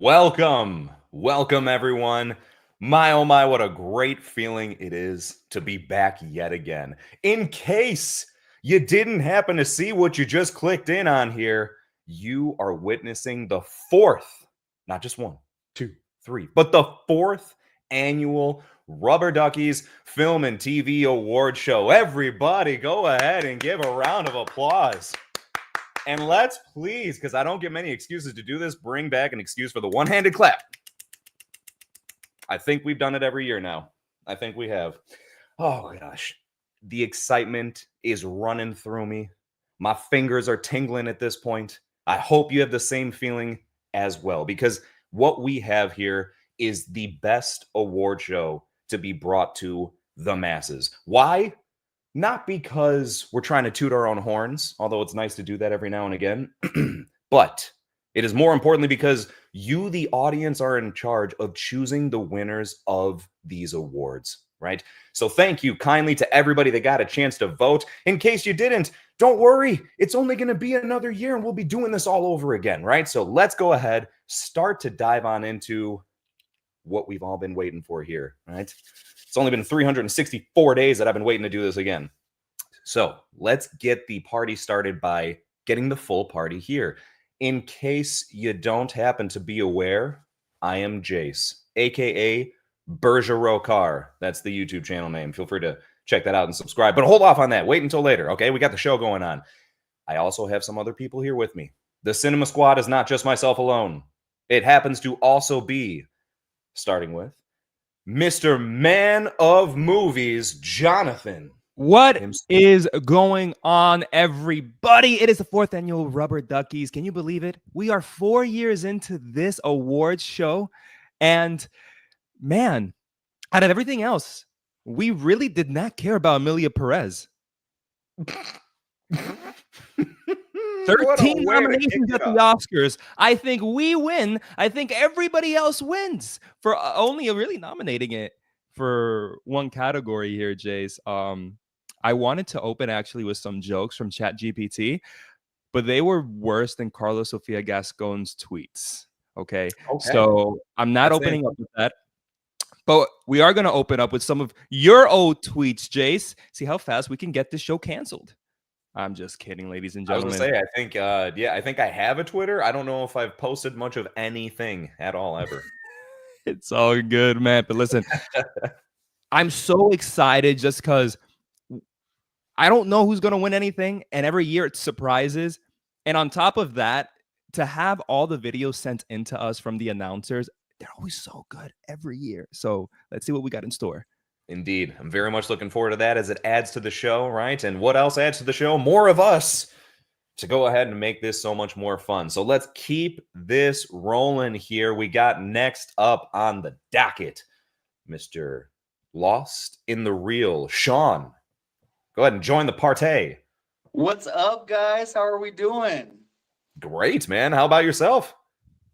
Welcome everyone. My oh my, what a great feeling it is to be back yet again. In case you didn't happen to see what you just clicked in on here, you are witnessing the fourth, not just one, two, three, but the fourth annual Rubber Duckies Film and TV Award Show. Everybody go ahead and give a round of applause. And let's please, because I don't get many excuses to do this, bring back an excuse for the one-handed clap. I think we've done it every year now. I think we have. Oh, gosh. The excitement is running through me. My fingers are tingling at this point. I hope you have the same feeling as well, because what we have here is the best award show to be brought to the masses. Why? Not because we're trying to toot our own horns, although it's nice to do that every now and again, but it is more importantly because you, the audience, are in charge of choosing the winners of these awards, right? So thank you kindly to everybody that got a chance to vote. In case you didn't, don't worry. It's only going to be another year and we'll be doing this all over again, right? So let's go ahead, start to dive on into what we've all been waiting for here, right? It's only been 364 days that I've been waiting to do this again. So let's get the party started by getting the full party here. In case you don't happen to be aware, I am Jace, aka Bergerokar. That's the YouTube channel name. Feel free to check that out and subscribe. But hold off on that. Wait until later, okay? We got the show going on. I also have some other people here with me. The Cinema Squad is not just myself alone. It happens to also be, starting with, Mr. Man of Movies, Jonathan. What is going on, everybody? It is the fourth annual Rubber Duckies. Can you believe it? We are 4 years into this awards show. And man, out of everything else, we really did not care about Amelia Perez. 13 nominations at the Oscars. I think we win. I think everybody else wins for only really nominating it for one category here, Jace. I wanted to open actually with some jokes from ChatGPT, but they were worse than Carlos Sofia Gascon's tweets. Okay. So I'm not opening up with that. But we are going to open up with some of your old tweets, Jace. See how fast we can get this show canceled. I'm just kidding, ladies and gentlemen. I was going to say, I think I have a Twitter. I don't know if I've posted much of anything at all ever. It's all good, man. But listen, I'm so excited just because I don't know who's going to win anything. And every year it's surprises. And on top of that, to have all the videos sent into us from the announcers, they're always so good every year. So let's see what we got in store. Indeed. I'm very much looking forward to that as it adds to the show, right? And what else adds to the show? More of us to go ahead and make this so much more fun. So let's keep this rolling here. We got next up on the docket, Mr. Lost in the Reel, Sean. Go ahead and join the party. What's up, guys? How are we doing? Great, man. How about yourself?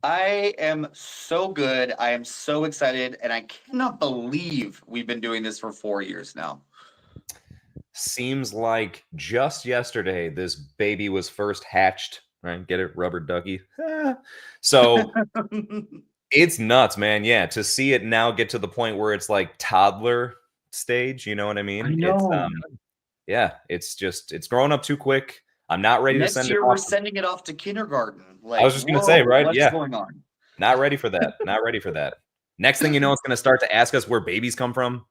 I am so good. I am so excited, and I cannot believe we've been doing this for 4 years now. Seems like just yesterday this baby was first hatched, right? Get it, rubber ducky. So it's nuts, man. Yeah, to see it now get to the point where it's like toddler stage, you know what I mean? I know. It's growing up too quick. I'm not ready to send it off. Next year, we're sending it off to kindergarten. I was just going to say, right? What's going on? Not ready for that. Not ready for that. Next thing you know, it's going to start to ask us where babies come from.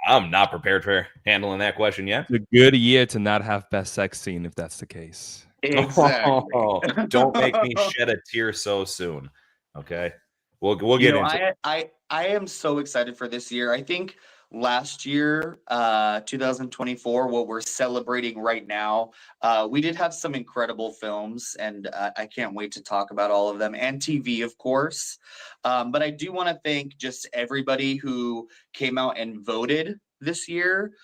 I'm not prepared for handling that question yet. It's a good year to not have best sex scene if that's the case. Exactly. Don't make me shed a tear so soon. Okay. We'll get into it. I am so excited for this year. I think last year, 2024, what we're celebrating right now, we did have some incredible films, and I can't wait to talk about all of them, and TV, of course. But I do want to thank just everybody who came out and voted this year.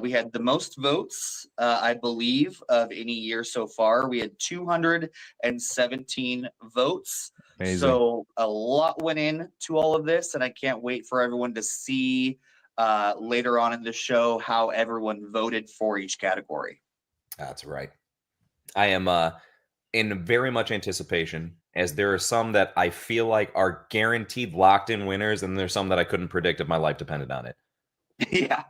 We had the most votes, I believe, of any year so far. We had 217 votes. Amazing. So a lot went into all of this, and I can't wait for everyone to see later on in the show how everyone voted for each category. That's right. I am in very much anticipation as there are some that I feel like are guaranteed locked-in winners, and there's some that I couldn't predict if my life depended on it. Yeah.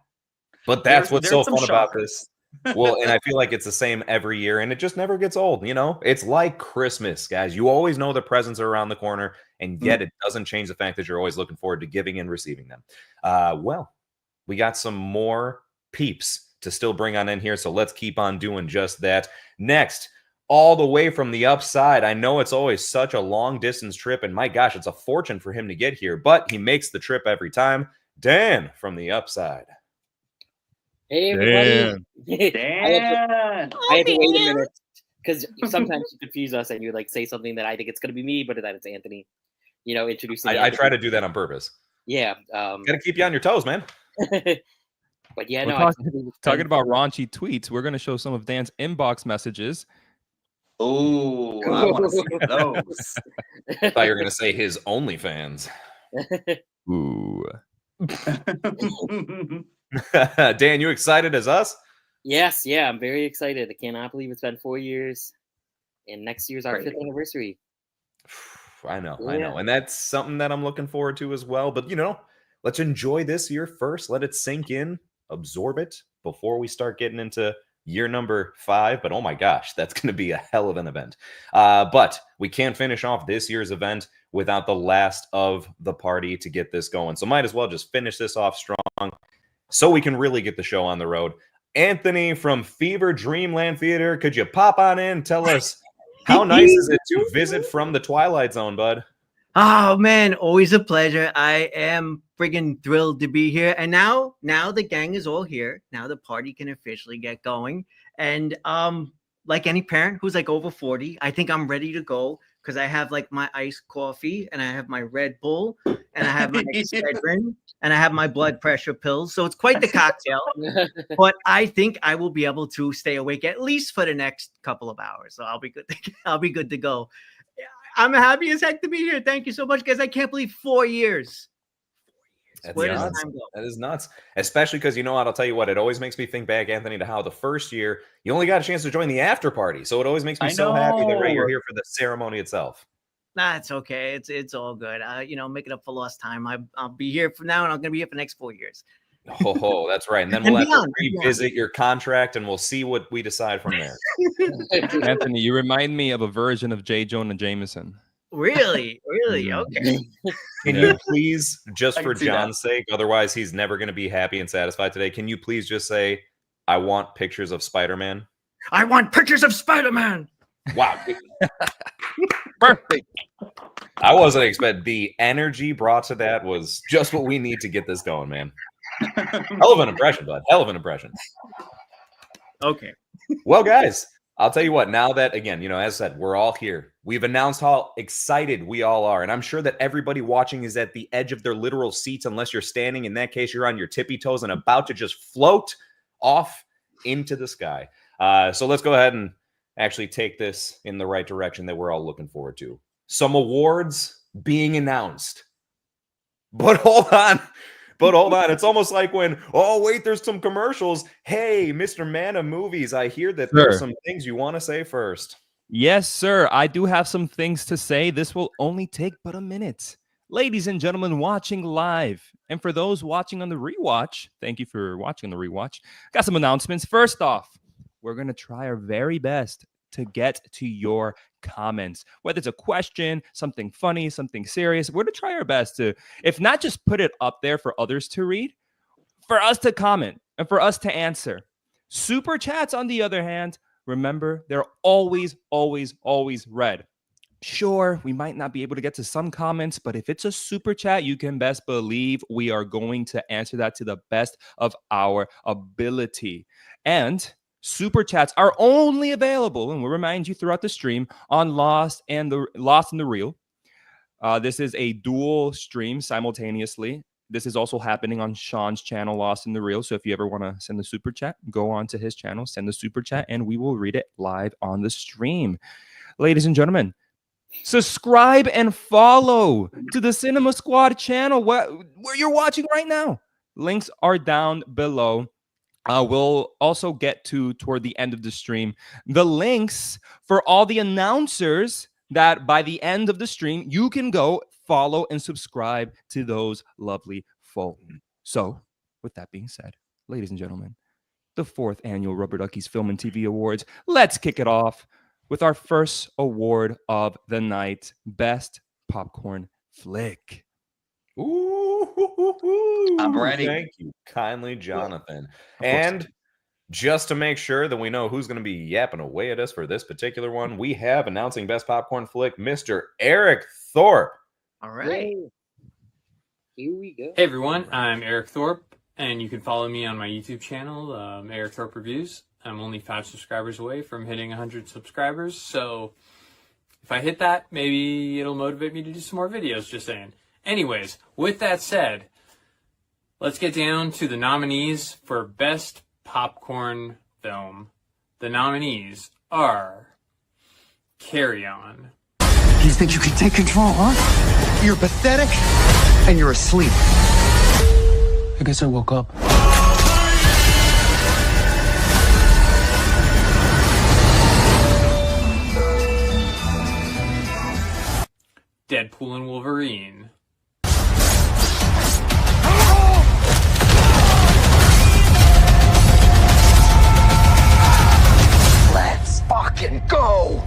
But that's what's so There's some fun about shockers. this. Well, and I feel like it's the same every year, and it just never gets old, you know? It's like Christmas, guys. You always know the presents are around the corner, and yet it doesn't change the fact that you're always looking forward to giving and receiving them. Well, we got some more peeps to still bring on in here, so let's keep on doing just that. Next, all the way from the upside. I know it's always such a long distance trip, and my gosh, it's a fortune for him to get here, but he makes the trip every time. Dan from the upside. Hey, everybody. Dan. I had to wait a minute because sometimes you confuse us and you like say something that I think it's going to be me, but that it's Anthony. You know, introducing. I try to do that on purpose. Yeah. Gotta keep you on your toes, man. But yeah, We're talking about raunchy tweets. We're going to show some of Dan's inbox messages. Oh, I want to see those. I thought you were going to say his OnlyFans. Ooh. Dan, you excited as us? Yes, yeah, I'm very excited. I cannot believe it's been 4 years, and next year's our 5th anniversary. I know. And that's something that I'm looking forward to as well. But, you know, let's enjoy this year first. Let it sink in, absorb it before we start getting into year number 5. But, oh my gosh, that's going to be a hell of an event. But we can't finish off this year's event without the last of the party to get this going. So might as well just finish this off strong so we can really get the show on the road. Anthony from Fever Dreamland Theater, could you pop on in and tell us how nice is it to visit from the Twilight Zone, bud? Oh man, always a pleasure. I am friggin' thrilled to be here. And now the gang is all here. Now the party can officially get going. And like any parent who's like over 40, I think I'm ready to go because I have like my iced coffee and I have my Red Bull and I have my Excedrin and I have my blood pressure pills. So it's quite the cocktail. But I think I will be able to stay awake at least for the next couple of hours. So I'll be good. I'll be good to go. I'm happy as heck to be here. Thank you so much, guys. I can't believe 4 years. Where does time go? That is nuts. Especially because, you know what, I'll tell you what, it always makes me think back, Anthony, to how the first year you only got a chance to join the after party. So it always makes me so happy that you're here for the ceremony itself. Nah, it's okay. It's all good. You know, make it up for lost time. I'll be here from now and I'm going to be here for the next 4 years. Oh, that's right. And then we'll have to revisit your contract and we'll see what we decide from there. Anthony, you remind me of a version of J. Jonah Jameson. Really? Okay. Can you please, just for John's sake, otherwise he's never going to be happy and satisfied today, can you please just say, I want pictures of Spider-Man? I want pictures of Spider-Man. Wow. Perfect. I wasn't expecting the energy brought to that was just what we need to get this going, man. Hell of an impression, bud. Hell of an impression. Okay. Well, guys, I'll tell you what, now that, again, you know, as I said, we're all here. We've announced how excited we all are. And I'm sure that everybody watching is at the edge of their literal seats, unless you're standing. In that case, you're on your tippy toes and about to just float off into the sky. So let's go ahead and actually take this in the right direction that we're all looking forward to. Some awards being announced. But hold on. It's almost like when, oh, wait, there's some commercials. Hey, Mr. Man of Movies, I hear that there's some things you want to say first. Yes, sir. I do have some things to say. This will only take but a minute. Ladies and gentlemen watching live, and for those watching on the rewatch, thank you for watching on the rewatch. Got some announcements. First off, we're going to try our very best to get to your comments, whether it's a question, something funny, something serious. We're going to try our best to, if not just put it up there for others to read, for us to comment and for us to answer. Super chats, on the other hand, remember, they're always read. Sure, we might not be able to get to some comments, but if it's a super chat, you can best believe we are going to answer that to the best of our ability. And super chats are only available, and we'll remind you throughout the stream, on Lost and the Real. This is a dual stream simultaneously. This is also happening on Sean's channel, Lost in the Real. So if you ever want to send the super chat, go on to his channel, send the super chat, and we will read it live on the stream. Ladies and gentlemen, subscribe and follow to the Cinema Squad channel where you're watching right now. Links are down below. We'll also get to, toward the end of the stream, the links for all the announcers that by the end of the stream, you can go follow and subscribe to those lovely folk. So, with that being said, ladies and gentlemen, the 4th Annual Rubber Duckies Film and TV Awards. Let's kick it off with our first award of the night, Best Popcorn Flick. Ooh, I'm ready. Thank you kindly, Jonathan. And just to make sure that we know who's going to be yapping away at us for this particular one, we have announcing Best Popcorn Flick, Mr. Eric Thorpe. All right. Yay. Here we go. Hey everyone, I'm Eric Thorpe, and you can follow me on my YouTube channel, Eric Thorpe Reviews. I'm only 5 subscribers away from hitting 100 subscribers, so if I hit that, maybe it'll motivate me to do some more videos, just saying. Anyways, with that said, let's get down to the nominees for Best Popcorn Film. The nominees are Carry On. You think you can take control, huh? You're pathetic, and you're asleep. I guess I woke up. Deadpool and Wolverine. Let's fucking go!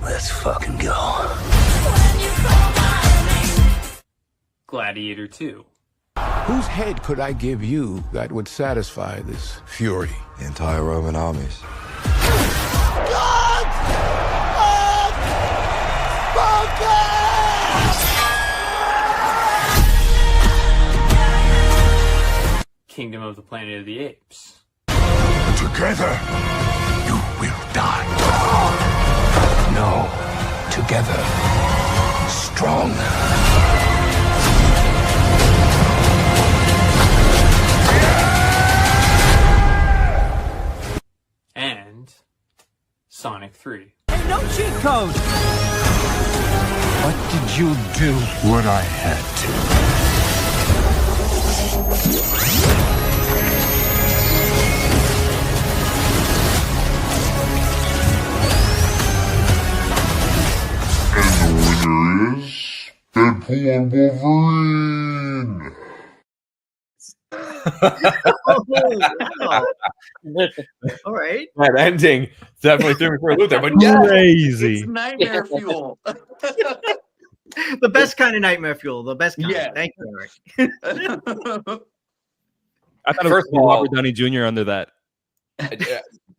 Let's fucking go. Gladiator 2. Whose head could I give you that would satisfy this fury? The entire Roman armies. Kingdom of the Planet of the Apes. Together, you will die. No, together, strong. And Sonic 3. No cheat code! What did you do? What I had to. And the winner is Deadpool and Wolverine. Oh, wow. All right. That ending definitely threw me for a loop there, but yeah. Crazy. It's nightmare fuel. The best kind of nightmare fuel. The best kind. Yeah. Thank you, Eric. I thought it was First of all- Robert Downey Jr. under that.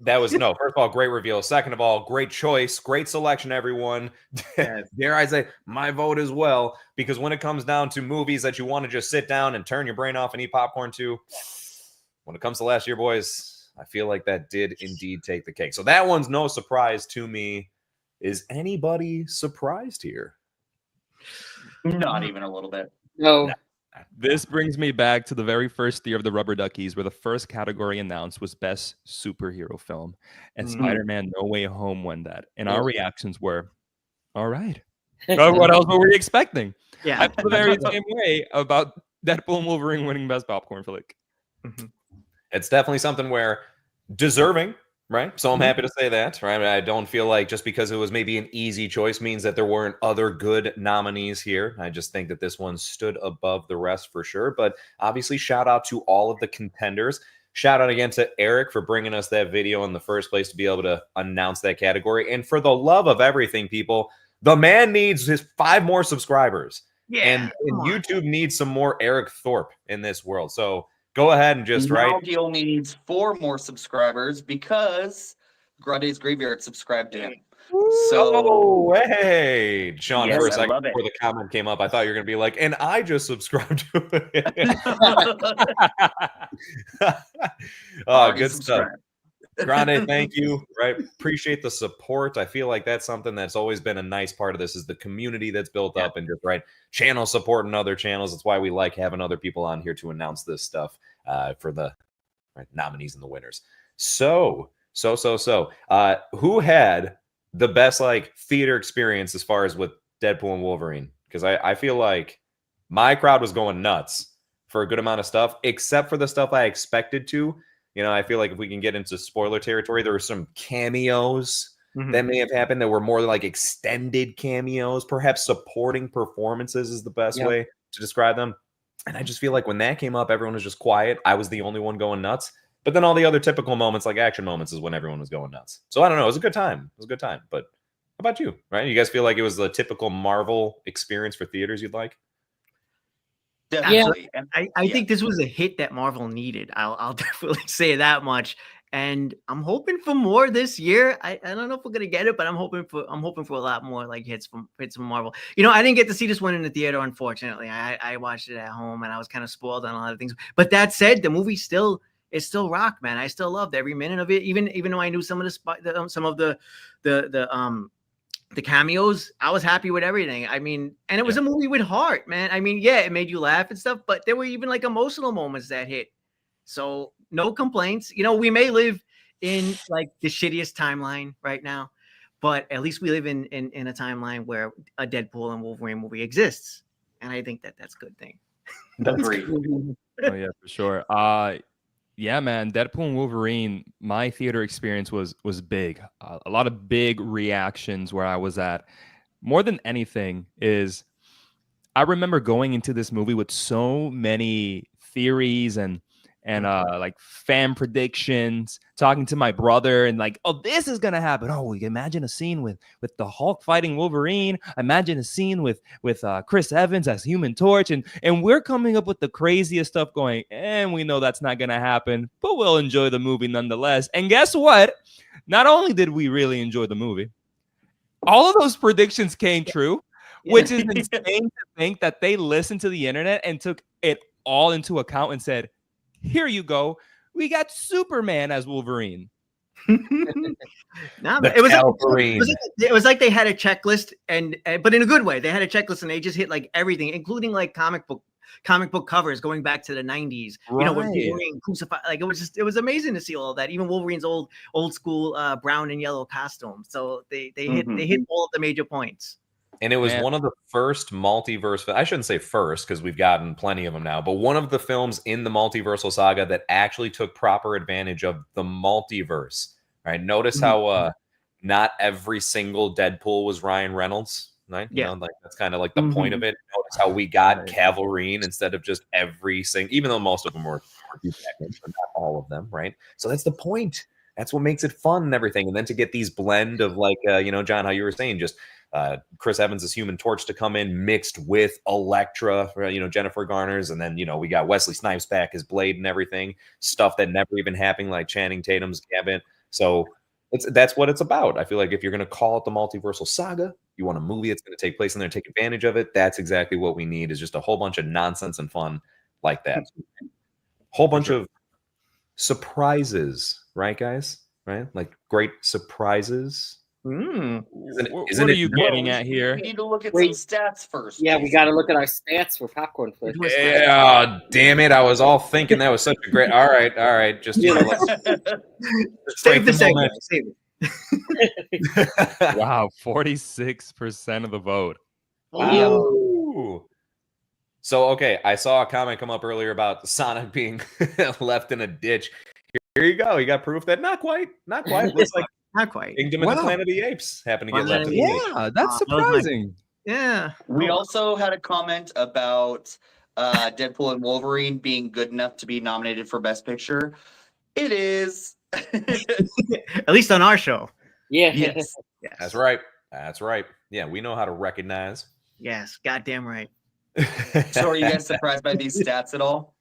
That was no. First of all, great reveal. Second of all, great choice, great selection, everyone. Dare I say, my vote as well. Because when it comes down to movies that you want to just sit down and turn your brain off and eat popcorn to, when it comes to last year, boys, I feel like that did indeed take the cake. So that one's no surprise to me. Is anybody surprised here? Not even a little bit. No. This brings me back to the very first year of the Rubber Duckies, where the first category announced was Best Superhero Film, and Spider-Man No Way Home won that. And our reactions were, all right. What else were we expecting? Yeah. I feel the very same way about Deadpool and Wolverine winning Best Popcorn Flick. It's definitely something where deserving, right? So I'm happy to say that, right? I don't feel like just because it was maybe an easy choice means that there weren't other good nominees here. I just think that this one stood above the rest for sure. But obviously, shout out to all of the contenders. Shout out again to Eric for bringing us that video in the first place to be able to announce that category. And for the love of everything, people, the man needs his 5 more subscribers. Yeah. And YouTube needs some more Eric Thorpe in this world. So go ahead and just Now he only needs 4 more subscribers because Grande's Graveyard subscribed to him. So, oh, hey, Sean, Yes, for a I second love it. before the comment came up, I thought you were going to be like, and I just subscribed to it. Oh, good stuff. Grande, thank you. Right. Appreciate the support. I feel like that's something that's always been a nice part of this is the community that's built up and just channel support and other channels. That's why we like having other people on here to announce this stuff for the nominees and the winners. So who had the best theater experience as far as with Deadpool and Wolverine? Because I feel like my crowd was going nuts for a good amount of stuff, except for the stuff I expected to. You know, I feel like if we can get into spoiler territory, there were some cameos Mhm. that may have happened that were more like extended cameos, perhaps supporting performances is the best Yep. way to describe them. And I just feel like when that came up, everyone was just quiet. I was the only one going nuts. But then all the other typical moments, like action moments, is when everyone was going nuts. So I don't know. It was a good time. It was a good time. But how about you? Right? You guys feel like it was the typical Marvel experience for theaters you'd like? Definitely. And I think this was a hit that Marvel needed. I'll definitely say that much. And I'm hoping for more this year. I don't know if we're gonna get it, but I'm hoping for a lot more like hits from Marvel. You know, I didn't get to see this one in the theater, unfortunately. I watched it at home and I was kind of spoiled on a lot of things. But that said, the movie still rock, man. I still loved every minute of it, even though I knew some of the cameos. I was happy with everything. I mean, and it was a movie with heart, man. I mean, yeah, it made you laugh and stuff, but there were even like emotional moments that hit. So no complaints. You know, we may live in like the shittiest timeline right now, but at least we live in a timeline where a Deadpool and Wolverine movie exists, and I think that's a good thing. agreed. Oh yeah, for sure. Yeah, man, Deadpool and Wolverine. My theater experience was big. A lot of big reactions where I was at. More than anything is, I remember going into this movie with so many theories and like fan predictions, talking to my brother and like, oh, this is gonna happen. Oh, we imagine a scene with the Hulk fighting Wolverine. Imagine a scene with Chris Evans as Human Torch, and we're coming up with the craziest stuff going, and we know that's not gonna happen, but we'll enjoy the movie nonetheless. And guess what? Not only did we really enjoy the movie, all of those predictions came true, which is insane to think that they listened to the internet and took it all into account and said, here you go. We got Superman as Wolverine. Nah, The it was like they had a checklist, and but in a good way. They had a checklist and they just hit like everything, including like comic book covers going back to the 90s. You know, with Right. Wolverine crucified. Like it was amazing to see all of that. Even Wolverine's old school brown and yellow costume. So they hit all of the major points. And it was Man. one of the first multiverse. I shouldn't say first because we've gotten plenty of them now, but one of the films in the multiversal saga that actually took proper advantage of the multiverse. Right? Notice how not every single Deadpool was Ryan Reynolds. Right? You know, like that's kind of like the point of it. Notice how we got Calverine instead of just every single, even though most of them were packaged, but not all of them. Right? So that's the point. That's what makes it fun and everything. And then to get these blend of like, you know, John, how you were saying, just Chris Evans' Human Torch to come in mixed with Elektra, you know, Jennifer Garner's, and then, you know, we got Wesley Snipes back as Blade and everything, stuff that never even happened, like Channing Tatum's Gambit. So that's what it's about. I feel like if you're going to call it the multiversal saga, you want a movie that's going to take place in there, take advantage of it. That's exactly what we need, is just a whole bunch of nonsense and fun like that. Whole bunch of surprises, right, guys? Right? Like great surprises. What are you getting at here? We need to look at some stats first. Yeah, we got to look at our stats for Popcorn Flick. Yeah, damn it. I was all thinking that was such a great. All right. Just Save the segment. Save it. Wow, 46% of the vote. Wow. So, okay, I saw a comment come up earlier about Sonic being left in a ditch. Here you go. You got proof that not quite. Looks like not quite. Kingdom of the Planet of the Apes happened to get left in the ditch. Yeah, that's surprising. Yeah. We also had a comment about Deadpool and Wolverine being good enough to be nominated for Best Picture. It is. At least on our show. Yeah. Yes. That's right. Yeah, we know how to recognize. Yes, goddamn right. So are you guys surprised by these stats at all?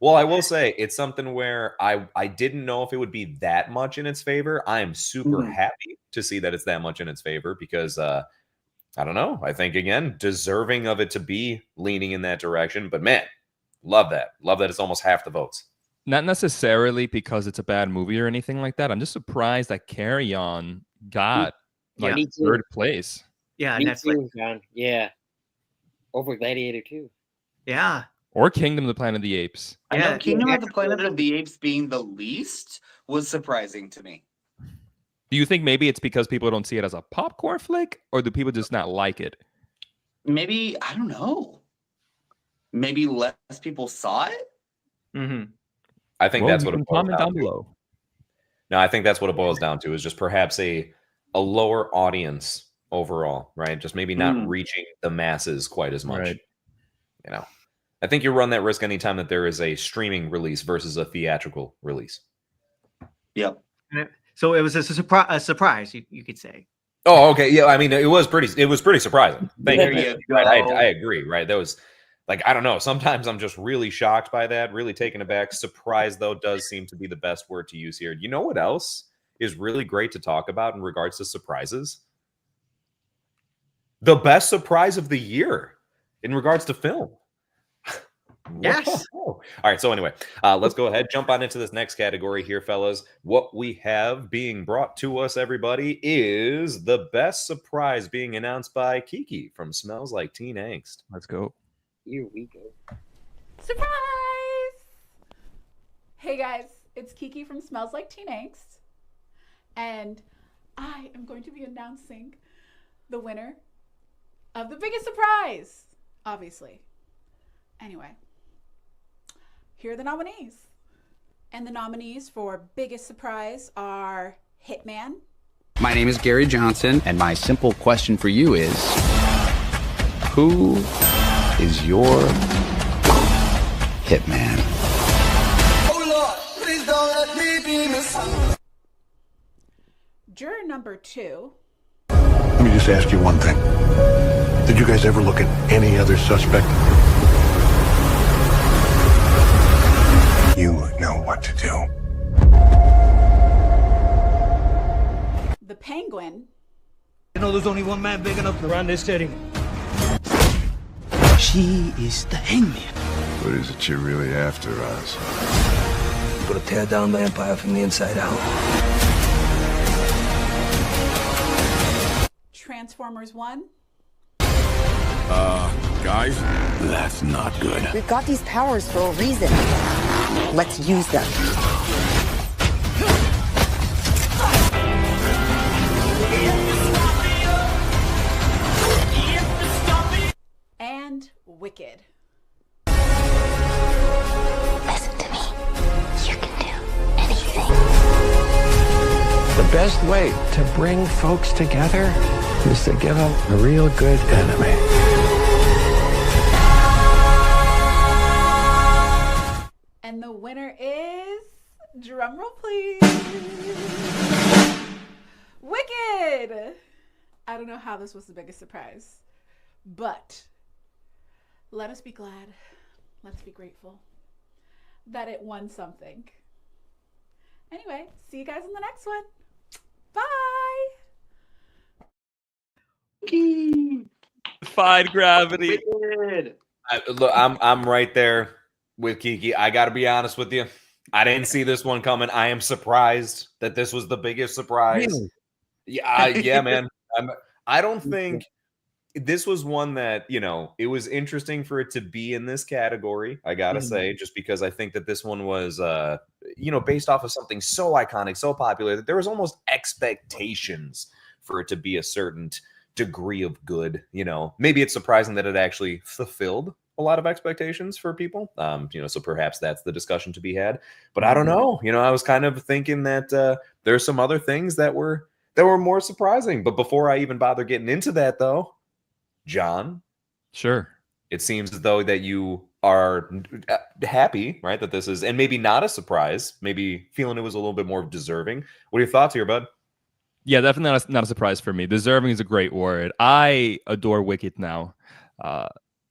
Well, I will say it's something where I didn't know if it would be that much in its favor. I am super happy to see that it's that much in its favor because I don't know. I think, again, deserving of it to be leaning in that direction. But, man, love that. Love that it's almost half the votes. Not necessarily because it's a bad movie or anything like that. I'm just surprised that Carry On got third place. Yeah, Me Netflix. too, John. Yeah. Over Gladiator 2. Yeah. Or Kingdom of the Planet of the Apes. I know Kingdom of the Planet of the Apes being the least was surprising to me. Do you think maybe it's because people don't see it as a popcorn flick, or do people just not like it? Maybe, I don't know. Maybe less people saw it? Mm-hmm. I think that's what you it can boils comment down down to. below. No, I think that's what it boils down to, is just perhaps a a lower audience overall, right? Just maybe not Mm. reaching the masses quite as much. Right. You know, I think you run that risk anytime that there is a streaming release versus a theatrical release. Yep. So it was a surprise, you could say. Oh, okay. Yeah, I mean, it was pretty surprising. Thank There you. you Right, go. I agree. Right, that was like, I don't know. Sometimes I'm just really shocked by that, really taken aback. Surprise, though, does seem to be the best word to use here. You know what else is really great to talk about in regards to surprises? The best surprise of the year in regards to film. Yes. Whoa. All right. So anyway, let's go ahead, jump on into this next category here, fellas. What we have being brought to us, everybody, is the best surprise being announced by Kiki from Smells Like Teen Angst. Let's go. Here we go. Surprise! Hey guys, it's Kiki from Smells Like Teen Angst, and I am going to be announcing the winner of the biggest surprise, obviously. Anyway, here are the nominees. And the nominees for biggest surprise are Hitman. My name is Gary Johnson, and my simple question for you is, who is your hitman? Oh Lord, please don't let me be misunderstood. Juror number 2. Let me just ask you one thing. Did you guys ever look at any other suspect? You know what to do. The Penguin. You know there's only one man big enough to run this city. She is the hangman. What is it you're really after, Oz? Gonna tear down the empire from the inside out. Transformers 1. Guys, that's not good. We've got these powers for a reason. Let's use them. And Wicked. Listen to me. You can do anything. The best way to bring folks together is to give them a real good enemy. And the winner is, drumroll please, Wicked! I don't know how this was the biggest surprise, but let us be glad, let us be grateful that it won something. Anyway, see you guys in the next one. Bye! Defied gravity. Wicked. Look, I'm right there with Kiki. I got to be honest with you. I didn't see this one coming. I am surprised that this was the biggest surprise. Really? Yeah, man. I don't think this was one that, it was interesting for it to be in this category, I gotta say, just because I think that this one was, based off of something so iconic, so popular, that there was almost expectations for it to be a certain degree of good. Maybe it's surprising that it actually fulfilled a lot of expectations for people. So perhaps that's the discussion to be had. But I don't know. I was kind of thinking that there's some other things that were more surprising. But before I even bother getting into that, though, John, Sure. it seems as though that you are happy, right, that this is, and maybe not a surprise, maybe feeling it was a little bit more deserving. What are your thoughts here, bud? Yeah, definitely not a surprise for me. Deserving is a great word. I adore Wicked now.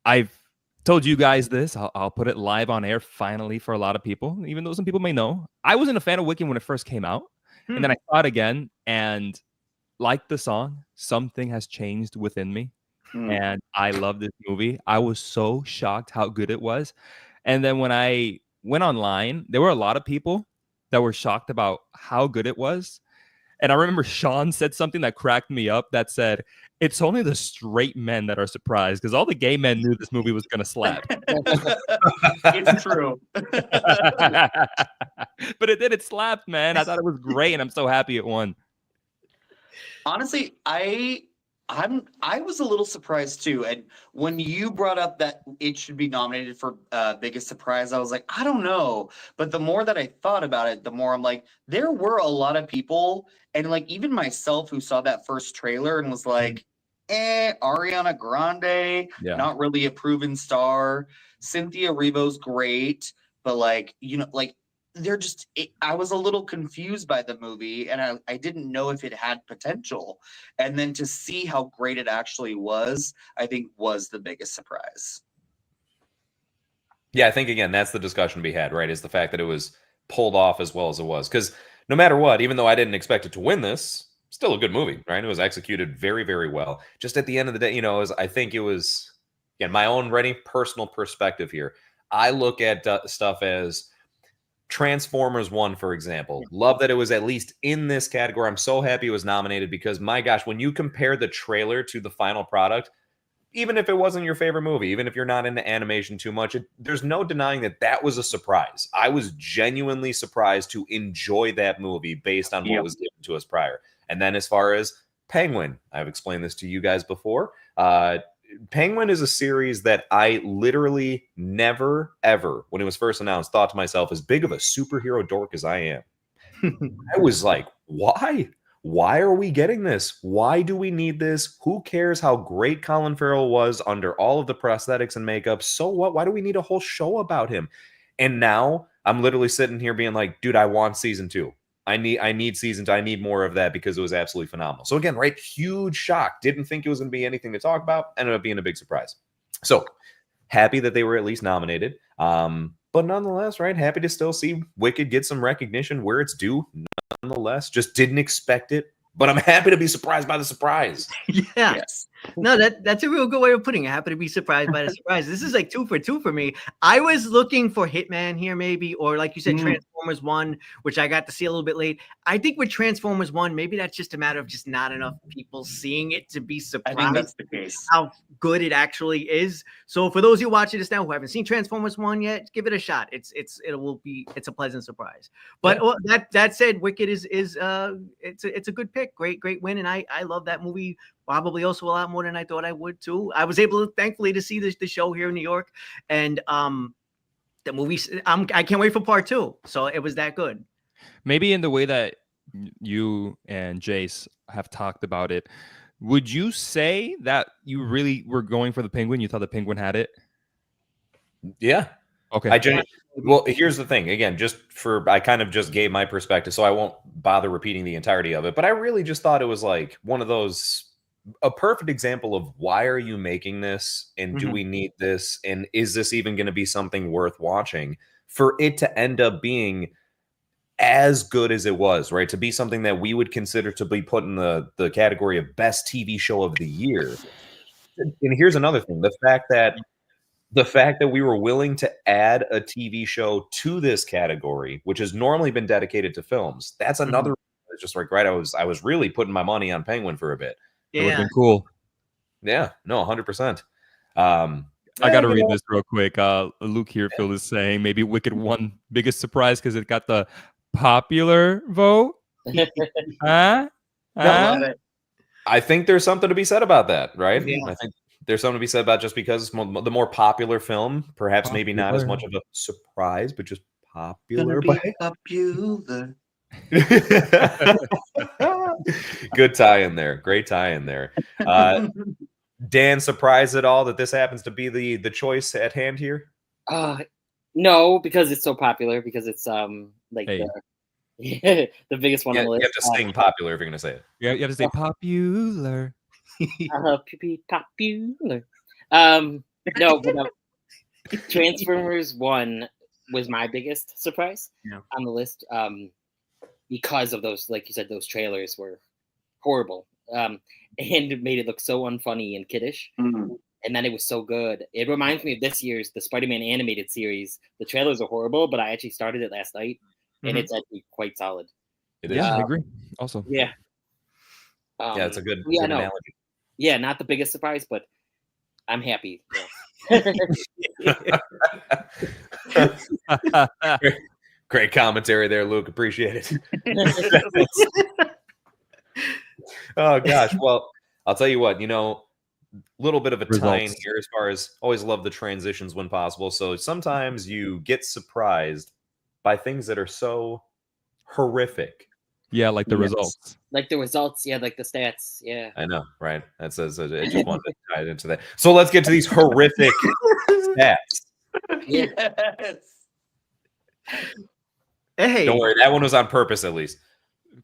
I've told you guys this. I'll put it live on air finally for a lot of people, even though some people may know. I wasn't a fan of Wicked when it first came out. And then I saw it again, and like the song, something has changed within me. And I love this movie. I was so shocked how good it was. And then when I went online, there were a lot of people that were shocked about how good it was. And I remember Sean said something that cracked me up that said, it's only the straight men that are surprised because all the gay men knew this movie was going to slap. It's true. But it did. It slapped, man. I thought it was great, and I'm so happy it won. Honestly, I I was a little surprised too. And when you brought up that it should be nominated for biggest surprise, I was like, I don't know. But the more that I thought about it, the more I'm like, there were a lot of people, and like even myself who saw that first trailer and was like, Ariana Grande, Yeah. not really a proven star. Cynthia Erivo's great, but like, like they're just I was a little confused by the movie, and I didn't know if it had potential, and then to see how great it actually was, I think was the biggest surprise. Yeah, I think again that's the discussion to be had, right? Is the fact that it was pulled off as well as it was, because no matter what, even though I didn't expect it to win this, still a good movie, right? It was executed very, very well. Just at the end of the day, I think it was, again, my own personal perspective here. I look at stuff as Transformers 1, for example. Love that it was at least in this category. I'm so happy it was nominated because, my gosh, when you compare the trailer to the final product, even if it wasn't your favorite movie, even if you're not into animation too much, there's no denying that that was a surprise. I was genuinely surprised to enjoy that movie based on what was given to us prior. And then as far as Penguin, I've explained this to you guys before. Penguin is a series that I literally never, ever, when it was first announced, thought to myself, as big of a superhero dork as I am, I was like, why? Why are we getting this? Why do we need this? Who cares how great Colin Farrell was under all of the prosthetics and makeup? So what? Why do we need a whole show about him? And now I'm literally sitting here being like, dude, I want season 2. I need season 2. I need more of that because it was absolutely phenomenal. So again, right, huge shock. Didn't think it was going to be anything to talk about. Ended up being a big surprise. So happy that they were at least nominated. But nonetheless, right, happy to still see Wicked get some recognition where it's due. Nonetheless, just didn't expect it. But I'm happy to be surprised by the surprise. Yeah. Yes. No, that's a real good way of putting it. Happy to be surprised by the surprise. This is like 2 for 2 for me. I was looking for Hitman here, maybe, or like you said, Transformers 1, which I got to see a little bit late. I think with Transformers 1, maybe that's just a matter of just not enough people seeing it to be surprised. I think that's the case. How good it actually is. So for those of you watching this now who haven't seen Transformers 1 yet, give it a shot. It's a pleasant surprise. But that said, Wicked is it's a good pick. Great win, and I love that movie. Probably also a lot more than I thought I would too. I was able to, thankfully, to see the show here in New York, and the movie. I can't wait for part 2. So it was that good. Maybe in the way that you and Jace have talked about it, would you say that you really were going for the Penguin? You thought the Penguin had it? Yeah. Okay. Well, here's the thing. Again, I kind of just gave my perspective, so I won't bother repeating the entirety of it. But I really just thought it was like one of those. A perfect example of why are you making this, and do we need this, and is this even going to be something worth watching, for it to end up being as good as it was, right? To be something that we would consider to be put in the category of best TV show of the year. And here's another thing: the fact that we were willing to add a TV show to this category, which has normally been dedicated to films. That's another. It's just like, right, I was really putting my money on Penguin for a bit. It would have been cool. Yeah, no, 100%. I got to read this real quick. Luke Herefield is saying maybe Wicked won biggest surprise because it got the popular vote. I think there's something to be said about that, right? Yeah. I think there's something to be said about just because it's the more popular film, perhaps maybe not as much of a surprise, but just popular. Popular. Good tie in there. Great tie in there. Dan, surprised at all that this happens to be the choice at hand here? No, because it's so popular. Because it's the biggest one on the list. You have to sing popular if you're going to say it. Yeah, you have to say popular. Popular. No, but Transformers 1 was my biggest surprise on the list. Because of those, like you said, those trailers were horrible, and it made it look so unfunny and kiddish. And then it was so good. It reminds me of this year's the Spider-Man animated series. The trailers are horrible, but I actually started it last night, and it's actually quite solid. It is. Yeah, I agree. Also, yeah, it's a good analogy. Yeah, not the biggest surprise, but I'm happy. Great commentary there, Luke. Appreciate it. Oh gosh. Well, I'll tell you what, little bit of a tie-in Results. here as far as always love the transitions when possible. So sometimes you get surprised by things that are so horrific. Yeah, like the Yes. results. Like the results, yeah, like the stats, yeah. I know, right? That's I just wanted to tie it into that. So let's get to these horrific stats. Yes. Hey, Don't worry, that one was on purpose at least.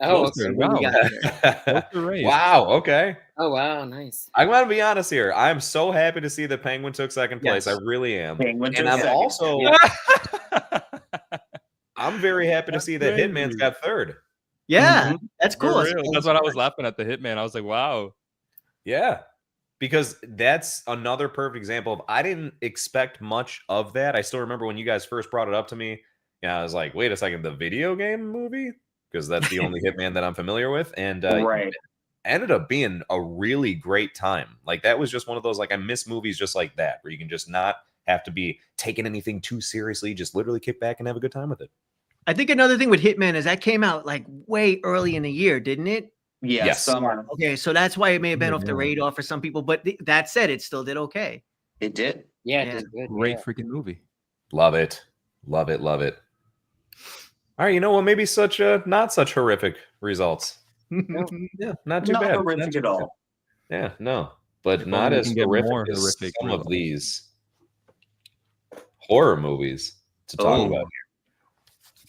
Oh, Closer, okay. What do you wow. got here? Closer race. Wow, okay. Oh, wow, nice. I'm gonna be honest here. I'm so happy to see that Penguin took second place. Yes. I really am. Penguin And took I'm second. also Yeah. I'm very happy to see that crazy. Hitman's got third. yeah, Mm-hmm. that's For cool. real. That's what I was laughing at the Hitman. I was like, wow. Yeah. Because that's another perfect example of I didn't expect much of that. I still remember when you guys first brought it up to me. I was like, wait a second, the video game movie? Because that's the only Hitman that I'm familiar with. And Right. it ended up being a really great time. Like that was just one of those, like I miss movies just like that, where you can just not have to be taking anything too seriously, just literally kick back and have a good time with it. I think another thing with Hitman is that came out like way early in the year, didn't it? Yeah, Yes. summer. Okay, so that's why it may have been Yeah, off the yeah. radar for some people. But that said, it still did okay. It did. Yeah, Yeah. it did good. Great yeah. freaking movie. Love it. Love it. Love it. All right, you know what? Maybe such not such horrific results. Yeah, not too Not bad. horrific Not too at bad. all. Yeah, no, but If not only we as can get horrific more as horrific some of results. these horror movies to talk Oh. about here.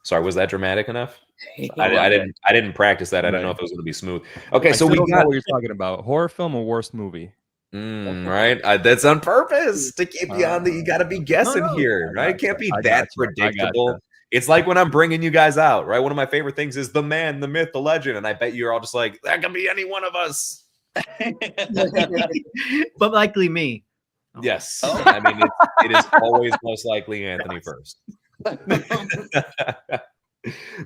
Sorry, was that dramatic enough? I I love didn't. I didn't practice that. I didn't know Right. if it was going to be smooth. Okay, I so still we don't know got what you're talking about. Horror film or worst movie? right. That's on purpose to keep you on the. You got to be guessing no, here, I right? gotcha. Can't be I that gotcha. I predictable. gotcha. It's like when I'm bringing you guys out, right? One of my favorite things is the man, the myth, the legend, and I bet you're all just like, that can be any one of us. But likely me. Yes. Oh. I mean, it is always most likely Anthony first.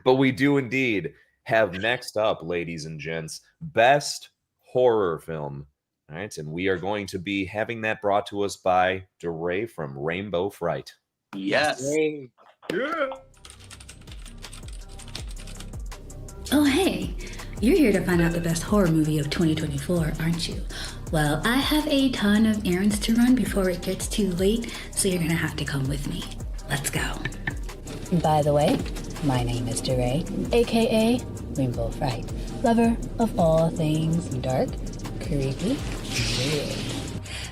But we do indeed have next up, ladies and gents, best horror film. All right. And we are going to be having that brought to us by DeRay from Rainbow Fright. Yes. Yay. Oh, hey, you're here to find out the best horror movie of 2024, aren't you? Well, I have a ton of errands to run before it gets too late, so you're gonna have to come with me. Let's go. By the way, my name is DeRay, aka Rainbow Fright, lover of all things dark, creepy, weird.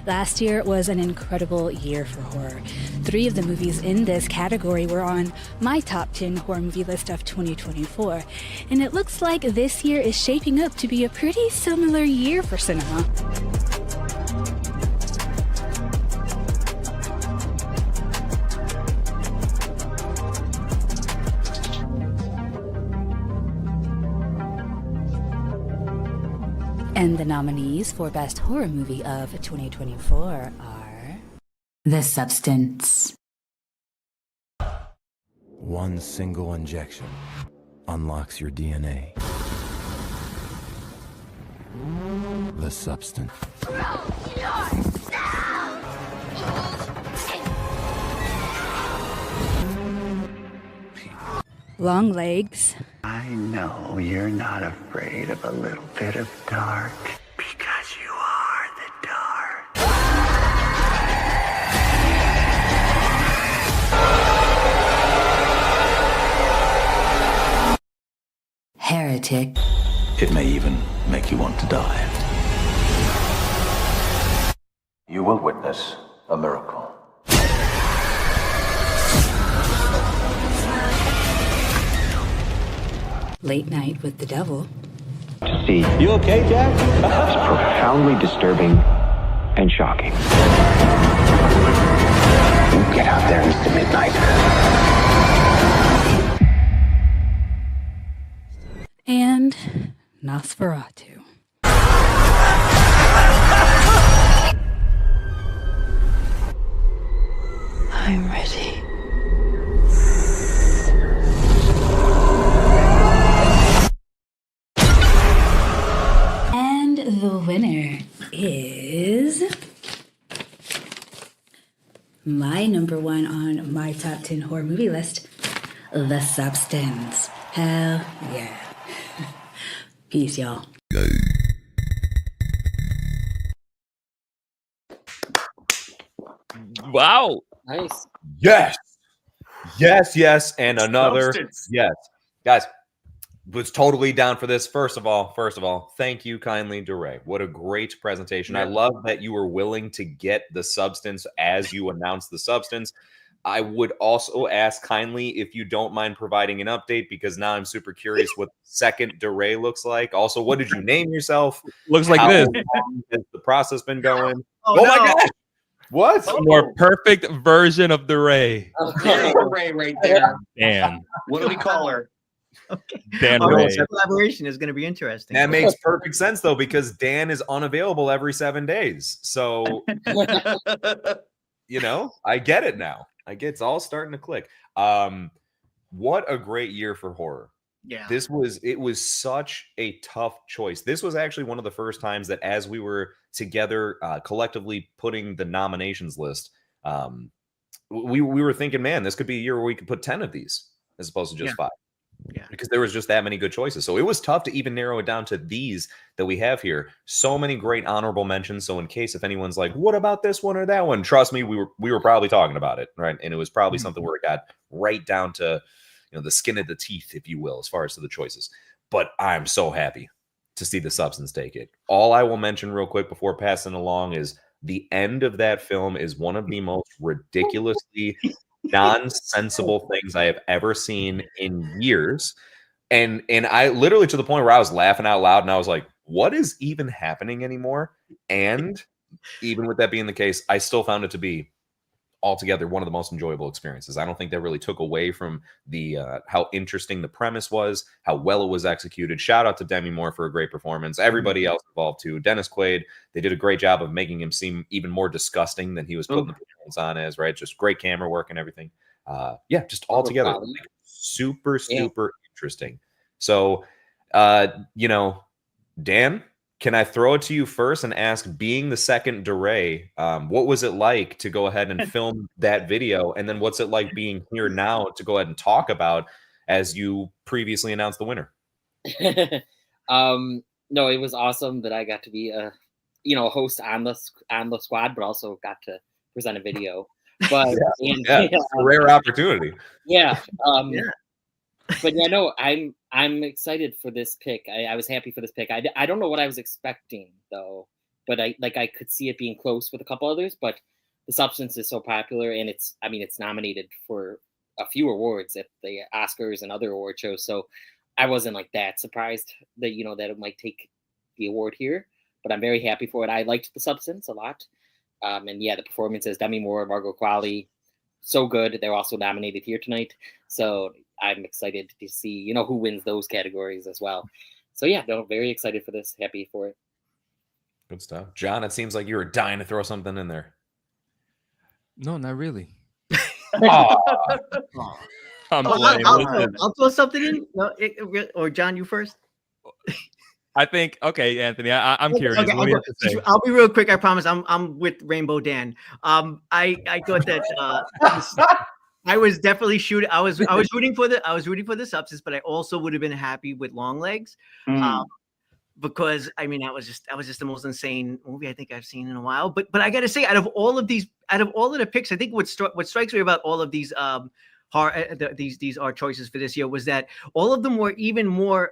Last year was an incredible year for horror. 3 of the movies in this category were on my top 10 horror movie list of 2024, and it looks like this year is shaping up to be a pretty similar year for cinema. And the nominees for Best Horror Movie of 2024 are The Substance. One single injection unlocks your DNA. The substance. Long Legs. I know you're not afraid of a little bit of dark because you are the dark. Heretic. It may even make you want to die. You will witness a miracle. Late Night with the Devil. To see. You okay, Jack? It's profoundly disturbing and shocking. You get out there into midnight. And Nosferatu. I'm ready. And the winner is my number 1 on my top 10 horror movie list, The Substance. Hell yeah. Peace, y'all. Wow. Nice. Yes. Yes. And another. Substance. Yes. Guys, was totally down for this. First of all, thank you kindly, DeRay. What a great presentation. I love that you were willing to get the substance as you announced the substance. I would also ask kindly if you don't mind providing an update, because now I'm super curious what second DeRay looks like. Also, what did you name yourself? Looks like How this. long has the process been going? Oh, my no. gosh. What? A more perfect version of the Ray. There's the Ray right there. Dan. What do we call her? Dan Our Ray. collaboration is going to be interesting. That makes perfect sense, though, because Dan is unavailable every 7 days. So, I get it now. It's all starting to click. What a great year for horror. Yeah. It was such a tough choice. This was actually one of the first times that, as we were together collectively putting the nominations list, we were thinking, man, this could be a year where we could put 10 of these as opposed to just 5. Yeah. Because there was just that many good choices. So it was tough to even narrow it down to these that we have here. So many great honorable mentions. So in case if anyone's like, what about this one or that one? Trust me, we were probably talking about it, right? And it was probably something where it got right down to the skin of the teeth, if you will, as far as to the choices. But I'm so happy to see the substance take it. All I will mention real quick before passing along is the end of that film is one of the most ridiculously nonsensible things I have ever seen in years. And I literally, to the point where I was laughing out loud and I was like, what is even happening anymore? And even with that being the case, I still found it to be altogether one of the most enjoyable experiences. I don't think that really took away from the how interesting the premise was, how well it was executed. Shout out to Demi Moore for a great performance. Everybody else involved too. Dennis Quaid, they did a great job of making him seem even more disgusting than he was putting the performance on as, right? Just great camera work and everything. Just altogether super interesting. So Dan, can I throw it to you first and ask, being the second DeRay, what was it like to go ahead and film that video? And then what's it like being here now to go ahead and talk about as you previously announced the winner? No, it was awesome that I got to be a host on the squad, but also got to present a video. But it's a rare opportunity. Yeah. But no, I'm excited for this pick. I was happy for this pick. I don't know what I was expecting though, but I could see it being close with a couple others. But the substance is so popular, and it's nominated for a few awards at the Oscars and other award shows. So I wasn't like that surprised that that it might take the award here. But I'm very happy for it. I liked the substance a lot, and the performances, Demi Moore, Margot Qualley, so good. They're also nominated here tonight. So I'm excited to see, who wins those categories as well. So very excited for this. Happy for it. Good stuff. John, it seems like you were dying to throw something in there. No, not really. I'll throw something in. No, or John, you first. I think, okay, Anthony, I'm curious. Okay, what do you have to say? I'll be real quick. I promise. I'm with Rainbow Dan. I thought that I was definitely shooting. I was rooting for the substance, but I also would have been happy with Long Legs, because that was just the most insane movie I think I've seen in a while. But I got to say, out of all of the picks, I think what strikes me about all of these these are choices for this year was that all of them were even more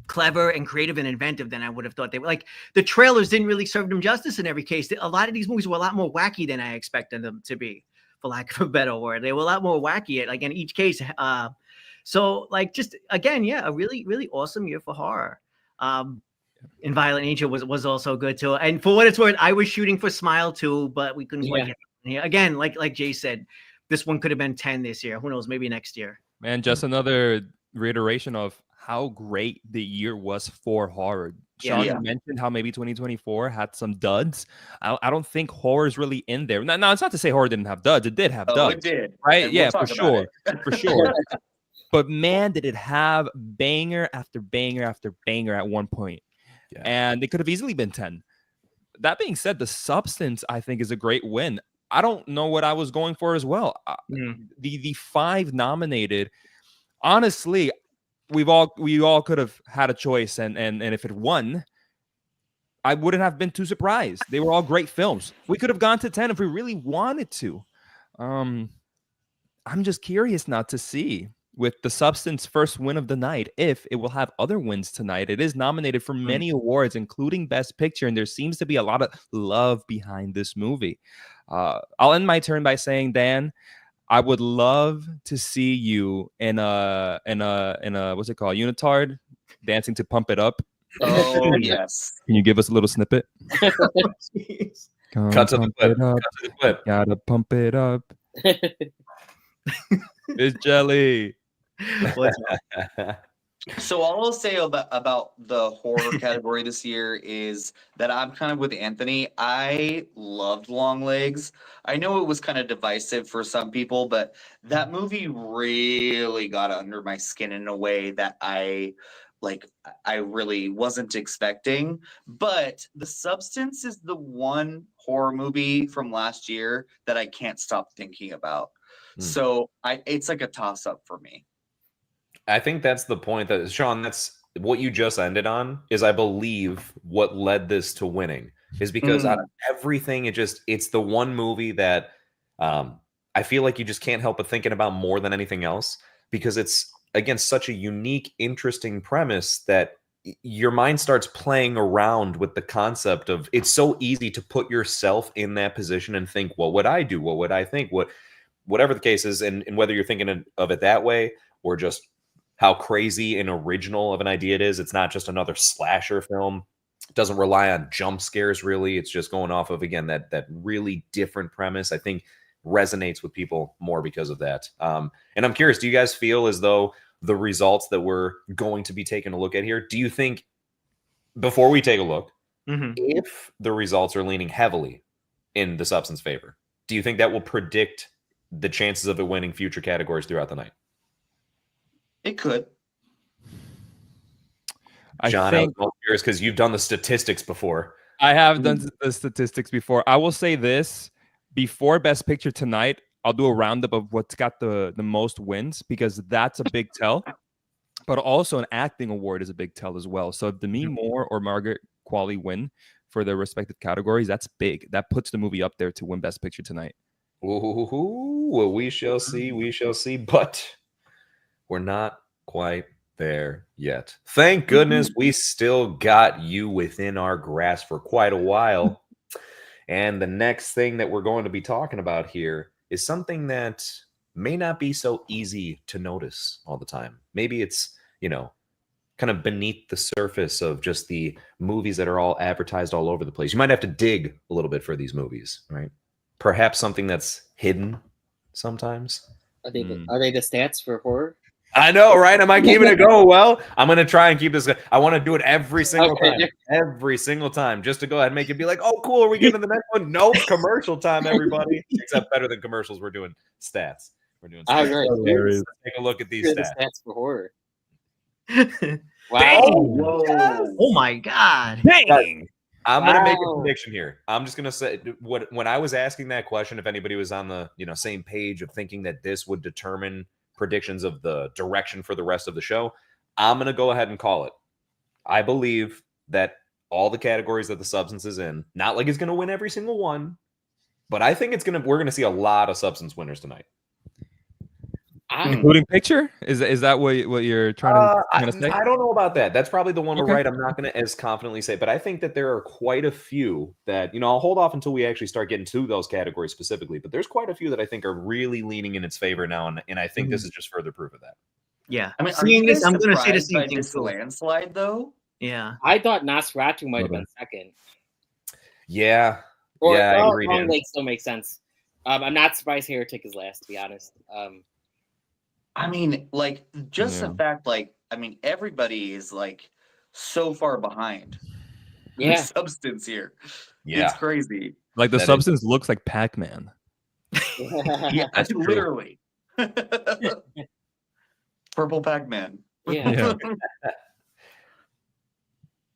clever and creative and inventive than I would have thought they were. Like, the trailers didn't really serve them justice in every case. A lot of these movies were a lot more wacky than I expected them to be, for lack of a better word. They were a lot more wacky, like in each case. So like, just again, a really, really awesome year for horror. And Violent Angel was also good too. And for what it's worth, I was shooting for Smile too, but we couldn't quite get it here. Again, like Jay said, this one could have been 10 this year. Who knows? Maybe next year. Man, just another reiteration of how great the year was for horror. Sean, you mentioned how maybe 2024 had some duds. I don't think horror is really in there. No, it's not to say horror didn't have duds. It did have duds. It did. Right? And Yeah, we'll for talk about sure. For sure. But man, did it have banger after banger after banger at one point. Yeah. And it could have easily been 10. That being said, the substance, I think, is a great win. I don't know what I was going for as well. The 5 nominated, honestly, we all could have had a choice, and if it won, I wouldn't have been too surprised. They were all great films. We could have gone to 10 if we really wanted to. I'm just curious not to see with The Substance first win of the night if it will have other wins tonight. It is nominated for many awards, including Best Picture, and there seems to be a lot of love behind this movie. I'll end my turn by saying, Dan, I would love to see you in a what's it called, unitard, dancing to Pump It Up. Oh yes. Can you give us a little snippet? Cut to the clip. Cut to the clip. Gotta pump it up. It's Jelly. So all I'll say about the horror category this year is that I'm kind of with Anthony. I loved Long Legs. I know it was kind of divisive for some people, but that movie really got under my skin in a way that I really wasn't expecting. But The Substance is the one horror movie from last year that I can't stop thinking about. So it's like a toss up for me. I think that's the point that Sean, that's what you just ended on, is I believe what led this to winning is because out of everything, it's the one movie that I feel like you just can't help but thinking about more than anything else, because it's, again, such a unique, interesting premise that your mind starts playing around with the concept of, it's so easy to put yourself in that position and think, what would I do? What would I think? Whatever the case is, and whether you're thinking of it that way or just how crazy and original of an idea it is. It's not just another slasher film. It doesn't rely on jump scares, really. It's just going off of, again, that really different premise. I think resonates with people more because of that. And I'm curious, do you guys feel as though the results that we're going to be taking a look at here, do you think, before we take a look, if the results are leaning heavily in The Substance favor, do you think that will predict the chances of it winning future categories throughout the night? It could. John, I was curious because you've done the statistics before. I have done the statistics before. I will say this, before Best Picture tonight, I'll do a roundup of what's got the most wins, because that's a big tell. But also an acting award is a big tell as well. So if Demi Moore or Margaret Qualley win for their respective categories, that's big. That puts the movie up there to win Best Picture tonight. Ooh, well, we shall see. We shall see. But we're not quite there yet. Thank goodness we still got you within our grasp for quite a while. And the next thing that we're going to be talking about here is something that may not be so easy to notice all the time. Maybe it's, kind of beneath the surface of just the movies that are all advertised all over the place. You might have to dig a little bit for these movies, right? Perhaps something that's hidden sometimes. Are they the stats for horror? I know, right? Am I keeping it going well? I'm going to try and keep this. I want to do it every single time. Every single time. Just to go ahead and make it be like, oh, cool. Are we getting to the next one? Nope. Commercial time, everybody. Except better than commercials. We're doing stats. We're doing stats. Let's take a look at these stats. Stats for horror. Wow. Oh my God. Dang. I'm going to make a prediction here. I'm just going to say, when I was asking that question, if anybody was on the same page of thinking that this would determine predictions of the direction for the rest of the show, I'm going to go ahead and call it. I believe that all the categories that The Substance is in, not like it's going to win every single one, but I think we're going to see a lot of Substance winners tonight. Including picture? Is that what you're trying to say? I don't know about that. That's probably the one we're right. I'm not going to as confidently say, but I think that there are quite a few that, I'll hold off until we actually start getting to those categories specifically, but there's quite a few that I think are really leaning in its favor now, and I think this is just further proof of that. Yeah. I mean, seeing this, I'm going to say the same thing. This landslide, though? Yeah. I thought Nosferatu might have been second. Yeah. I agree. Long Lake still makes sense. I'm not surprised Heretic is last, to be honest. I mean, the fact, everybody is so far behind. Yeah. The Substance here. Yeah. It's crazy. Like The Substance looks like Pac-Man. Yeah, that's literally. Purple Pac-Man. Yeah.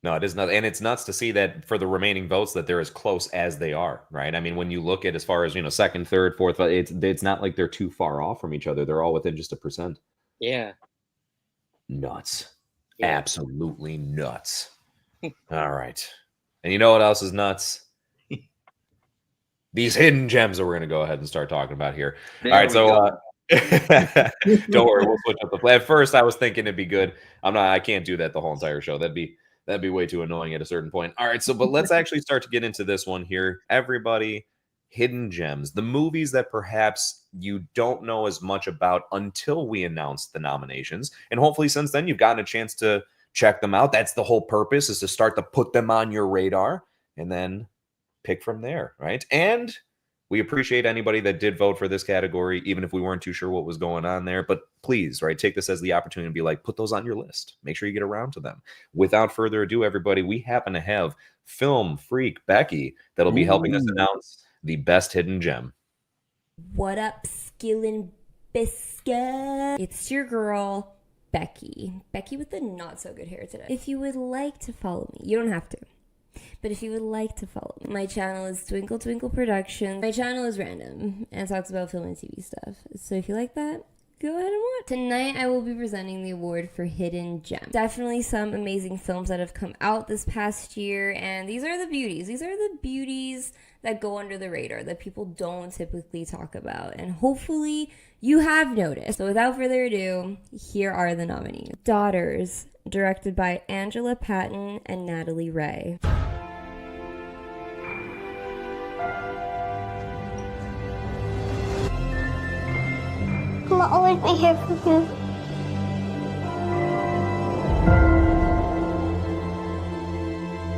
No, it is not, and it's nuts to see that for the remaining votes that they're as close as they are, right? I mean, when you look at as far as second, third, fourth, it's not like they're too far off from each other. They're all within just 1%. Yeah. Nuts. Yeah. Absolutely nuts. All right. And you know what else is nuts? These hidden gems that we're going to go ahead and start talking about here. There All right, we so go. don't worry, we'll switch up the plan. At first, I was thinking it'd be good. I can't do that the whole entire show. That'd be way too annoying at a certain point. All right, so but let's actually start to get into this one here. Everybody, hidden gems, the movies that perhaps you don't know as much about until we announce the nominations. And hopefully since then you've gotten a chance to check them out. That's the whole purpose, is to start to put them on your radar and then pick from there, right? And we appreciate anybody that did vote for this category, even if we weren't too sure what was going on there. But please, right, take this as the opportunity to be like, put those on your list. Make sure you get around to them. Without further ado, everybody, we happen to have film freak Becky that'll be helping us announce the best hidden gem. What up, Skillin' Biscuit? It's your girl, Becky. Becky with the not so good hair today. If you would like to follow me, you don't have to. But if you would like to follow me, my channel is Twinkle Twinkle Productions. My channel is random and talks about film and TV stuff. So if you like that, go ahead and watch. Tonight I will be presenting the award for Hidden Gem. Definitely some amazing films that have come out this past year, and these are the beauties. These are the beauties that go under the radar that people don't typically talk about, and hopefully you have noticed. So without further ado, here are the nominees. Daughters, directed by Angela Patton and Natalie Ray. I'll always be here for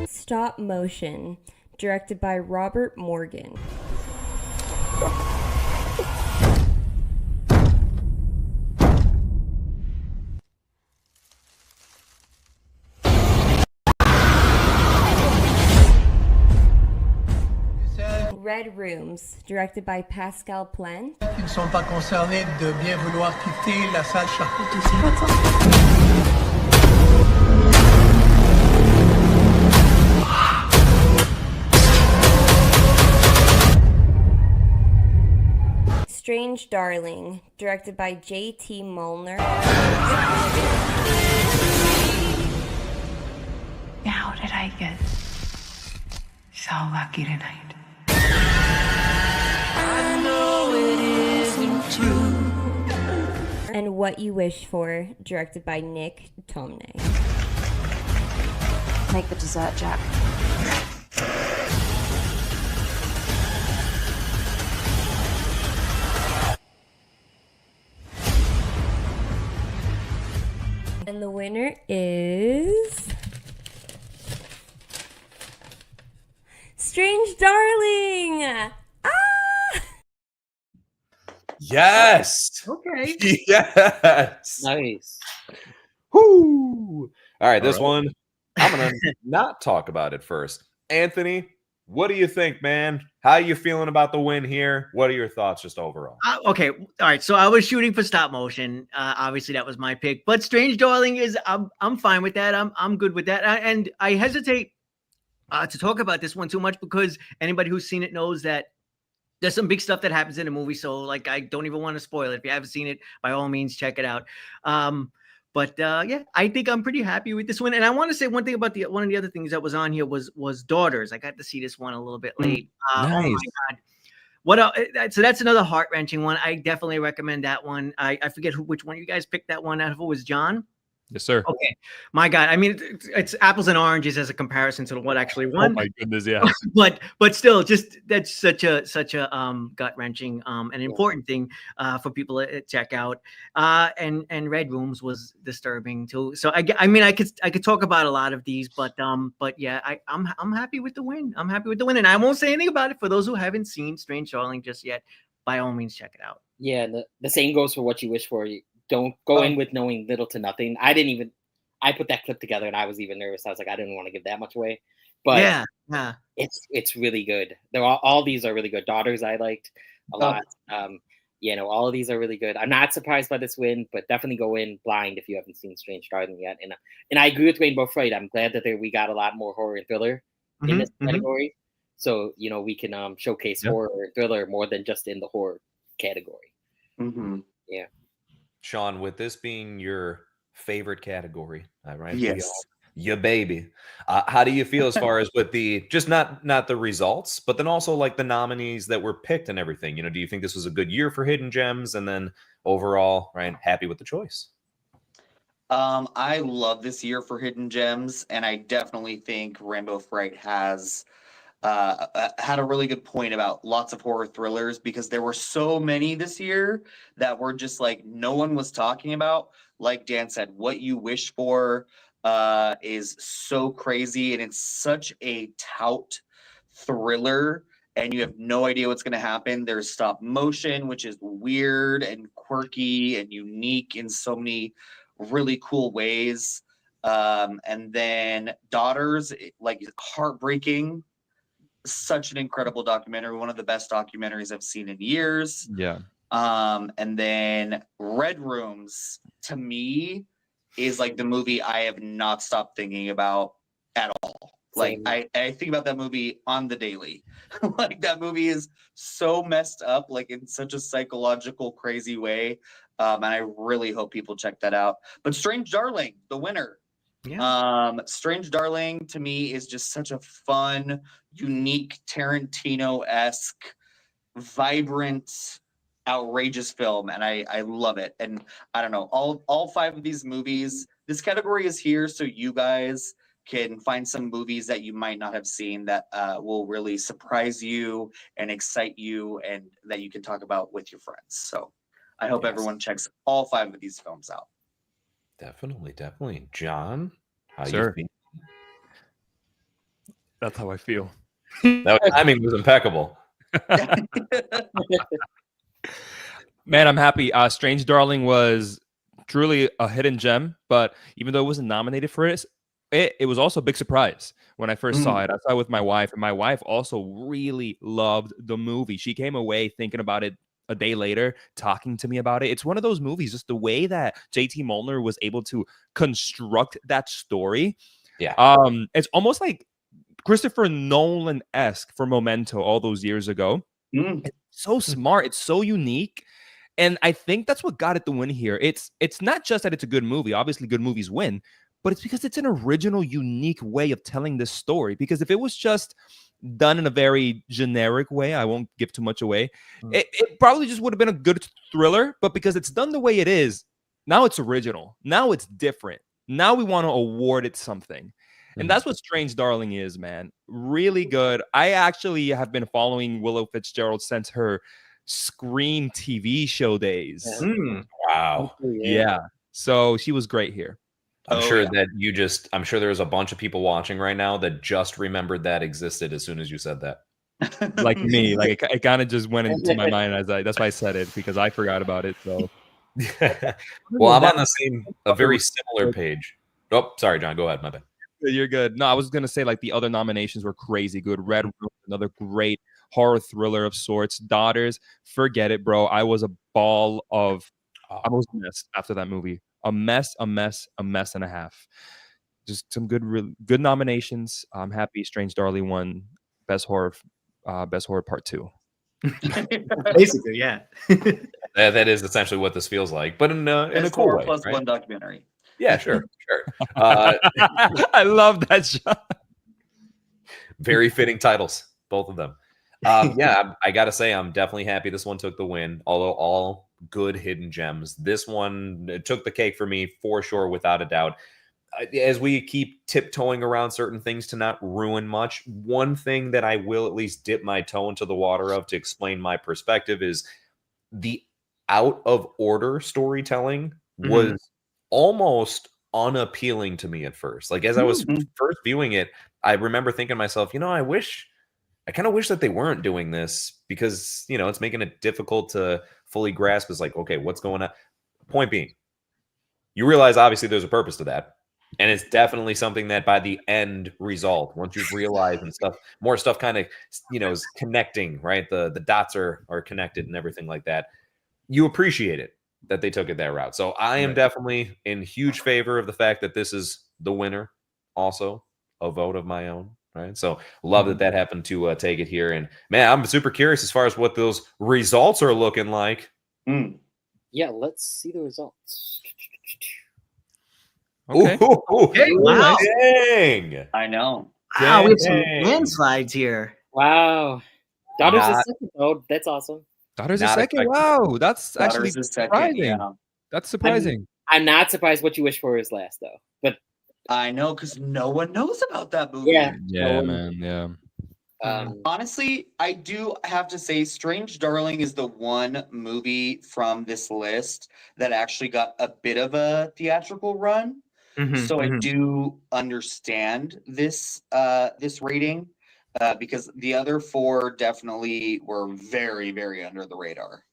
you. Stop Motion, directed by Robert Morgan. Red Rooms, directed by Pascal Plante. Ils ne sont pas concernés de bien vouloir quitter la salle charcute ce matin. Strange Darling, directed by J.T. Molnar. How did I get so lucky tonight? I know it isn't true. And What You Wish For, directed by Nick Tomney. Make the dessert, Jack. And the winner is Strange Darling. Yes. Okay. Yes. Nice. Whoo. All right, this All right. one, I'm going to not talk about it first. Anthony, what do you think, man? How are you feeling about the win here? What are your thoughts just overall? Okay, all right. So I was shooting for stop motion. Obviously, that was my pick. But Strange Darling is I'm fine with that. I'm good with that. And I hesitate to talk about this one too much because anybody who's seen it knows that there's some big stuff that happens in the movie. So like, I don't even want to spoil it. If you haven't seen it, by all means, check it out. Yeah, I think I'm pretty happy with this one. And I want to say one thing about one of the other things that was on here was Daughters. I got to see this one a little bit late. Nice. Oh my God. What else? So that's another heart-wrenching one. I definitely recommend that one. I forget which one you guys picked that one out of. It was John. Yes, sir. Okay. My God. I mean, it's apples and oranges as a comparison to what actually won. Oh my goodness, yeah. but still, just that's such a gut wrenching and important thing for people to check out. And Red Rooms was disturbing too. So I mean, I could talk about a lot of these, but yeah, I'm happy with the win. I'm happy with the win, and I won't say anything about it for those who haven't seen Strange Darling just yet. By all means, check it out. Yeah, the same goes for What You Wish For. Don't go in with knowing little to nothing. I put that clip together and I was even nervous. I was like, I didn't want to give that much away. But yeah, it's really good. They're all these are really good. Daughters I liked a lot. All of these are really good. I'm not surprised by this win, but definitely go in blind if you haven't seen Strange Darling yet. And I agree with Rainbow Fright. I'm glad that we got a lot more horror and thriller in this category. So we can showcase horror and thriller more than just in the horror category. Mm-hmm. Yeah. Sean, with this being your favorite category, right? Yes. Yeah, baby. How do you feel as far as with the just not the results, but then also like the nominees that were picked and everything? You know, do you think this was a good year for hidden gems? And then overall, right, happy with the choice? I love this year for hidden gems, and I definitely think Rainbow Fright has had a really good point about lots of horror thrillers because there were so many this year that were just like no one was talking about. Like Dan said, What You Wish For is so crazy, and it's such a tout thriller, and you have no idea what's going to happen. There's stop motion, which is weird and quirky and unique in so many really cool ways. And then Daughters, like heartbreaking, such an incredible documentary, one of the best documentaries I've seen in years. Yeah. And then Red Rooms, to me, is like the movie I have not stopped thinking about at all. Like I think about that movie on the daily. Like that movie is so messed up, like in such a psychological, crazy way. And I really hope people check that out. But Strange Darling, the winner. Yeah. Strange Darling to me is just such a fun, unique Tarantino-esque, vibrant, outrageous film, and I love it. And I don't know, all five of these movies, this category is here so you guys can find some movies that you might not have seen that will really surprise you and excite you, and that you can talk about with your friends. So I hope everyone checks all five of these films out. Definitely. John, how Sure. you feel? That's how I feel. That timing was impeccable. Man, I'm happy. Strange Darling was truly a hidden gem, but even though it wasn't nominated for it was also a big surprise when I first saw it. I saw it with my wife, and my wife also really loved the movie. She came away thinking about it a day later, talking to me about it. It's one of those movies, just the way that JT Molnar was able to construct that story. Yeah. It's almost like Christopher Nolan-esque for Memento all those years ago. It's so smart. It's so unique. And I think that's what got it the win here. It's not just that it's a good movie. Obviously, good movies win. But it's because it's an original, unique way of telling this story. Because if it was just done in a very generic way, I won't give too much away, it probably just would have been a good thriller. But because it's done the way it is, now it's original. Now it's different. Now we want to award it something. And that's what Strange Darling is, man. Really good. I actually have been following Willow Fitzgerald since her Scream TV show days. Wow. Yeah. So she was great here. I'm sure that I'm sure there's a bunch of people watching right now that just remembered that existed as soon as you said that. Like me. Like it kind of just went into my mind that's why I said it, because I forgot about it. So well, I'm on a very similar page. Oh, sorry, John. Go ahead. My bad. You're good. No, I was gonna say like the other nominations were crazy good. Red Room, another great horror thriller of sorts. Daughters, forget it, bro. I was a ball of I was a mess after that movie. A mess and a half. Just some good nominations. I'm happy Strange Darling won Best Horror Part 2. Basically, yeah. That is essentially what this feels like, but in a cool way. Plus right? one documentary. Yeah, sure. I love that shot. Very fitting titles, both of them. Yeah, I gotta say, I'm definitely happy this one took the win. Although all good hidden gems, this one took the cake for me for sure, without a doubt. As we keep tiptoeing around certain things to not ruin much, one thing that I will at least dip my toe into the water of to explain my perspective is the out of order storytelling was almost unappealing to me at first. Like as I was first viewing it, I remember thinking to myself, I kind of wish that they weren't doing this because, it's making it difficult to fully grasp as like, okay, what's going on? Point being, you realize obviously there's a purpose to that. And it's definitely something that by the end result, once you've realized and stuff, more stuff kind of, is connecting, right? The dots are connected and everything like that. You appreciate it that they took it that route. So I am definitely in huge favor of the fact that this is the winner, also a vote of my own. Right. So love that happened to take it here. And man, I'm super curious as far as what those results are looking like. Yeah, let's see the results. Okay. Okay, wow. Dang. I know. Wow, we have some Dang. landslides here. Wow. Daughter's a Not- second, though. That's awesome. Daughter's a Not second. expecting- Wow, that's actually Daughter's a second, surprising. yeah. That's surprising. I'm not surprised What You Wish For is last, though. But I know, because no one knows about that movie. yeah. Yeah, man. Yeah. Honestly, I do have to say Strange Darling is the one movie from this list that actually got a bit of a theatrical run. So I do understand this this rating because the other four definitely were very, very under the radar.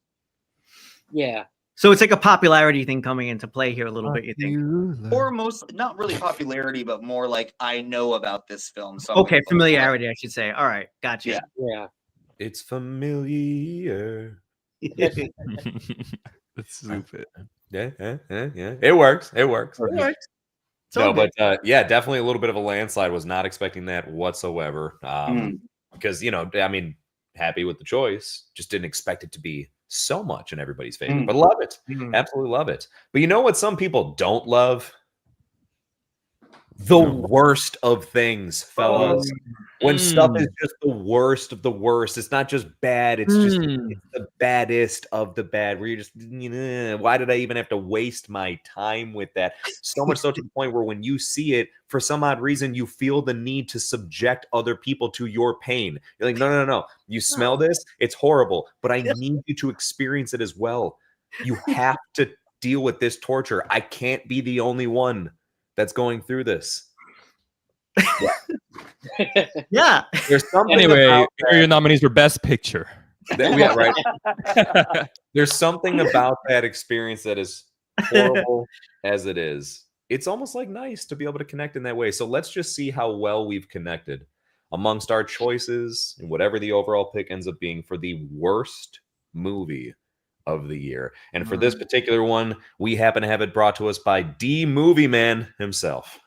Yeah. So it's like a popularity thing coming into play here a little bit, you think? Or most, not really popularity, but more like I know about this film. So I'm Okay, gonna look familiarity, I should say. All right, gotcha. Yeah. Yeah. It's familiar. That's stupid. Yeah. It works. It works. All right. It's No, all good. but yeah, definitely a little bit of a landslide. Was not expecting that whatsoever. Because, you know, I mean, happy with the choice. Just didn't expect it to be so much in everybody's favor. But love it. Absolutely love it. But you know what some people don't love? The worst of things, fellas. When stuff is just the worst of the worst. It's not just bad, it's just it's the baddest of the bad. Where you're just, why did I even have to waste my time with that? So much so to the point where when you see it, for some odd reason, you feel the need to subject other people to your pain. You're like, no. You smell this? It's horrible, but I need you to experience it as well. You have to deal with this torture. I can't be the only one that's going through this. Yeah. There's something Anyway, about here are your nominees for Best Picture. yeah, right. There's something about that experience that is horrible as it is. It's almost like nice to be able to connect in that way. So let's just see how well we've connected amongst our choices and whatever the overall pick ends up being for the worst movie of the year. And for this particular one, we happen to have it brought to us by D Movie Man himself.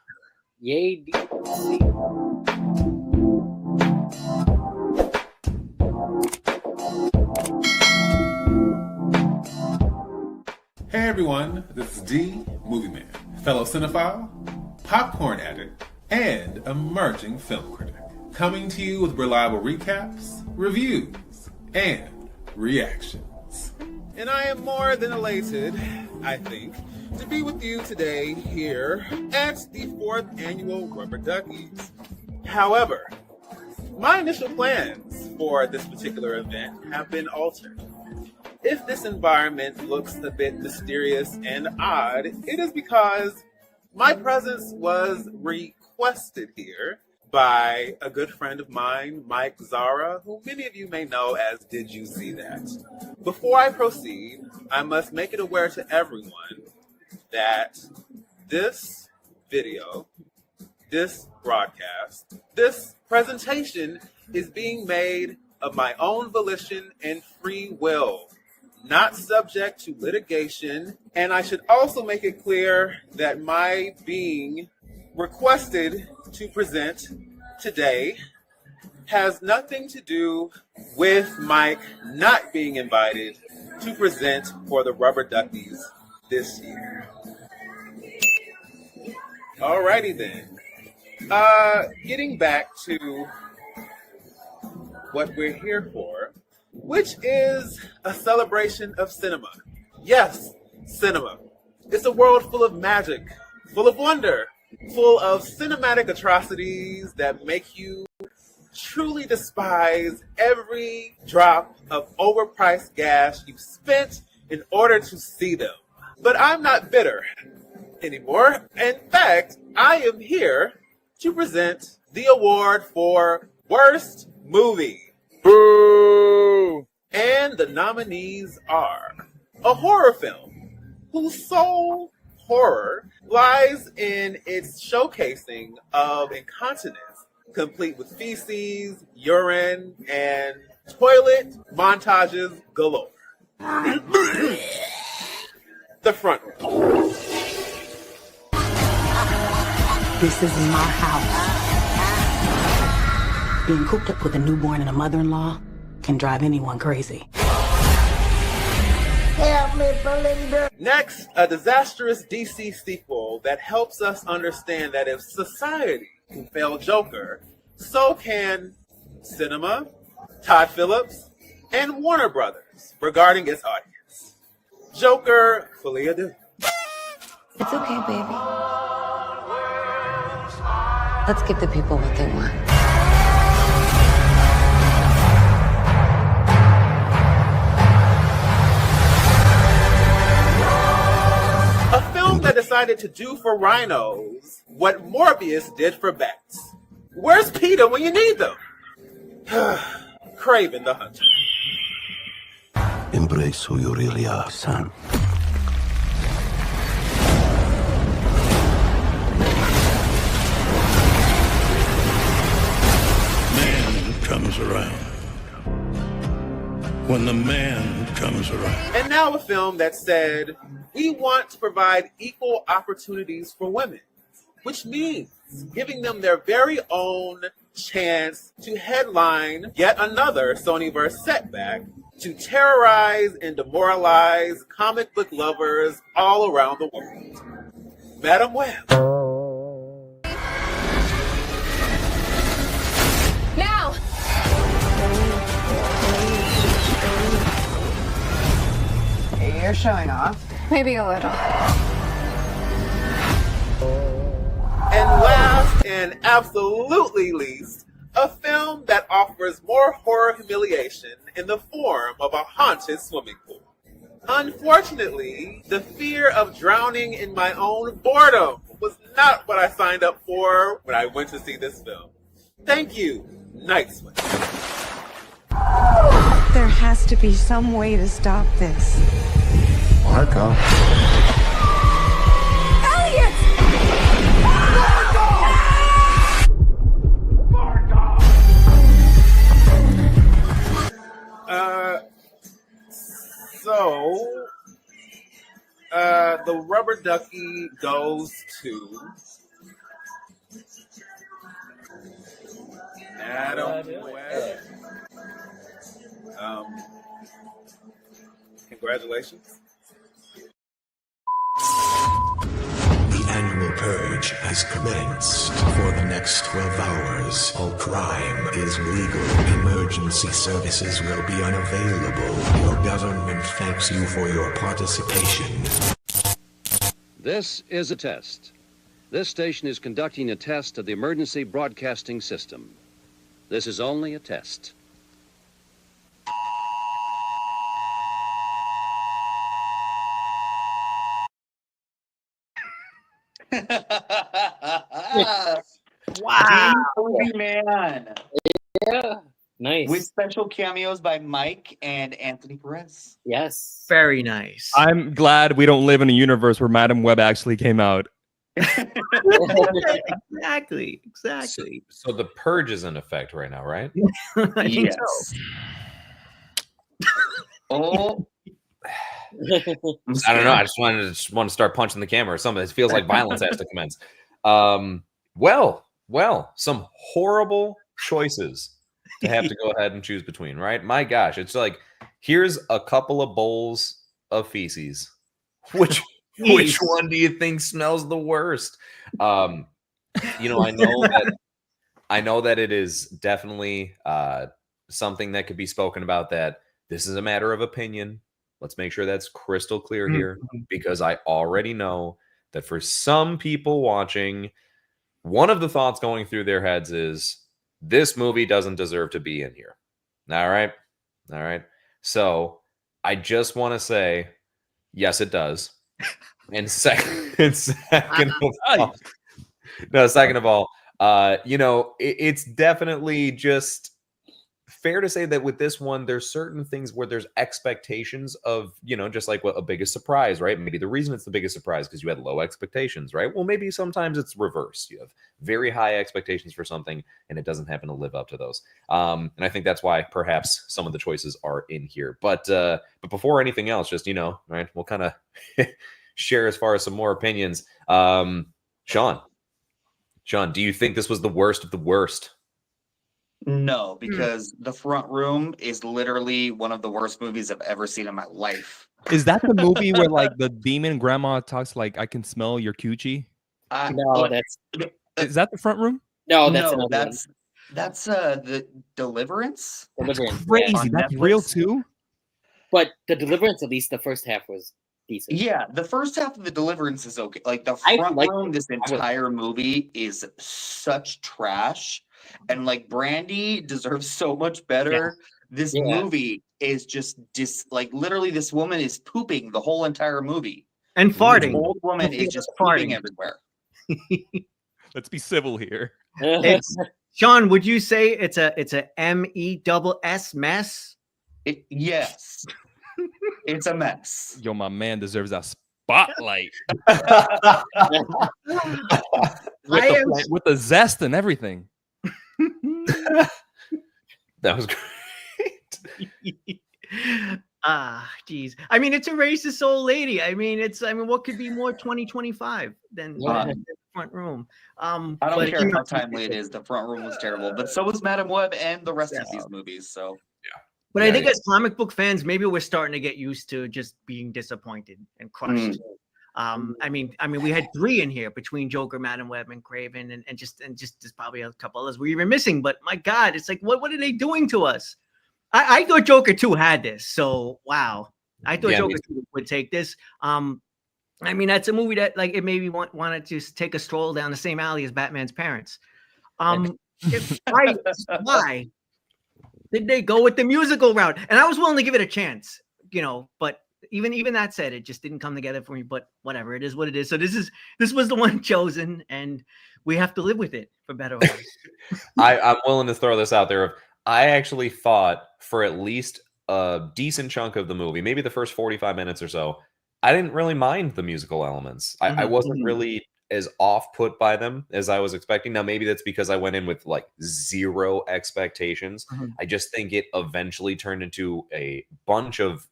Yay. Hey everyone, this is D Movie Man, fellow cinephile, popcorn addict, and emerging film critic, coming to you with reliable recaps, reviews, and reactions. And I am more than elated, I think, to be with you today here at the 4th Annual Rubber Duckies. However, my initial plans for this particular event have been altered. If this environment looks a bit mysterious and odd, it is because my presence was requested here by a good friend of mine, Mike Zara, who many of you may know as Did You See That? Before I proceed, I must make it aware to everyone that this video, this broadcast, this presentation is being made of my own volition and free will, not subject to litigation. And I should also make it clear that my being requested to present today has nothing to do with Mike not being invited to present for the Rubber Duckies this year. Alrighty then. Getting back to what we're here for, which is a celebration of cinema. Yes, cinema. It's a world full of magic, full of wonder, full of cinematic atrocities that make you truly despise every drop of overpriced gas you've spent in order to see them. But I'm not bitter anymore. In fact, I am here to present the award for Worst Movie. Boo! And the nominees are a horror film whose sole horror lies in its showcasing of incontinence, complete with feces, urine, and toilet montages galore. The front row. This is my house. Being cooped up with a newborn and a mother-in-law can drive anyone crazy. Help Next, a disastrous DC sequel that helps us understand that if society can fail Joker, so can cinema, Todd Phillips, and Warner Brothers regarding its audience. Joker, fully adieu. It's okay, baby. Let's give the people what they want. A film that decided to do for rhinos what Morbius did for bats. Where's PETA when you need them? Craven the Hunter. Embrace who you really are, son. Man comes around. When the man comes around. And now a film that said, we want to provide equal opportunities for women, which means giving them their very own chance to headline yet another Sonyverse setback to terrorize and demoralize comic book lovers all around the world. Madam Web. Now! You're showing off. Maybe a little. And last and absolutely least, a film that offers more horror humiliation in the form of a haunted swimming pool. Unfortunately, the fear of drowning in my own boredom was not what I signed up for when I went to see this film. Thank you, Night Swim. There has to be some way to stop this. Marco. Elliot! The rubber ducky goes to Adam Webb. Congratulations. The annual purge has commenced. For the next 12 hours, all crime is legal. Emergency services will be unavailable. Your government thanks you for your participation. This is a test. This station is conducting a test of the emergency broadcasting system. This is only a test. Wow. Movie Man. Yeah. Nice. With special cameos by Mike and Anthony Perez. Yes. Very nice. I'm glad we don't live in a universe where Madam Web actually came out. Exactly. So the purge is in effect right now, right? I think so. Oh. I don't know. I just want to start punching the camera or something. It feels like violence has to commence. Well, some horrible choices to have to go ahead and choose between, right? My gosh, it's like, here's a couple of bowls of feces. Which one do you think smells the worst? I know that it is definitely something that could be spoken about, that this is a matter of opinion. Let's make sure that's crystal clear here, because I already know that for some people watching, one of the thoughts going through their heads is, this movie doesn't deserve to be in here. All right. So I just want to say, yes, it does. And second of all, it's definitely just fair to say that with this one, there's certain things where there's expectations of, just like a biggest surprise, right? Maybe the reason it's the biggest surprise because you had low expectations, right? Well, maybe sometimes it's reversed. You have very high expectations for something and it doesn't happen to live up to those. And I think that's why perhaps some of the choices are in here. But before anything else, just, right, we'll kind of share as far as some more opinions. Sean, do you think this was the worst of the worst? No, because The Front Room is literally one of the worst movies I've ever seen in my life. Is that the movie where like the demon grandma talks like, "I can smell your coochie"? No, that's Is that the front room? no, that's no, another that's the Deliverance. one. Deliverance. Crazy. On That's Netflix. real too. But the Deliverance, at least the first half was decent. Yeah, the first half of the Deliverance is okay. Like the I front liked room, it. this I was- entire movie is such trash, and like Brandy deserves so much better. This Yeah. movie is just like literally, this woman is pooping the whole entire movie. And This farting. old woman The is just farting. pooping everywhere. Let's be civil here. It's Sean. Would you say it's a MESS mess? Yes, it's a mess. Yo, my man deserves that spotlight with the zest and everything. That was great. Geez. I mean, it's a racist old lady. I mean, what could be more 2025 than the front room? I don't but, care you know, how timely it is. The front room was terrible, but so was Madam Web and the rest of these movies. So But I think as comic book fans, maybe we're starting to get used to just being disappointed and crushed. I mean, we had 3 in here between Joker, Madam Web, and Craven, and just there's probably a couple others we were missing. But my God, it's like, what are they doing to us? I thought Joker 2 had this, so wow. I thought Joker 2 would take this. I mean, that's a movie that like it made me want to just take a stroll down the same alley as Batman's parents. Why did they go with the musical route? And I was willing to give it a chance, but even that said, it just didn't come together for me. But whatever, it is what it is. So this was the one chosen, and we have to live with it for better or worse. I'm willing to throw this out there. I actually thought for at least a decent chunk of the movie, maybe the first 45 minutes or so, I didn't really mind the musical elements. I wasn't really as off-put by them as I was expecting. Now, maybe that's because I went in with like 0 expectations. I just think it eventually turned into a bunch of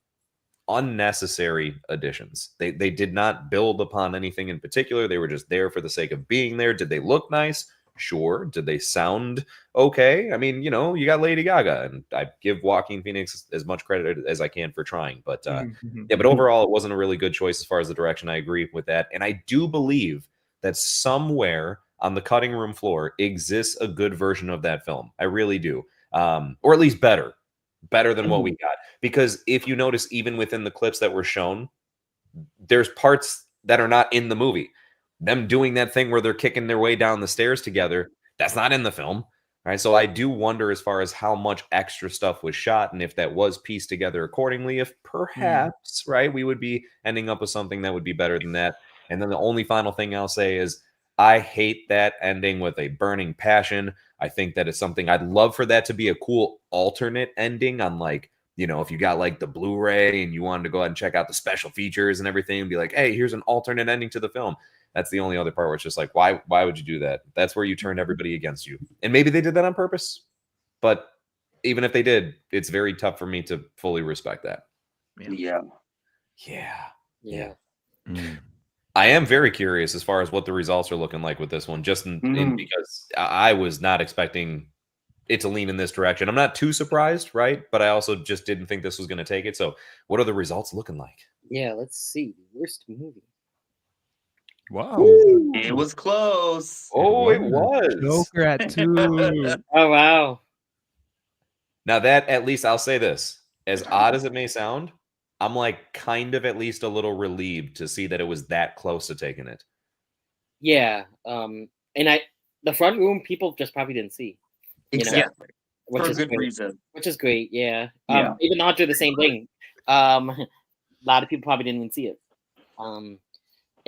unnecessary additions. They did not build upon anything in particular. They were just there for the sake of being there. Did they look nice? Sure. Did they sound okay? I mean, you got Lady Gaga, and I give Joaquin Phoenix as much credit as I can for trying. But but overall, it wasn't a really good choice as far as the direction. I agree with that, and I do believe that somewhere on the cutting room floor exists a good version of that film. I really do, or at least better than what we got. Because if you notice, even within the clips that were shown, there's parts that are not in the movie. Them doing that thing where they're kicking their way down the stairs together, that's not in the film. Right. So I do wonder as far as how much extra stuff was shot and if that was pieced together accordingly, if perhaps, right, we would be ending up with something that would be better than that. And then the only final thing I'll say is I hate that ending with a burning passion. I think that is something I'd love for that to be a cool alternate ending on, like, if you got like the Blu-ray and you wanted to go ahead and check out the special features and everything and be like, hey, here's an alternate ending to the film. That's the only other part where it's just like, why would you do that? That's where you turned everybody against you. And maybe they did that on purpose. But even if they did, it's very tough for me to fully respect that. Yeah. I am very curious as far as what the results are looking like with this one, just because I was not expecting it to lean in this direction. I'm not too surprised, right? But I also just didn't think this was going to take it. So what are the results looking like? Yeah, let's see. Worst movie. Wow. It was close. Oh, it was. Joker at 2. Oh, wow. Now that, at least I'll say this, as odd as it may sound, I'm like kind of at least a little relieved to see that it was that close to taking it. Yeah. And the front room people just probably didn't see. Exactly. Which For is good great. reason. Which is great. Yeah. Yeah. Even not do the same thing. A lot of people probably didn't even see it.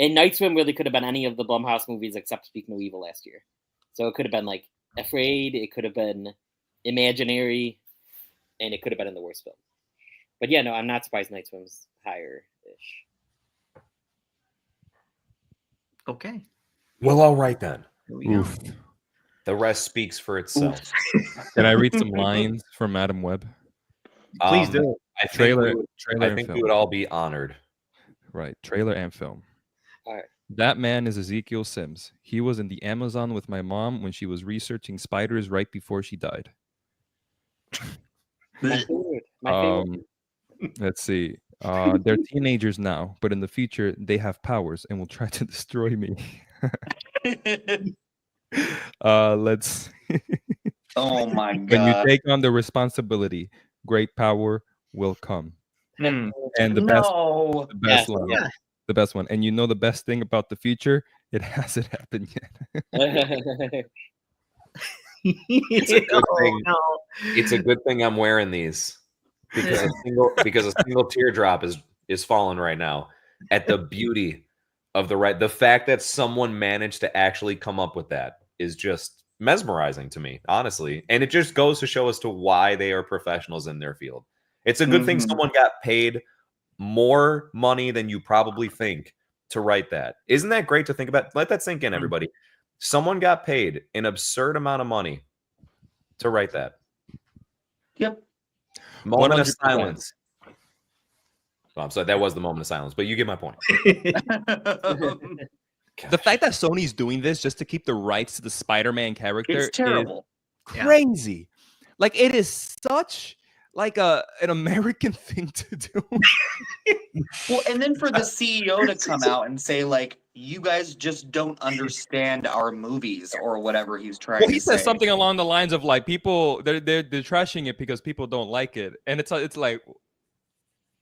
And Night Swim really could have been any of the Blumhouse movies except Speak No Evil last year. So it could have been like Afraid, it could have been Imaginary, and it could have been in the worst film. But yeah, no, I'm not surprised Night Swim's higher-ish. Okay. Well, all right then. Here we go. The rest speaks for itself. Can I read some lines from Madam Web? Please do. I Trailer think we would all be honored. Right. Trailer and film. All right. That man is Ezekiel Sims. He was in the Amazon with my mom when she was researching spiders right before she died. My favorite. Let's see. They're teenagers now, but in the future they have powers and will try to destroy me. Let's. Oh my When you god. take on the responsibility, great power will come. Hmm. And the No. best one, the best one. And you know the best thing about the future? It hasn't happened yet. It's a good thing. No. It's a good thing I'm wearing these because a single teardrop is falling right now at the beauty of the fact that someone managed to actually come up with that is just mesmerizing to me, honestly. And it just goes to show as to why they are professionals in their field. It's a good thing someone got paid more money than you probably think to write that. Isn't that great to think about? Let that sink in, everybody. Someone got paid an absurd amount of money to write that. Yep. Moment of 100%. silence. Well, I'm sorry, that was the moment of silence, but you get my point. The fact that Sony's doing this just to keep the rights to the Spider-Man character It's terrible. is crazy. Like, it is such like an American thing to do. Well, and then for the CEO to come out and say, like, you guys just don't understand our movies or whatever he's trying to say. He says something along the lines of like, people they're trashing it because people don't like it, and it's like,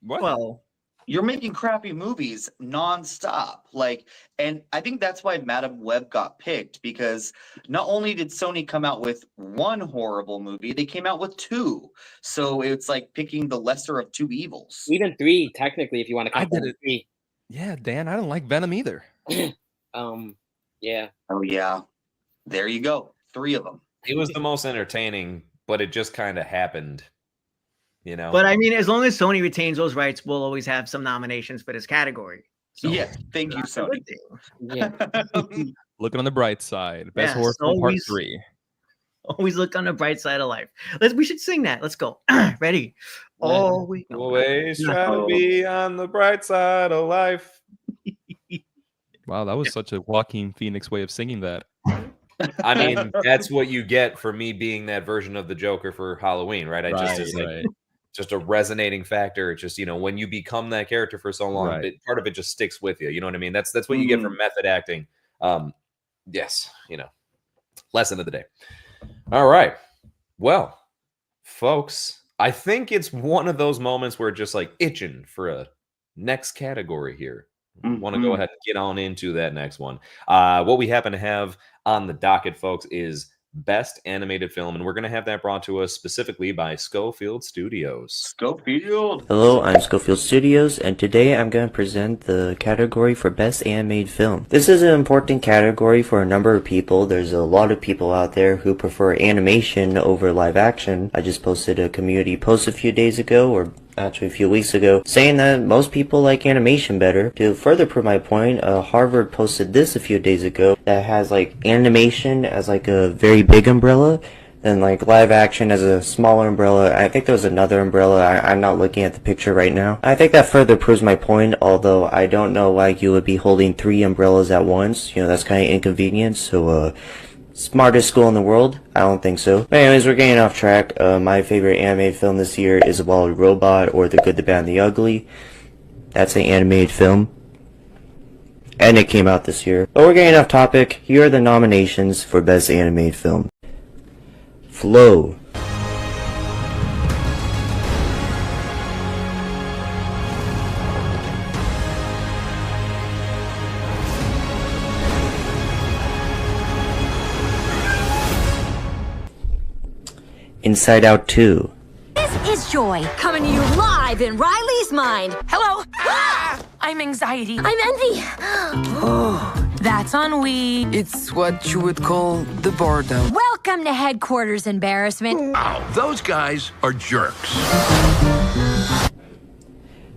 what? Well, you're making crappy movies nonstop. Like, and I think that's why Madam Web got picked, because not only did Sony come out with one horrible movie, they came out with two. So it's like picking the lesser of two evils. Even three, technically, if you want to count I did them it. three. Yeah, Dan, I don't like Venom either. Yeah. Oh yeah. There you go. Three of them. It was the most entertaining, but it just kind of happened. You know? But I mean, as long as Sony retains those rights, we'll always have some nominations for this category. So, yeah, thank you, Sony. Yeah. Looking on the bright side, best Yes, horror film part always- 3. Always look on the bright side of life. We should sing that. Let's go. Ready? Always try to be on the bright side of life. Wow, that was such a Joaquin Phoenix way of singing that. I mean, that's what you get for me being that version of the Joker for Halloween, right? Just a resonating factor. It's just, when you become that character for so long, part of it just sticks with you. You know what I mean? That's what you get from method acting. Yes, lesson of the day. All right. Well, folks, I think it's one of those moments where just like itching for a next category here. Want to go ahead and get on into that next one. What we happen to have on the docket, folks, is Best Animated Film, and we're going to have that brought to us specifically by Schofield Studios. Schofield! Hello, I'm Schofield Studios, and today I'm going to present the category for Best Animated Film. This is an important category for a number of people. There's a lot of people out there who prefer animation over live action. I just posted a community post a few days ago, or actually a few weeks ago, saying that most people like animation better. To further prove my point, Harvard posted this a few days ago that has like animation as like a very big umbrella, then like live action as a smaller umbrella. I think there was another umbrella. I'm not looking at the picture right now. I think that further proves my point, although I don't know why you would be holding 3 umbrellas at once. That's kind of inconvenient. So smartest school in the world? I don't think so. But anyways, we're getting off track. My favorite animated film this year is Wild Robot, or The Good, the Bad, and the Ugly. That's an animated film, and it came out this year. But we're getting off topic. Here are the nominations for Best Animated Film. Flow. Inside Out 2. This is Joy, coming to you live in Riley's mind. Hello. I'm anxiety. I'm envy. That's ennui. It's what you would call the boredom. Welcome to headquarters embarrassment. Wow, those guys are jerks.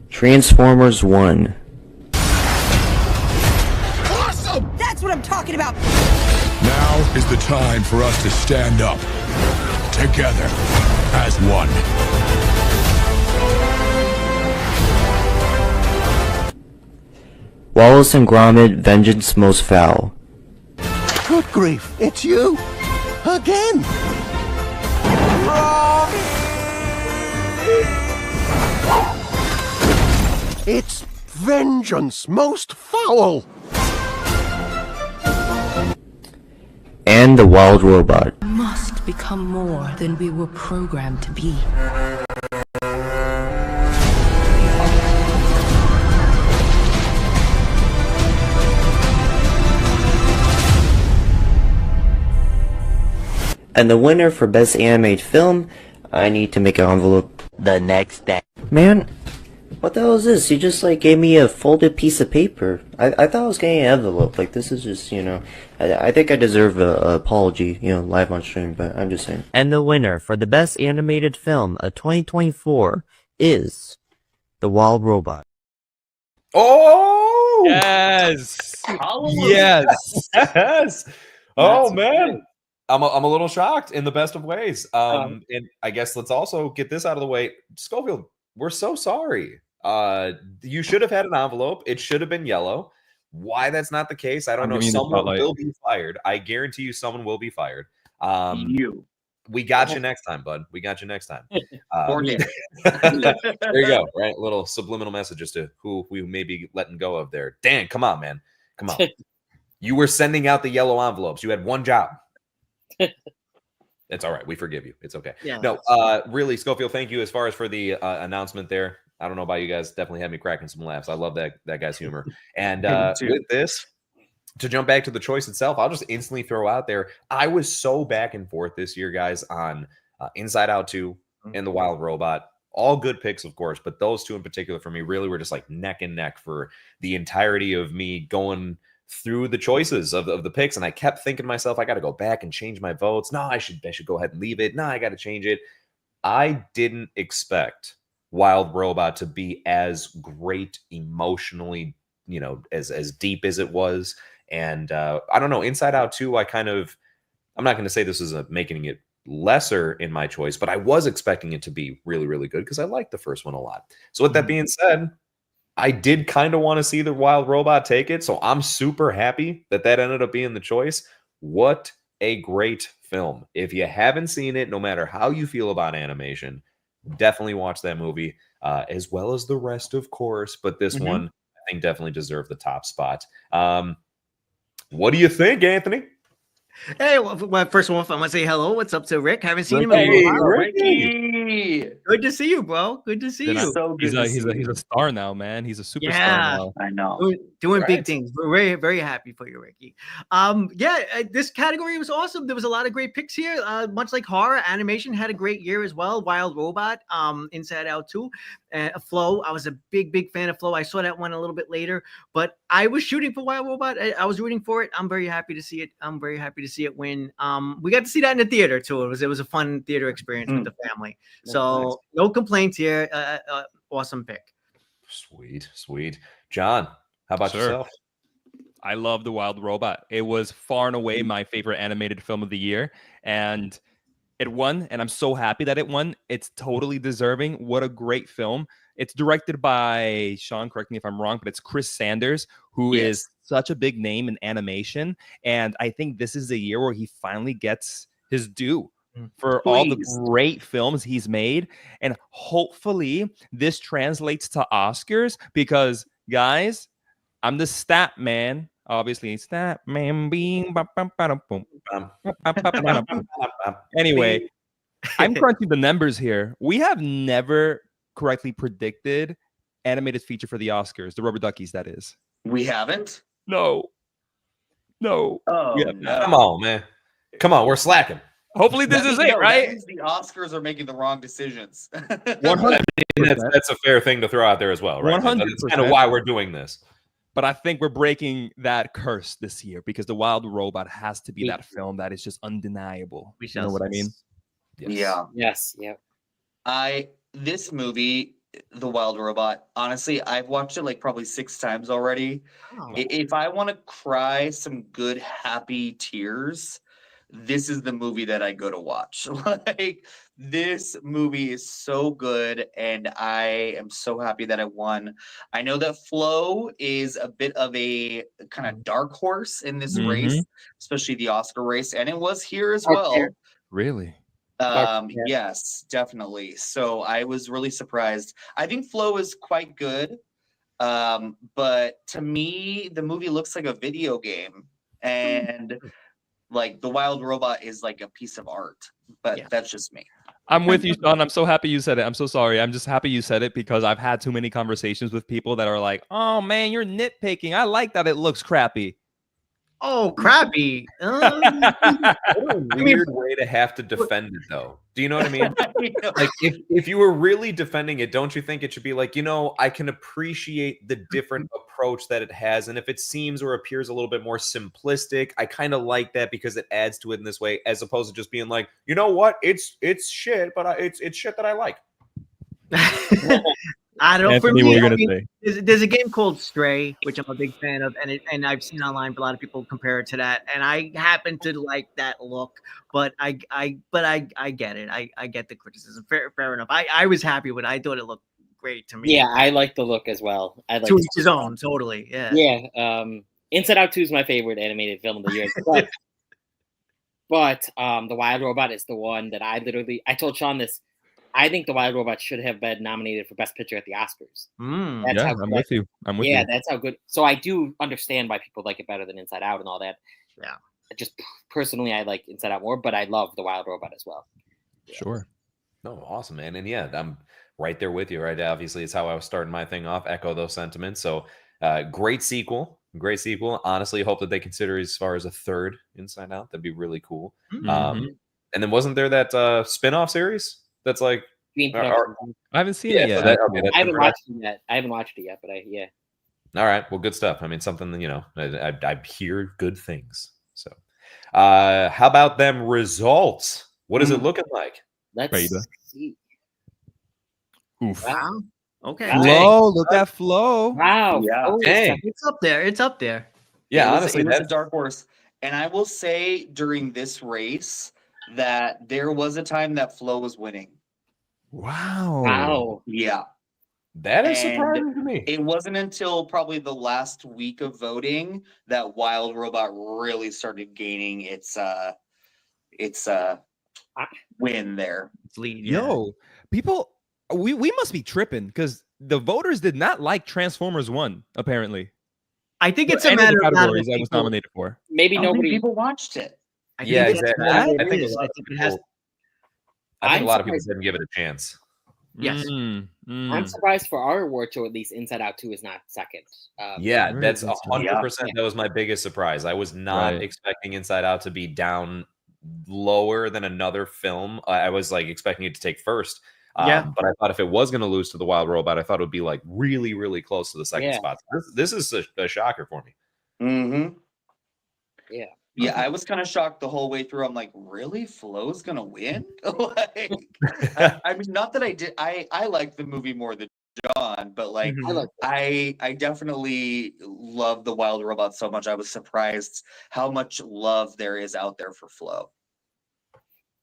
Transformers 1. Awesome! That's what I'm talking about. Now is the time for us to stand up together as one. Wallace and Gromit: Vengeance Most Foul. Good grief, it's you! Again! It's vengeance most foul. And the wild robot. Must become more than we were programmed to be. And the winner for Best Animated Film, I need to make an envelope the next day. Man, what the hell is this? You just like gave me a folded piece of paper. I thought I was getting an envelope. Like this is just, you know, I think I deserve a apology, you know, live on stream, but I'm just saying. And the winner for the Best Animated Film of 2024 is The Wild Robot. Oh! Yes! Yes! Yes! Oh, That's man. good. I'm a little shocked in the best of ways. And I guess let's also get this out of the way. Schofield, we're so sorry. You should have had an envelope. It should have been yellow. Why that's not the case, I don't know. giving you the Someone spotlight. will be fired. I guarantee you someone will be fired. You. We got you next time, bud. We got you next time. Poor Dan. There you go. Right? Little subliminal messages to who we may be letting go of there. Dan, come on, man. Come on. You were sending out the yellow envelopes. You had one job. It's all right. We forgive you. It's okay. Yeah, No, really, Schofield, thank you as far as for the announcement there. I don't know about you guys. Definitely had me cracking some laughs. I love that guy's humor. And with this, to jump back to the choice itself, I'll just instantly throw out there. I was so back and forth this year, guys, on Inside Out 2 and The Wild Robot. All good picks, of course, but those two in particular for me really were just like neck and neck for the entirety of me going through the choices of the picks. And I kept thinking to myself, I got to go back and change my votes. No, I should go ahead and leave it. No, I got to change it. I didn't expect Wild Robot to be as great emotionally, you know, as deep as it was. And I don't know, Inside Out 2, I'm not going to say this is making it lesser in my choice, but I was expecting it to be really, really good because I liked the first one a lot. So with that being said, I did kind of want to see the Wild Robot take it. So I'm super happy that ended up being the choice. What a great film. If you haven't seen it, no matter how you feel about animation, definitely watch that movie, as well as the rest, of course. But this one, I think, definitely deserved the top spot. What do you think, Anthony? Hey, well, first of all, I want to say hello. What's up to Rick? Haven't seen him in a while. Ricky. Good to see you, bro. Good to see you. So good He's a star now, man. He's a superstar Yeah. now. I know. Doing big things. We're very, very happy for you, Ricky. This category was awesome. There was a lot of great picks here. Much like horror, animation had a great year as well. Wild Robot, Inside Out 2, Flow. I was a big fan of Flow. I saw that one a little bit later, but I was shooting for Wild Robot. I was rooting for it. I'm very happy to see it. I'm very happy to see it win. We got to see that in the theater too. It was a fun theater experience with the family. So no complaints here. Awesome pick. Sweet. John, how about yourself? I love The Wild Robot. It was far and away my favorite animated film of the year, and it won, and I'm so happy that it won. It's totally deserving. What a great film. It's directed by, Sean, correct me if I'm wrong, but it's Chris Sanders, who is such a big name in animation, and I think this is a year where he finally gets his due for all the great films he's made, and hopefully this translates to Oscars because, guys, I'm the stat man. Obviously, stat man being. Anyway, I'm crunching the numbers here. We have never correctly predicted animated feature for the Oscars, the Rubber Duckies, that is. We haven't? No. Oh, no. Come on, man. Come on, we're slacking. Hopefully this is it, right? That means the Oscars are making the wrong decisions. 100%. That's a fair thing to throw out there as well, right? 100%. That's kind of why we're doing this. But I think we're breaking that curse this year because The Wild Robot has to be that film that is just undeniable. You know what I mean? Yeah. Yes. Yeah. This movie, The Wild Robot, honestly, I've watched it like probably 6 times already. Oh. If I want to cry some good, happy tears, this is the movie that I go to watch. Like, this movie is so good, and I am so happy that I won. I know that Flow is a bit of a kind of dark horse in this race, especially the Oscar race, and it was here as well. Really? Yes, definitely. So I was really surprised. I think Flow is quite good. But to me, the movie looks like a video game, and like the Wild Robot is like a piece of art. But that's just me. I'm with you, Sean. I'm so happy you said it. I'm so sorry. I'm just happy you said it because I've had too many conversations with people that are like, "Oh man, you're nitpicking. I like that it looks crappy." Oh, crappy. What a weird way to have to defend it, though. Do you know what I mean? Like, if you were really defending it, don't you think it should be like, I can appreciate the different approach that it has, and if it seems or appears a little bit more simplistic, I kind of like that because it adds to it in this way, as opposed to just being like, you know what, it's shit, but it's shit that I like. I don't know. For Anthony, me, what are you gonna say? There's a game called Stray, which I'm a big fan of, and I've seen online a lot of people compare it to that, and I happen to like that look, but I get it. I get the criticism. Fair enough. I was happy with it. I thought it looked great to me. Yeah, I like the look as well. I like to each his own, totally. Yeah. Yeah. Inside Out 2 is my favorite animated film of the year. But the Wild Robot is the one that I told Sean this. I think the Wild Robot should have been nominated for Best Picture at the Oscars. Yeah, I'm with you. Yeah, that's how good. So I do understand why people like it better than Inside Out and all that. Yeah. Just personally, I like Inside Out more, but I love the Wild Robot as well. Yeah. Sure. No, awesome, man. And yeah, I'm right there with you, right? Obviously, it's how I was starting my thing off. Echo those sentiments. So great sequel. Great sequel. Honestly, hope that they consider as far as a third Inside Out. That'd be really cool. Mm-hmm. And then wasn't there that spin-off series? That's like I haven't seen it yet. I haven't watched it yet. But yeah. All right. Well, good stuff. I mean, something that I hear good things. So, how about them results? What is it looking like? Let's see. Oof. Wow. Okay. Flo, look at Flo. Wow. Yeah. It's up there. It's up there. Yeah, honestly, honestly, that's a dark horse. And I will say during this race that there was a time that Flo was winning. Wow. Yeah. That is surprising to me. It wasn't until probably the last week of voting that Wild Robot really started gaining its win there. It's lead. Yo, people, we must be tripping because the voters did not like Transformers 1, apparently. I think it's a matter of categories I was nominated for. Maybe nobody people watched it. Yeah, exactly. I think it has. I think a lot of people didn't give it a chance. Yes. I'm surprised for our award show, at least Inside Out 2 is not second. Yeah, that's 100%. That was my biggest surprise. I was not expecting Inside Out to be down lower than another film. I was like expecting it to take first. But I thought if it was going to lose to the Wild Robot, I thought it would be like really, really close to the second spot. This is a shocker for me. Mm-hmm. Yeah. Yeah, I was kind of shocked the whole way through. I'm like, really? Flo's gonna win? Like, I mean, not that I did. I liked the movie more than John, but like, I definitely love the Wild Robot so much. I was surprised how much love there is out there for Flo.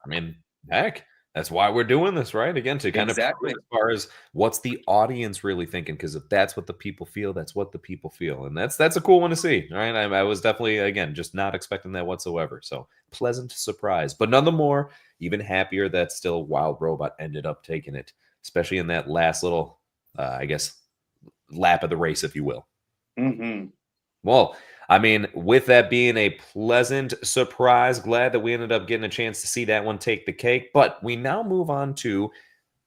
I mean, heck, that's why we're doing this, right? Again, to kind of as far as what's the audience really thinking, because if that's what the people feel, that's what the people feel, and that's a cool one to see. All right, I was definitely, again, just not expecting that whatsoever. So pleasant surprise, but none the more even happier that still Wild Robot ended up taking it, especially in that last little, I guess, lap of the race, if you will. Mm-hmm. Well, I mean, with that being a pleasant surprise, glad that we ended up getting a chance to see that one take the cake. But we now move on to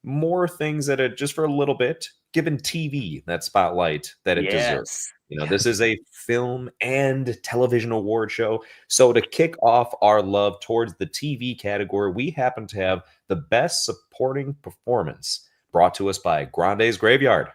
more things that are just for a little bit, giving TV that spotlight that it deserves. This is a film and television award show. So to kick off our love towards the TV category, we happen to have the Best Supporting Performance brought to us by Grande's Graveyard.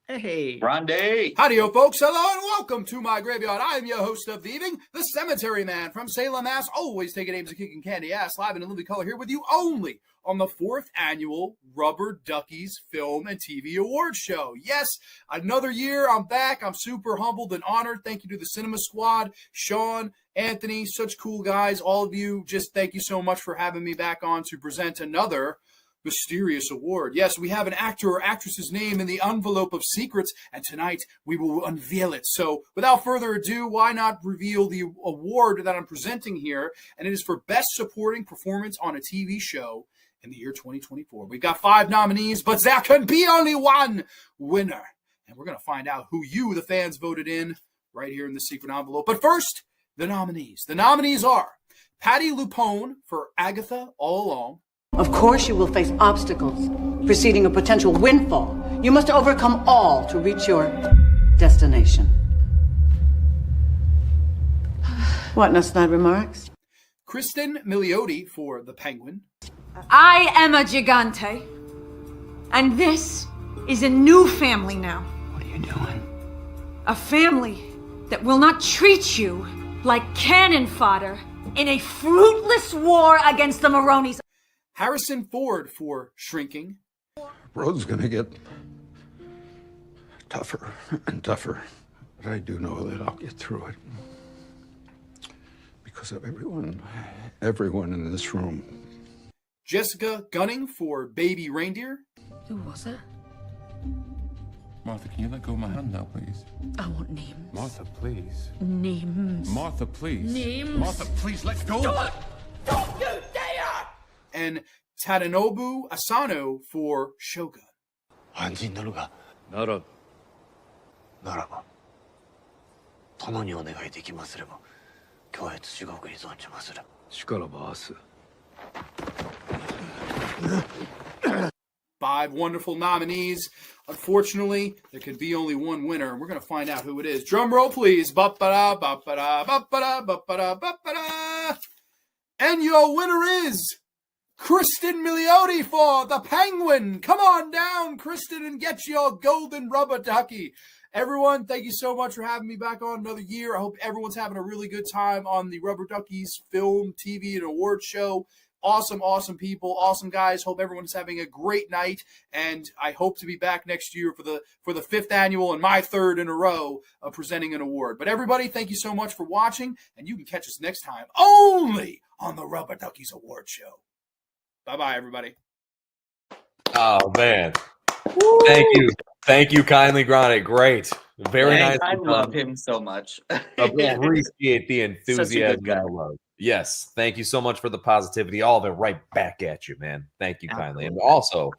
Hey, Grande. Howdy, folks. Hello and welcome to my graveyard. I am your host of the evening, the Cemetery Man from Salem, Mass. Always taking names of kicking candy ass, live in a living color here with you only on the 4th Annual Rubber Duckies Film and TV Awards Show. Yes, another year. I'm back. I'm super humbled and honored. Thank you to the Cinema Squad, Sean, Anthony, such cool guys. All of you, just thank you so much for having me back on to present another mysterious award. Yes, we have an actor or actress's name in the envelope of secrets, and tonight we will unveil it. So without further ado, why not reveal the award that I'm presenting here? And it is for Best Supporting Performance on a TV Show in the year 2024. We've got 5 nominees, but there can be only one winner. and we're going to find out who you, the fans, voted in right here in the secret envelope. But first, the nominees. The nominees are Patty Lupone for Agatha All Along. Of course you will face obstacles preceding a potential windfall. You must overcome all to reach your destination. What, no snide remarks? Kristen Milioti for The Penguin. I am a Gigante, and this is a new family now. What are you doing? A family that will not treat you like cannon fodder in a fruitless war against the Maronis. Harrison Ford for Shrinking. Road's gonna get tougher and tougher, but I do know that I'll get through it. Because of everyone in this room. Jessica Gunning for Baby Reindeer. Who was it? Martha, can you let go of my hand now, please? I want names. Martha, please. Names. Martha, please. Names. Martha, please, let go. Don't you dare! And Tadanobu Asano for Shogun. 暗示になるがならならば共にお願いできますれば教越至極に存じまするしからば明日 5 wonderful nominees. Unfortunately, there can be only one winner, and we're going to find out who it is. Drum roll, please. Ba-ba-da, ba-ba-da, ba-ba-da, ba-ba-da, ba-ba-da. And your winner is Kristen Milioti for The Penguin. Come on down, Kristen, and get your golden rubber ducky. Everyone, thank you so much for having me back on another year. I hope everyone's having a really good time on the Rubber Duckies film, TV, and award show. Awesome, awesome people, awesome guys. Hope everyone's having a great night, and I hope to be back next year for the 5th annual and my 3rd in a row of presenting an award. But everybody, thank you so much for watching, and you can catch us next time only on the Rubber Duckies Award Show. Bye-bye, everybody. Oh, man. Woo! Thank you kindly, Grant. Great. Very nice. I love him so much. Appreciate the enthusiasm. guy. Love. Yes. Thank you so much for the positivity. All of it right back at you, man. Thank you kindly. And also,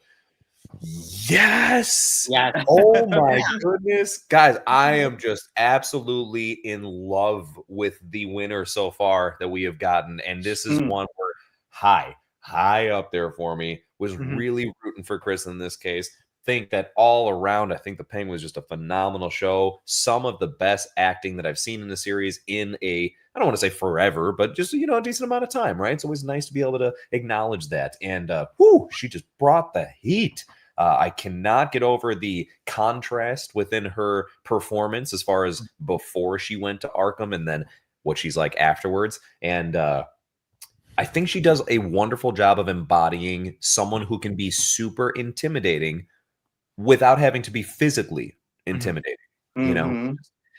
yes. Yeah. Oh, my goodness. Guys, I am just absolutely in love with the winner so far that we have gotten. And this is one where high up there for me. Was really rooting for Chris in this case. Think that all around, I think The Penguin was just a phenomenal show. Some of the best acting that I've seen in the series in I don't want to say forever, but just, a decent amount of time, right? It's always nice to be able to acknowledge that. And, she just brought the heat. I cannot get over the contrast within her performance as far as before she went to Arkham and then what she's like afterwards. And, I think she does a wonderful job of embodying someone who can be super intimidating without having to be physically intimidating.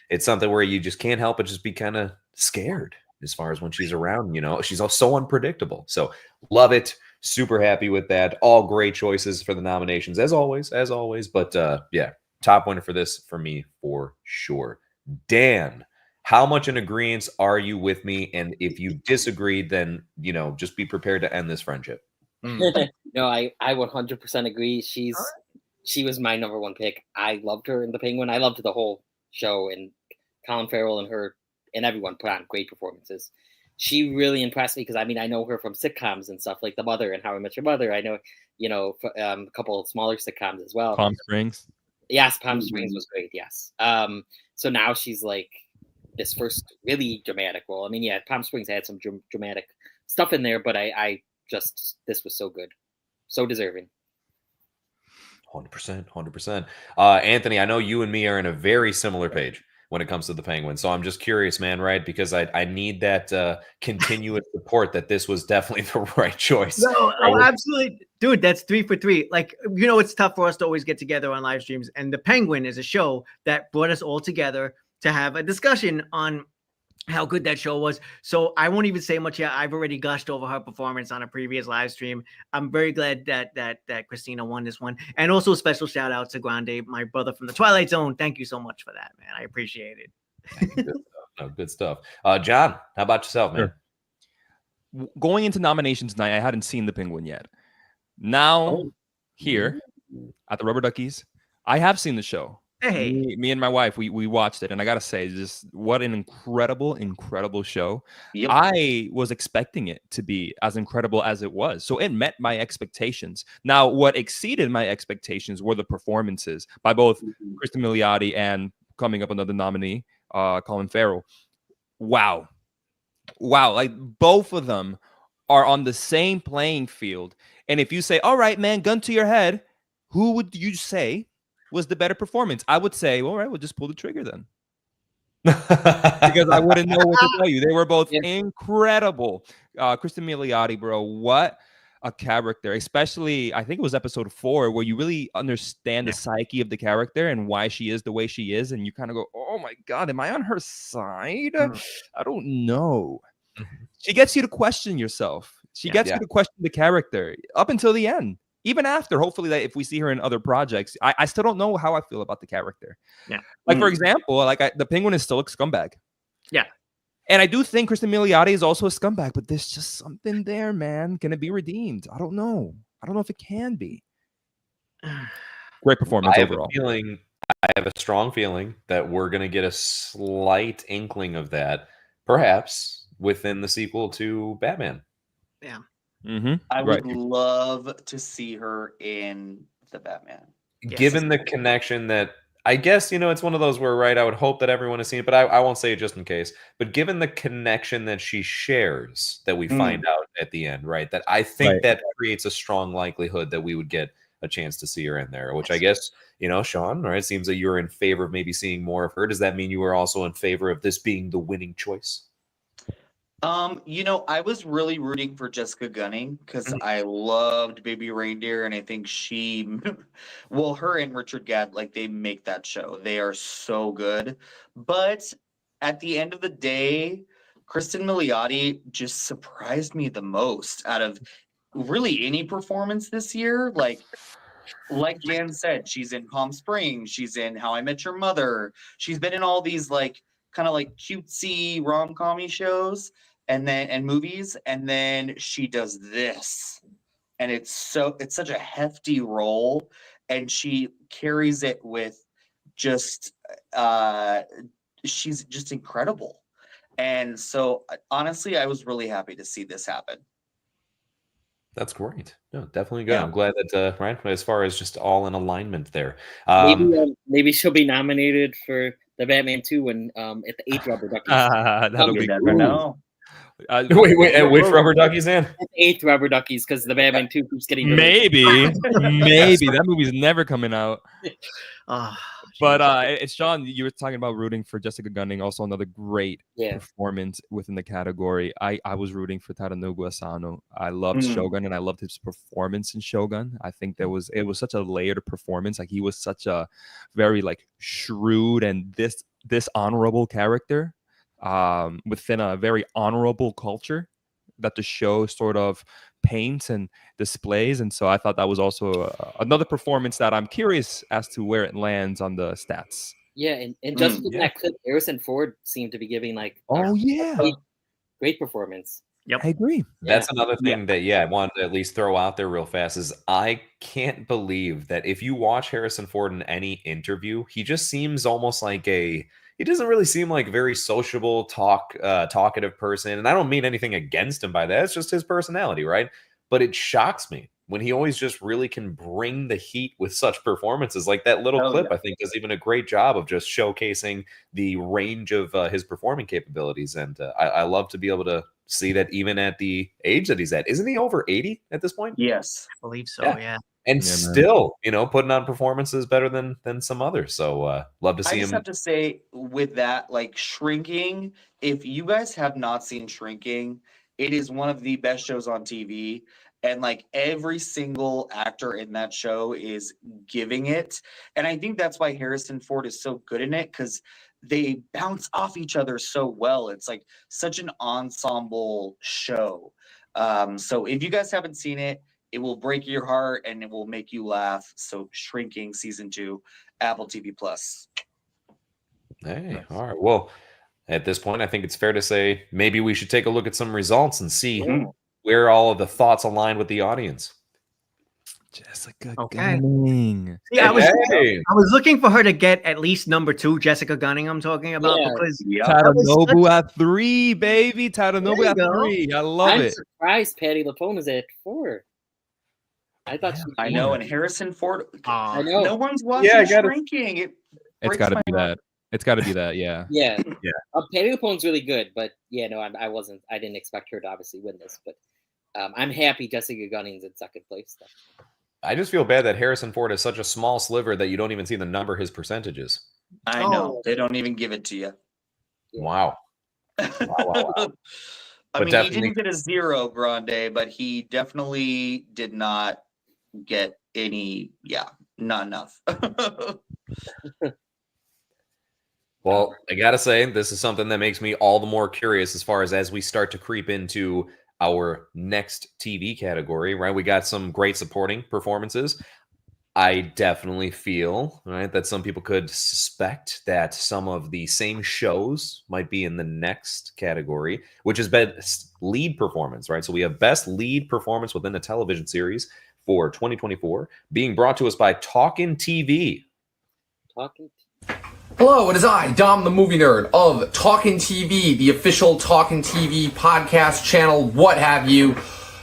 It's something where you just can't help but just be kind of scared as far as when she's around. She's so unpredictable. So love it. Super happy with that. All great choices for the nominations as always. But top winner for this for me for sure. Dan, how much in agreement are you with me? And if you disagree, then, just be prepared to end this friendship. No, I 100% agree. She was my number one pick. I loved her in The Penguin. I loved the whole show, and Colin Farrell and her and everyone put on great performances. She really impressed me because, I know her from sitcoms and stuff like The Mother and How I Met Your Mother. I know, a couple of smaller sitcoms as well. Palm Springs. Yes, Palm Springs was great. Yes. So now she's like this first really dramatic role. Palm Springs had some dramatic stuff in there, but this was so good, so deserving. 100%. Anthony, I know you and me are in a very similar page when it comes to The Penguin. So I'm just curious, man, right? Because I need that continuous support that this was definitely the right choice. No, absolutely. Dude, that's 3 for 3. Like, it's tough for us to always get together on live streams. And The Penguin is a show that brought us all together to have a discussion on how good that show was. So I won't even say much yet. I've already gushed over her performance on a previous live stream. I'm very glad that Christina won this one. And also a special shout out to Grande, my brother from the Twilight Zone. Thank you so much for that, man. I appreciate it. Good stuff. John, how about yourself, man? Sure. Going into nominations tonight, I hadn't seen The Penguin yet. Now, here at the Rubber Duckies, I have seen the show. Hey. Me and my wife, we watched it, and I gotta say, just what an incredible show. Yep. I was expecting it to be as incredible as it was, so it met my expectations. Now, what exceeded my expectations were the performances by both Kristen Milioti and coming up another nominee, Colin Farrell. Wow, like both of them are on the same playing field. And if you say, all right, man, gun to your head, who would you say was the better performance? I would say, all right, we'll just pull the trigger then. Because I wouldn't know what to tell you. They were both incredible. Kristen Milioti, bro, what a character. Especially, I think it was episode 4 where you really understand the psyche of the character and why she is the way she is. And you kind of go, oh my God, am I on her side? I don't know. She gets you to question yourself. She gets you to question the character up until the end. Even after, hopefully, that if we see her in other projects, I still don't know how I feel about the character. Yeah. Like, for example, the Penguin is still a scumbag. Yeah. And I do think Kristen Milioti is also a scumbag, but there's just something there, man. Can it be redeemed? I don't know. I don't know if it can be. Great performance overall. I have a strong feeling that we're going to get a slight inkling of that, perhaps within the sequel to Batman. Yeah. I would love to see her in the Batman. Given the connection that, I guess, it's one of those where, right, I would hope that everyone has seen it, but I won't say it just in case. But given the connection that she shares that we find out at the end, right, that I think that creates a strong likelihood that we would get a chance to see her in there, which I guess, Sean, right, it seems that you're in favor of maybe seeing more of her. Does that mean you are also in favor of this being the winning choice? I was really rooting for Jessica Gunning because I loved Baby Reindeer, and I think her and Richard Gadd, like, they make that show. They are so good. But at the end of the day, Kristen Milioti just surprised me the most out of really any performance this year. Like Jan said, she's in Palm Springs, she's in How I Met Your Mother, she's been in all these kind of cutesy rom-com-y shows and movies, and then she does this, and it's such a hefty role, and she carries it with just she's just incredible. And so honestly, I was really happy to see this happen. That's great. No, definitely good. I'm glad that right, as far as just all in alignment there. Maybe she'll be nominated for the Batman 2 when at the 8th Rubber Duckies. That'll be never know. Wait, and which Rubber Duckies in? 8th Rubber Duckies, because the Batman 2 keeps getting delayed. Maybe that movie's never coming out. But Sean, you were talking about rooting for Jessica Gunning, also another great performance within the category. I was rooting for Tadanobu Asano. I loved Shogun, and I loved his performance in Shogun. I think it was such a layered performance. Like, he was such a very shrewd and this honorable character within a very honorable culture that the show sort of paints and displays. And so I thought that was also another performance that I'm curious as to where it lands on the stats. Yeah, and just with that clip, Harrison Ford seemed to be giving great performance. Yep, I agree. That's another thing that I wanted to at least throw out there real fast is I can't believe that if you watch Harrison Ford in any interview, he just seems almost like he doesn't really seem like a very sociable, talkative person. And I don't mean anything against him by that. It's just his personality, right? But it shocks me when he always just really can bring the heat with such performances. Like that little clip, I think, does even a great job of just showcasing the range of his performing capabilities. And I love to be able to see that even at the age that he's at. Isn't he over 80 at this point? Yes. I believe so, yeah. And still, putting on performances better than some others. So love to see him. I just have to say, with that, Shrinking, if you guys have not seen Shrinking, it is one of the best shows on TV. And every single actor in that show is giving it. And I think that's why Harrison Ford is so good in it, because they bounce off each other so well. It's such an ensemble show. So if you guys haven't seen it, it will break your heart and it will make you laugh. So Shrinking Season 2, Apple TV Plus. Hey, all right. Well, at this point, I think it's fair to say maybe we should take a look at some results and see where all of the thoughts align with the audience. Jessica Okay. Gunning. See, I Hey. was looking for her to get at least number 2, Jessica Gunning. I'm talking about Yeah. because that was Tadanobu such- at 3, baby. Tadanobu There you at go. 3. I love I'm it. surprised Patty LaPone is at 4. I thought she I know, and Harrison Ford. I know. No one's watching Yeah, I gotta- Shrinking. It It's breaks got to my be heart. that. It's got to be that. Yeah. Yeah. Yeah. Patty LaPone's really good, but yeah, no, I wasn't. I didn't expect her to obviously win this, but I'm happy Jessica Gunning's in second place. Though. I just feel bad that Harrison Ford is such a small sliver that you don't even see the number his percentages. I know. They don't even give it to you. Wow. Wow. I But mean, definitely- he didn't get a 0, Grande, but he definitely did not get any. Yeah, not enough. Well, I gotta say, this is something that makes me all the more curious as far as we start to creep into our next TV category, right? We got some great supporting performances. I definitely feel, right, that some people could suspect that some of the same shows might be in the next category, which is best lead performance, right? So we have best lead performance within a television series for 2024, being brought to us by Talkin' TV. Talking. Hello, it is I, Dom the Movie Nerd of Talkin' TV, the official Talkin' TV podcast channel, what have you.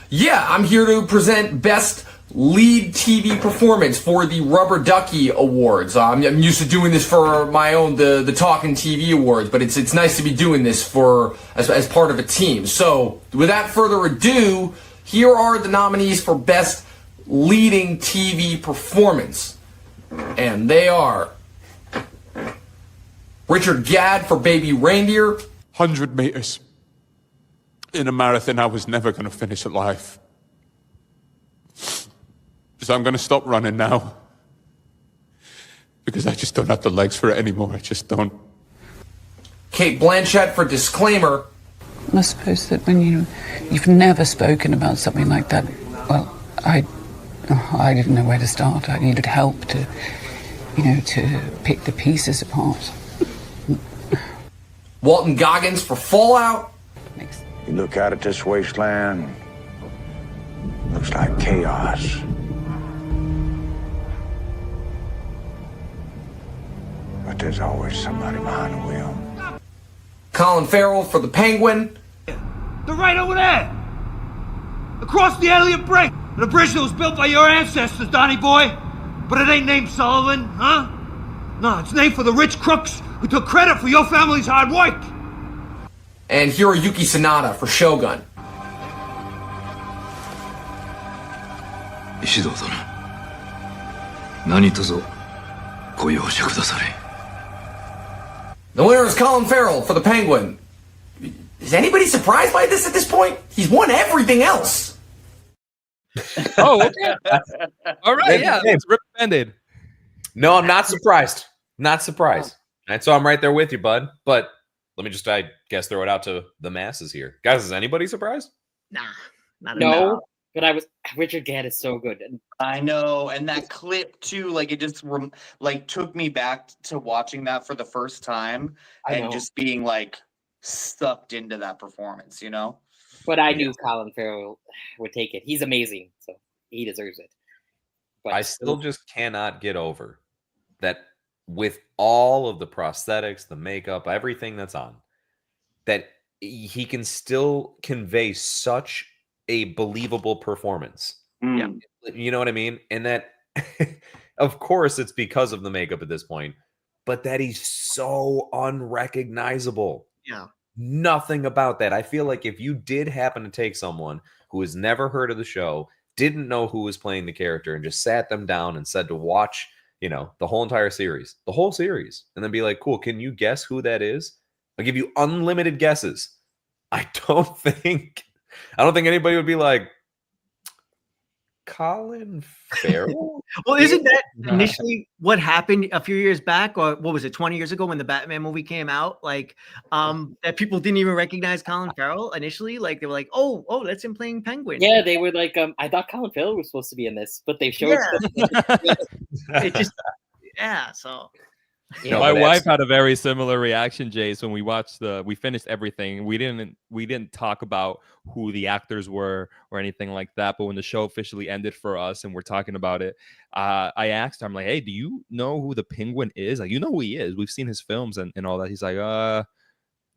Yeah, I'm here to present Best Lead TV Performance for the Rubber Ducky Awards. I'm used to doing this for my own, the Talkin' TV Awards, but it's nice to be doing this for as part of a team. So, without further ado, here are the nominees for Best Leading TV Performance. And they are Richard Gadd for Baby Reindeer. 100 meters. In a marathon, I was never going to finish alive. So I'm going to stop running now. Because I just don't have the legs for it anymore. I just don't. Kate Blanchett for Disclaimer. I suppose that when you've never spoken about something like that, well, I didn't know where to start. I needed help to pick the pieces apart. Walton Goggins for Fallout. You look out at this wasteland, looks like chaos. But there's always somebody behind the wheel. Colin Farrell for The Penguin. They're right over there! Across the Elliott Break! The bridge that was built by your ancestors, Donny boy! But it ain't named Sullivan, huh? No, it's named for the rich crooks who took credit for your family's hard work! And Hiroyuki Sanada for Shogun. 石堂殿、何卒ご容赦くだされ。 The winner is Colin Farrell for The Penguin. Is anybody surprised by this at this point? He's won everything else. Oh, okay. All right, yeah. It's recommended. No, I'm not surprised. Not surprised. And so I'm right there with you, bud. But let me just, I guess, throw it out to the masses here. Guys, is anybody surprised? Nah, not No, but Richard Gadd is so good. I know, and that clip too, like it just took me back to watching that for the first time and just being like sucked into that performance, you know. But I knew Colin Farrell would take it. He's amazing, so he deserves it. But I still just cannot get over that with all of the prosthetics, the makeup, everything that's on, that he can still convey such a believable performance. Yeah. You know what I mean? And that, of course, it's because of the makeup at this point, but that he's so unrecognizable. Yeah. Nothing about that. I feel like if you did happen to take someone who has never heard of the show, didn't know who was playing the character, and just sat them down and said to watch, the whole entire series, and then be like, cool, can you guess who that is? I'll give you unlimited guesses. I don't think anybody would be like, Colin Farrell? Well, isn't that initially what happened a few years back, or what was it, 20 years ago when the Batman movie came out? Like, that people didn't even recognize Colin Farrell initially. Like, they were like, oh, that's him playing Penguin. Yeah, they were like, I thought Colin Farrell was supposed to be in this, but they showed. It just, so Yeah. My wife had a very similar reaction, Jace, when we we finished everything. We didn't talk about who the actors were or anything like that. But when the show officially ended for us and we're talking about it, I asked her, I'm like, hey, do you know who the Penguin is? Like, you know who he is. We've seen his films and all that. He's like,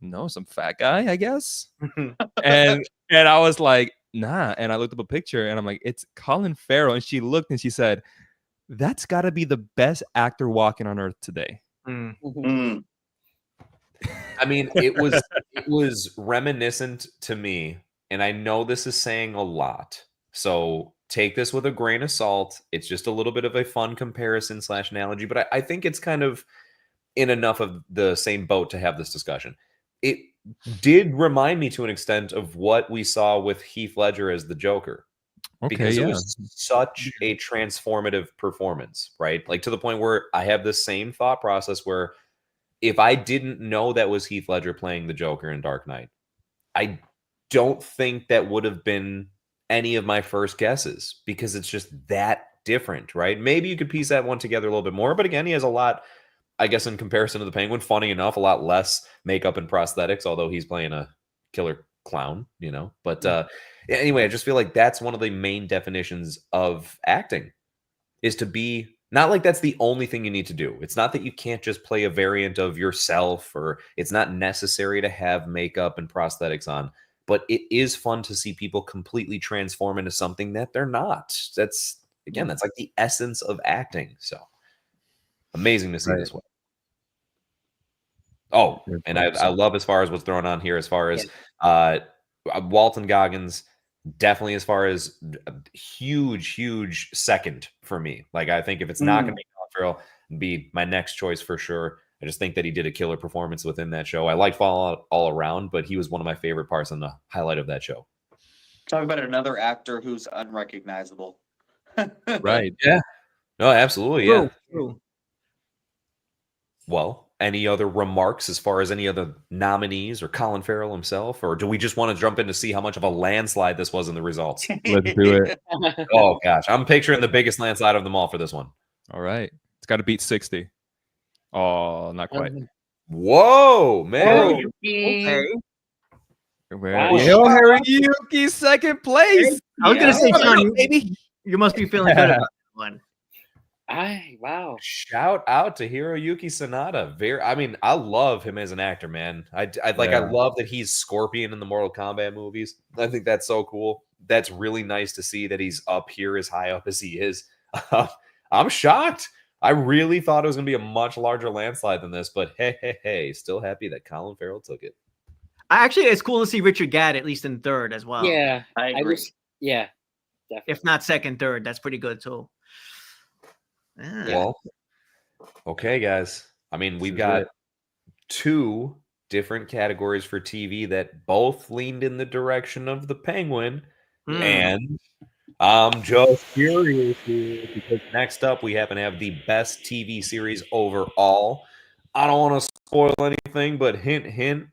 no, some fat guy, I guess. and I was like, nah. And I looked up a picture and I'm like, it's Colin Farrell. And she looked and she said, that's got to be the best actor walking on earth today. I mean, it was reminiscent to me, and I know this is saying a lot, so take this with a grain of salt. It's just a little bit of a fun comparison / analogy, but I think it's kind of in enough of the same boat to have this discussion. It did remind me to an extent of what we saw with Heath Ledger as the Joker. Because it was such a transformative performance, right? Like, to the point where I have the same thought process where if I didn't know that was Heath Ledger playing the Joker in Dark Knight, I don't think that would have been any of my first guesses, because it's just that different, right? Maybe you could piece that one together a little bit more, but again, he has a lot, I guess, in comparison to the Penguin, funny enough, a lot less makeup and prosthetics, although he's playing a killer clown, you know? But anyway, I just feel like that's one of the main definitions of acting, is to be, not like that's the only thing you need to do. It's not that you can't just play a variant of yourself, or it's not necessary to have makeup and prosthetics on, but it is fun to see people completely transform into something that they're not. That's, again, that's like the essence of acting. So amazing to see this way. Oh, and I love, as far as what's thrown on here, as far as Walton Goggins, definitely, as far as huge second for me. Like, I think if it's not going to be Colin Farrell, it'd be my next choice for sure. I just think that he did a killer performance within that show. I like Fallout all around, but he was one of my favorite parts and the highlight of that show. Talk about another actor who's unrecognizable. Right. Yeah. No, absolutely. Yeah. True. Well, any other remarks as far as any other nominees or Colin Farrell himself, or do we just want to jump in to see how much of a landslide this was in the results? Let's do it. Oh gosh, I'm picturing the biggest landslide of them all for this one. All right, it's got to beat 60. Oh, not quite. Whoa, man! Okay. Yo, Haruyuki, second place. I was gonna say, John, baby, you must be feeling good about that one. Wow. Shout out to Hiroyuki Sanada. I mean, I love him as an actor, man. I love that he's Scorpion in the Mortal Kombat movies. I think that's so cool. That's really nice to see that he's up here as high up as he is. I'm shocked. I really thought it was going to be a much larger landslide than this, but hey, still happy that Colin Farrell took it. Actually, it's cool to see Richard Gadd at least in third as well. Yeah, I agree. Yeah, definitely. If not second, third, that's pretty good too. Yeah. Well, okay, guys. I mean, we've got two different categories for TV that both leaned in the direction of the Penguin, and I'm just curious here, because next up we happen to have the best TV series overall. I don't want to spoil anything, but hint,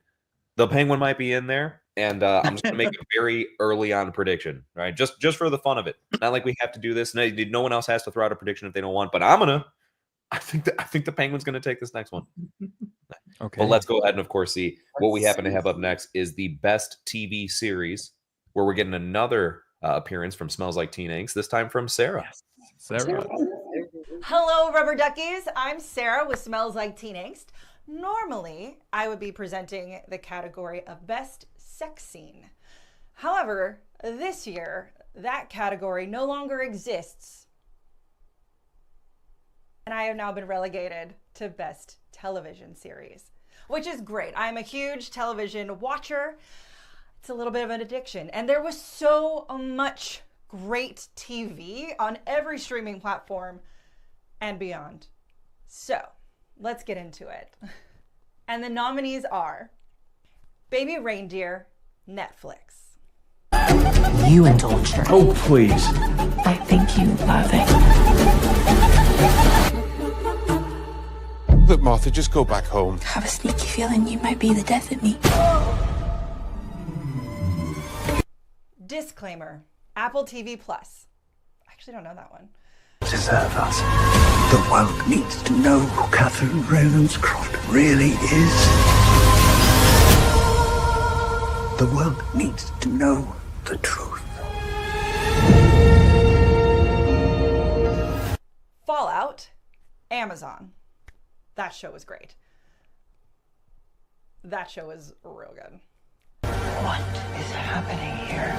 the Penguin might be in there. And I'm just going to make a very early on prediction, right? Just for the fun of it. Not like we have to do this. No one else has to throw out a prediction if they don't want. But I think the Penguin's going to take this next one. Okay. But let's go ahead and, of course, see what we happen to have up next is the best TV series, where we're getting another appearance from Smells Like Teen Angst, this time from Sarah. Yes. Sarah. Hello, Rubber Duckies. I'm Sarah with Smells Like Teen Angst. Normally, I would be presenting the category of best sex scene. However, this year, that category no longer exists. And I have now been relegated to best television series, which is great. I'm a huge television watcher. It's a little bit of an addiction. And there was so much great TV on every streaming platform and beyond. So let's get into it. And the nominees are Baby Reindeer, Netflix. You indulged her. Oh, please. I think you love it. Look, Martha, just go back home. I have a sneaky feeling you might be the death of me. Disclaimer, Apple TV Plus. I actually don't know that one. deserve us. The world needs to know who Catherine Ravenscroft really is. The world needs to know the truth. Fallout, Amazon. That show was great. That show was real good. What is happening here?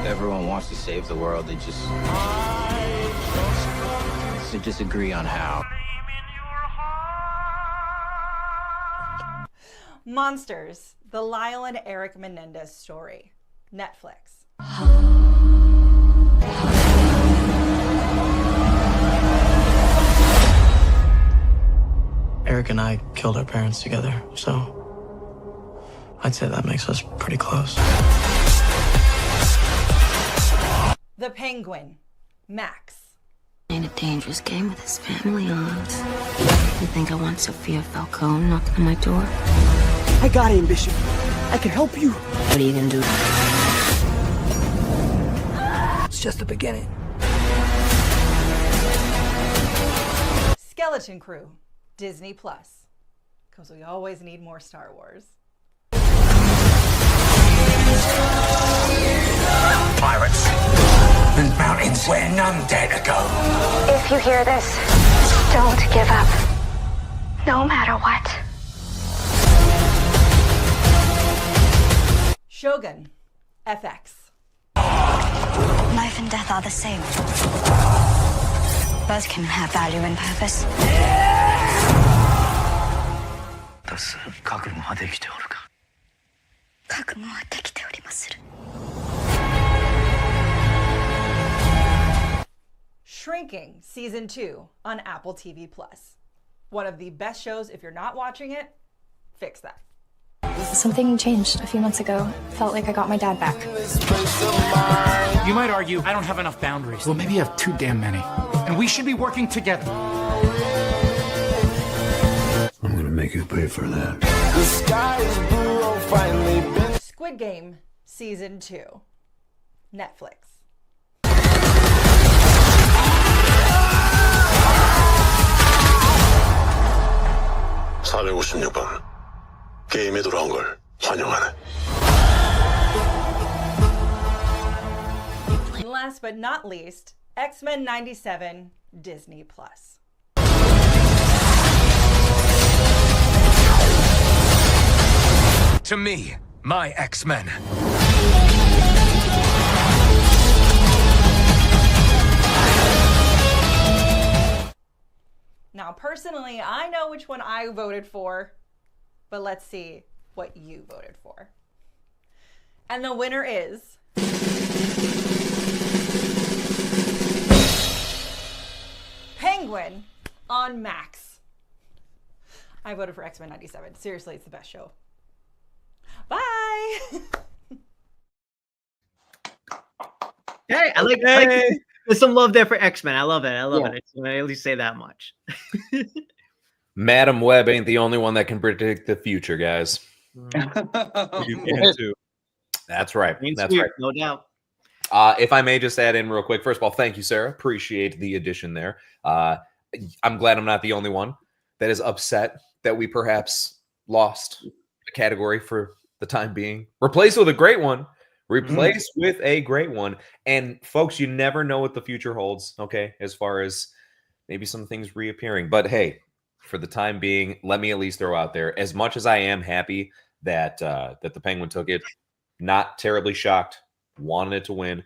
Everyone wants to save the world. They just agree on how. Monsters, the Lyle and Eric Menendez story. Netflix. Eric and I killed our parents together, so I'd say that makes us pretty close. The Penguin, Max. In a dangerous game with his family on. You think I want Sophia Falcone knocking on my door? I got it, Bishop. I can help you. What are you gonna do? It's just the beginning. Skeleton Crew, Disney Plus. Because we always need more Star Wars. Pirates and mountains where none dare to go. If you hear this, don't give up. No matter what. Shogun, FX. Life and death are the same. Both can have value and purpose. 覚悟はできておるか。覚悟はできておりまする。 Shrinking Season 2 on Apple TV Plus. One of the best shows. If you're not watching it, fix that. Something changed a few months ago. Felt like I got my dad back. You might argue I don't have enough boundaries. Well, maybe you have too damn many. And we should be working together. I'm gonna make you pay for that. The sky is blue, oh, finally. Squid Game Season 2. Netflix. 게임에 돌아온 걸 환영하네. And last but not least, X-Men 97 Disney Plus. To me, my X-Men. Now, personally, I know which one I voted for, but let's see what you voted for. And the winner is... Penguin on Max. I voted for X-Men 97. Seriously, it's the best show. Bye! Hey, I like there's some love there for X-Men. I love it. I love it. I at least say that much. Madam Web ain't the only one that can predict the future, guys. You can too. That's right. That's right. No doubt. If I may just add in real quick. First of all, thank you, Sarah. Appreciate the addition there. I'm glad I'm not the only one that is upset that we perhaps lost a category for the time being. Replaced with a great one. Replaced with a great one. And folks, you never know what the future holds, okay, as far as maybe some things reappearing. But hey, for the time being, let me at least throw out there, as much as I am happy that that the Penguin took it, not terribly shocked, wanted it to win.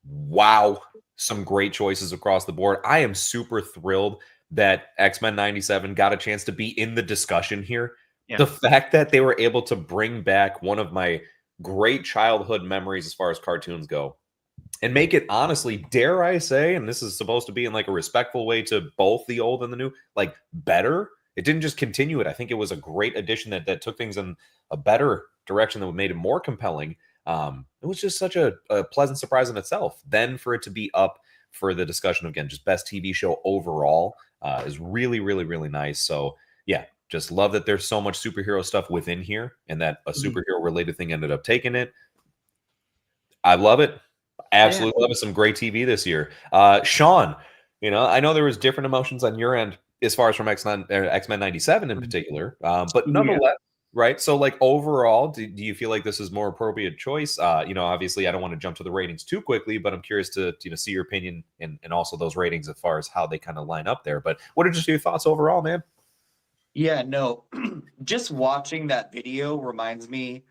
Wow, some great choices across the board. I am super thrilled that X-Men 97 got a chance to be in the discussion here. Yeah. The fact that they were able to bring back one of my great childhood memories as far as cartoons go and make it, honestly, dare I say, and this is supposed to be in like a respectful way to both the old and the new, like better. It didn't just continue it. I think it was a great addition that took things in a better direction that made it more compelling. It was just such a pleasant surprise in itself. Then for it to be up for the discussion again, just best TV show overall is really, really, really nice. So yeah, just love that there's so much superhero stuff within here and that a superhero related thing ended up taking it. I love it. Absolutely love it. Some great TV this year. Sean, I know there was different emotions on your end as far as from X-Men 97 in particular, but nonetheless, right? So, like, overall, do you feel like this is more appropriate choice? Obviously, I don't want to jump to the ratings too quickly, but I'm curious to see your opinion and also those ratings as far as how they kind of line up there. But what are just your thoughts overall, man? Yeah, no, just watching that video reminds me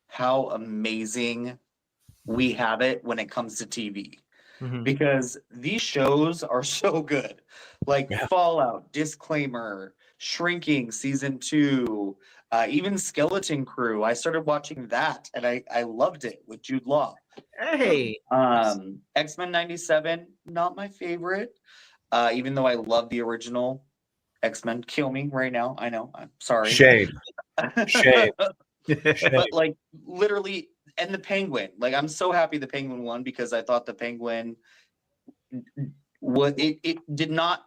how amazing we have it when it comes to TV. Because these shows are so good. Like Fallout, Disclaimer, Shrinking Season 2, even Skeleton Crew. I started watching that and I loved it with Jude Law. Hey. X-Men 97, not my favorite. Even though I love the original X-Men. Kill me right now. I know. I'm sorry. Shame. Shame. But like literally, and the Penguin. Like, I'm so happy the Penguin won because I thought the Penguin I did not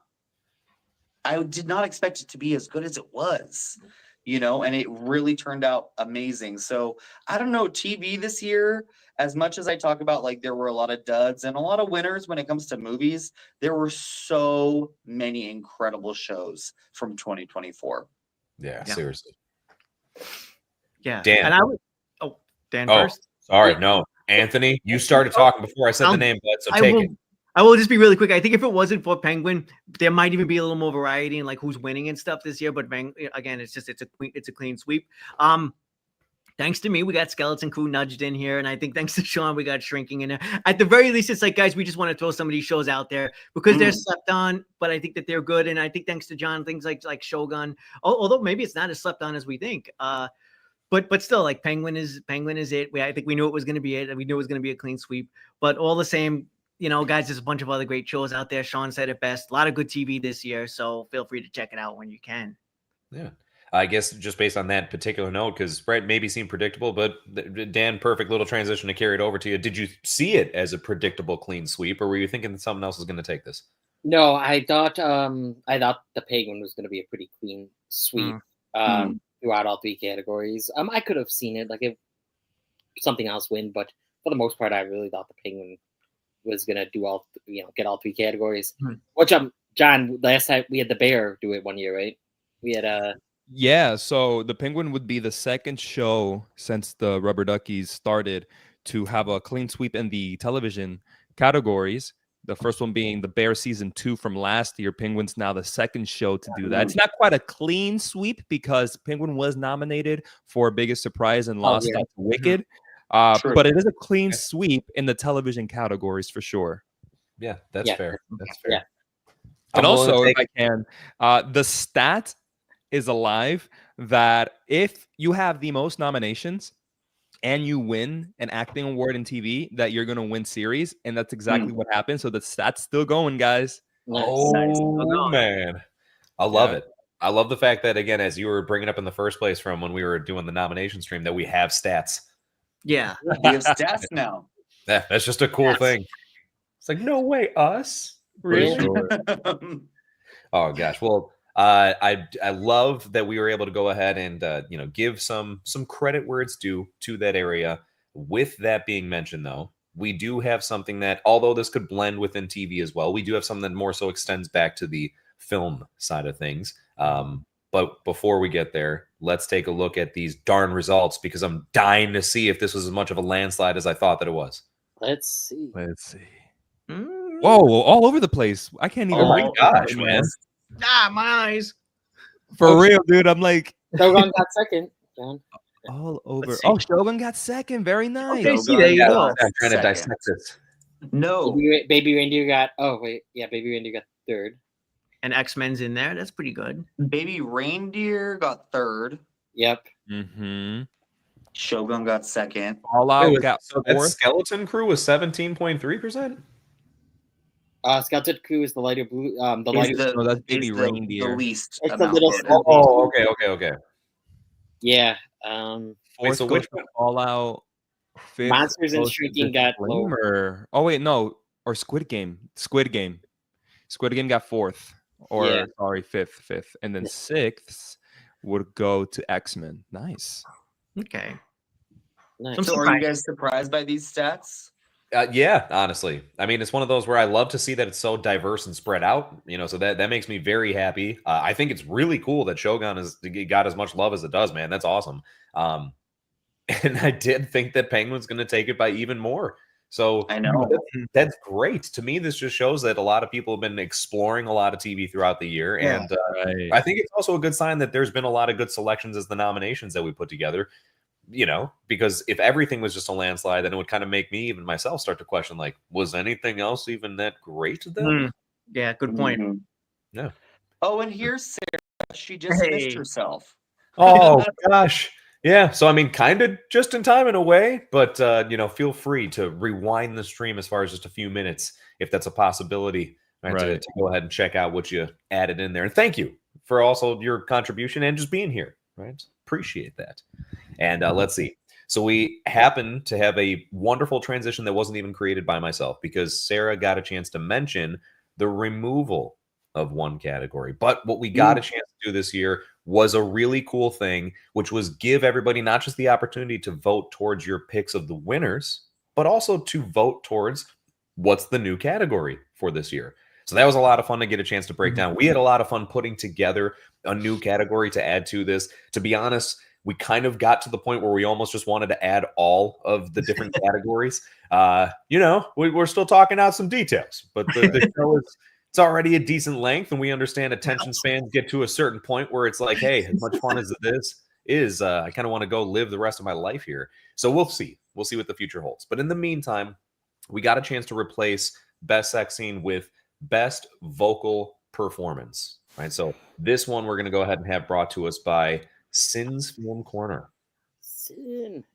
expect it to be as good as it was, and it really turned out amazing. So I don't know, TV this year, as much as I talk about, like, there were a lot of duds and a lot of winners when it comes to movies, there were so many incredible shows from 2024. Yeah. Seriously. Yeah. Dan. And I would, Dan first. Sorry, no. Anthony, you started talking before I said the name, but so take it. I will just be really quick. I think if it wasn't for Penguin, there might even be a little more variety in like who's winning and stuff this year. But again, it's a clean sweep. Thanks to me, we got Skeleton Crew nudged in here, and I think thanks to Sean, we got Shrinking in there. At the very least, it's like, guys, we just want to throw some of these shows out there because they're slept on, but I think that they're good. And I think thanks to John, things like Shogun, although maybe it's not as slept on as we think. But still, like Penguin is it. I think we knew it was going to be it, and we knew it was going to be a clean sweep. But all the same, guys, there's a bunch of other great shows out there. Sean said it best. A lot of good TV this year, so feel free to check it out when you can. Yeah. I guess just based on that particular note, because Brett maybe seemed predictable, but Dan, perfect little transition to carry it over to you. Did you see it as a predictable clean sweep, or were you thinking that someone else was going to take this? No, I thought the Penguin was going to be a pretty clean sweep throughout all three categories. I could have seen it like if something else win, but for the most part, I really thought the Penguin was going to do get all three categories. Which John, last time we had the Bear do it 1 year, right? We had Yeah, so the Penguin would be the second show since the Rubber Duckies started to have a clean sweep in the television categories. The first one being the Bear season 2 from last year. Penguin's now the second show to do that. It's not quite a clean sweep because Penguin was nominated for Biggest Surprise and lost out to Wicked. But it is a clean sweep in the television categories for sure. Yeah, that's fair. That's fair. Yeah. And also, if I can, the stat is alive that if you have the most nominations and you win an acting award in TV, that you're going to win series. And that's exactly what happened. So the stat's still going, guys. Oh, man. I love it. I love the fact that, again, as you were bringing up in the first place from when we were doing the nomination stream, that we have stats. Yeah. We have stats now. Yeah, that's just a cool thing. It's like, no way, us? Really? Oh, gosh. Well, I love that we were able to go ahead and give some credit where it's due to that area. With that being mentioned, though, we do have something that, although this could blend within TV as well, we do have something that more so extends back to the film side of things. But before we get there, let's take a look at these darn results because I'm dying to see if this was as much of a landslide as I thought that it was. Let's see. Whoa, all over the place. I can't even. Oh my gosh, man. My eyes. For real, dude. I'm like. Shogun got second, John. All over. Oh, Shogun got second. Very nice. Okay, see, there you go. I'm trying to dissect this. No. Baby Reindeer got. Oh wait, yeah, Baby Reindeer got third. And X-Men's in there. That's pretty good. Baby Reindeer got third. Yep. Mm-hmm. Shogun got second. All out got fourth. Skeleton Crew was 17.3%. Skeleton Crew is the lighter blue. No, that's Baby Reindeer. The least. It's the little. Oh, okay. Yeah. Wait, so which one? All Out. Fifth, Monsters and Shrinking got lower. Oh wait, no, or Squid Game. Squid Game got fourth, or sorry, fifth, and then sixth would go to X-Men. Nice. Okay. Nice. So are you guys surprised by these stats? Yeah, honestly. I mean, it's one of those where I love to see that it's so diverse and spread out, so that makes me very happy. I think it's really cool that Shogun has got as much love as it does, man. That's awesome. And I did think that Penguin's going to take it by even more. So I know. that's great. To me, this just shows that a lot of people have been exploring a lot of TV throughout the year. Yeah. And I think it's also a good sign that there's been a lot of good selections as the nominations that we put together. Because if everything was just a landslide, then it would kind of make me, even myself, start to question, like, was anything else even that great then? Yeah, good point. Mhm. Yeah. Oh, and here's Sarah. She just missed herself. Oh, gosh. Yeah. So, I mean, kind of just in time in a way, but, feel free to rewind the stream as far as just a few minutes, if that's a possibility, right. To go ahead and check out what you added in there. And thank you for also your contribution and just being here, right? Appreciate that. And let's see. So we happen to have a wonderful transition that wasn't even created by myself, because Sarah got a chance to mention the removal of one category. But what we got a chance to do this year was a really cool thing, which was give everybody not just the opportunity to vote towards your picks of the winners, but also to vote towards what's the new category for this year. So that was a lot of fun to get a chance to break down. We had a lot of fun putting together a new category to add to this. To be honest, we kind of got to the point where we almost just wanted to add all of the different categories. We're still talking out some details, but the show it's already a decent length, and we understand attention spans get to a certain point where it's like, hey, as much fun as this is, I kind of want to go live the rest of my life here. So we'll see. We'll see what the future holds. But in the meantime, we got a chance to replace Best Sex Scene with Best Vocal Performance. Right. So this one we're going to go ahead and have brought to us by Sin's Film Corner.